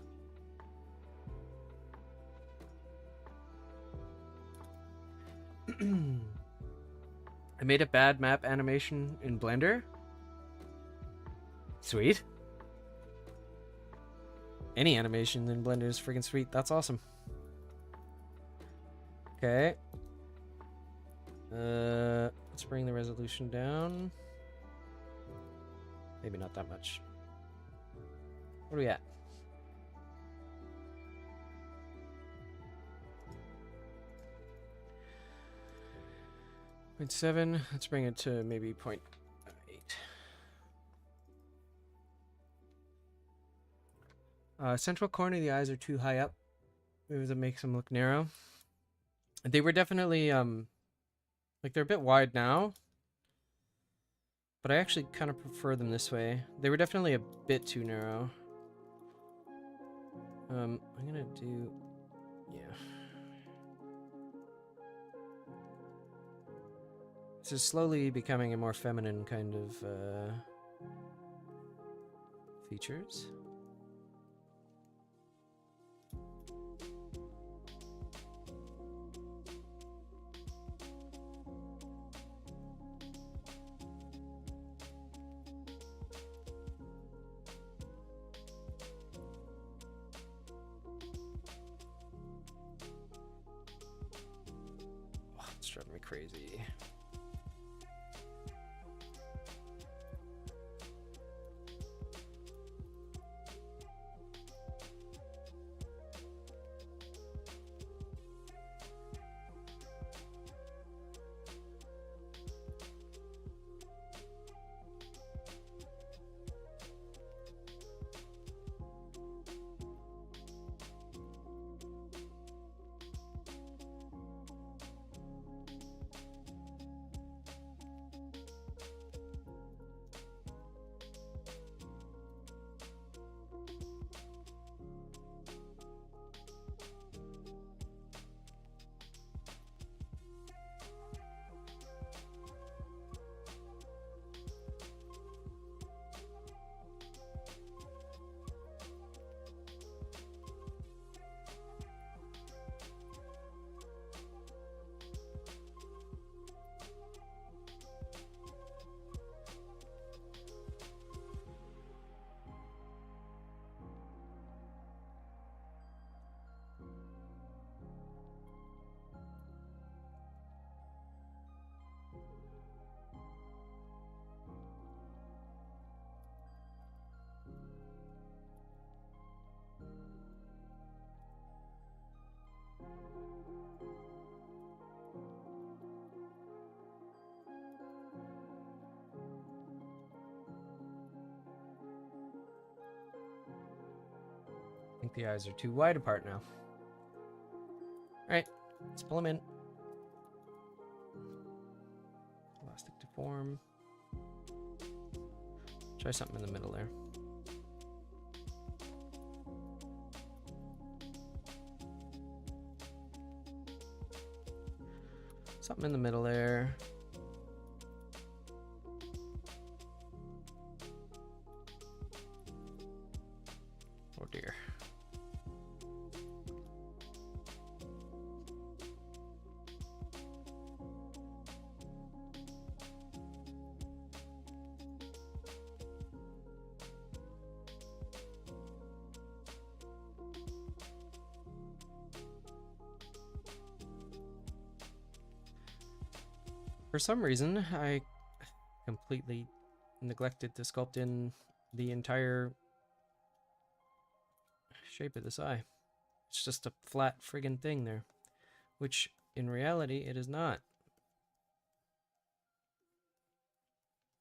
S1: I made a bad map animation in Blender. Sweet. Any animation in Blender is freaking sweet. That's awesome. Okay. Let's bring the resolution down. Maybe not that much. What are we at? 0.7. Let's bring it to maybe 0.8. Central corner of the eyes are too high up. Maybe that makes them look narrow. They were definitely like they're a bit wide now, but I actually kind of prefer them this way. They were definitely a bit too narrow. I'm gonna do, yeah. This is slowly becoming a more feminine kind of features. Oh, it's driving me crazy. I think the eyes are too wide apart now. Alright, let's pull them in. Elastic deform. Try something in the middle there. Something in the middle there. Oh dear. For some reason, I completely neglected to sculpt in the entire shape of this eye. It's just a flat friggin' thing there, which in reality it is not.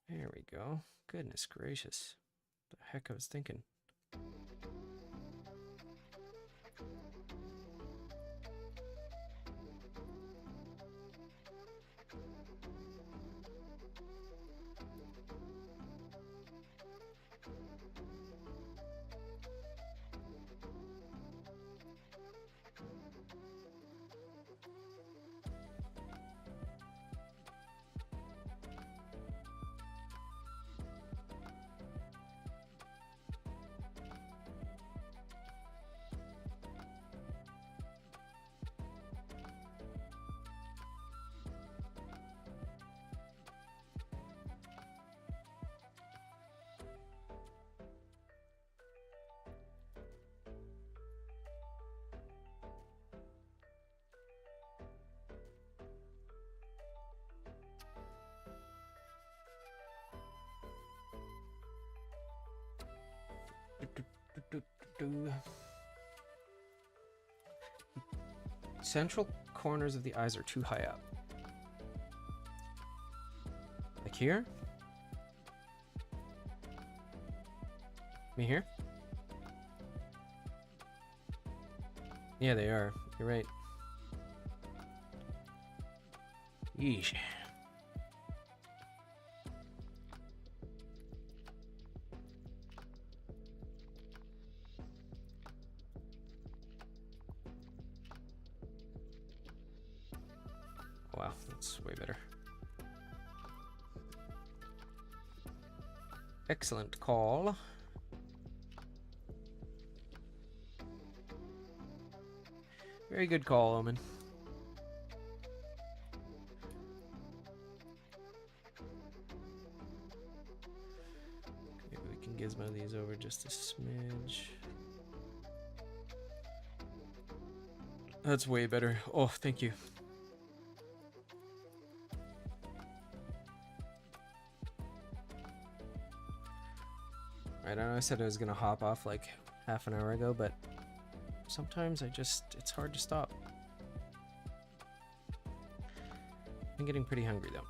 S1: There we go. Goodness gracious. What the heck I was thinking. Central corners of the eyes are too high up. Like here? Me here? Yeah, they are. You're right. Yeesh. Wow, that's way better. Excellent call. Very good call, Omen. Maybe we can gizmo these over just a smidge. That's way better. Oh, thank you. Alright, I know I said I was gonna hop off like half an hour ago, but sometimes it's hard to stop. I'm getting pretty hungry though.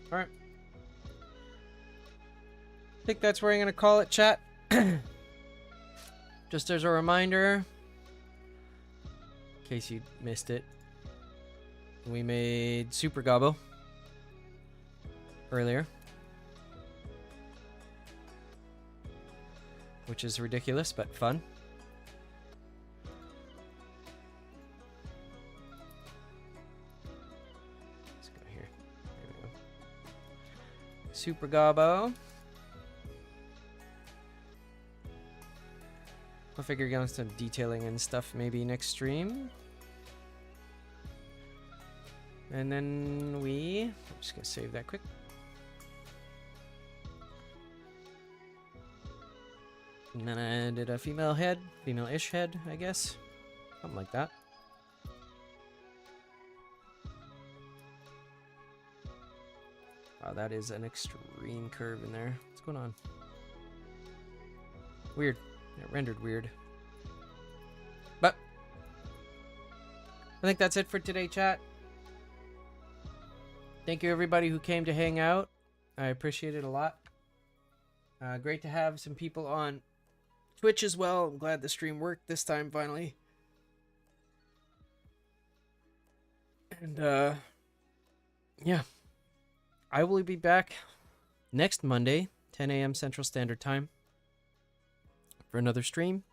S1: Alright. I think that's where I'm going to call it, chat. Just as a reminder, in case you missed it, we made Super Gobbo earlier, which is ridiculous but fun. Let's go here. There we go. Super Gobbo. I'll figure out some detailing and stuff maybe next stream. And then I'm just gonna save that quick. And then I did a female-ish head, I guess. Something like that. Wow, that is an extreme curve in there. What's going on? Weird. It rendered weird. But I think that's it for today, chat. Thank you everybody who came to hang out. I appreciate it a lot. Great to have some people on Twitch as well. I'm glad the stream worked this time finally. And yeah. I will be back next Monday, 10 a.m. Central Standard Time, for another stream.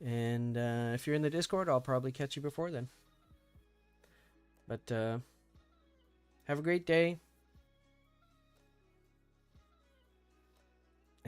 S1: And if you're in the Discord, I'll probably catch you before then. But have a great day.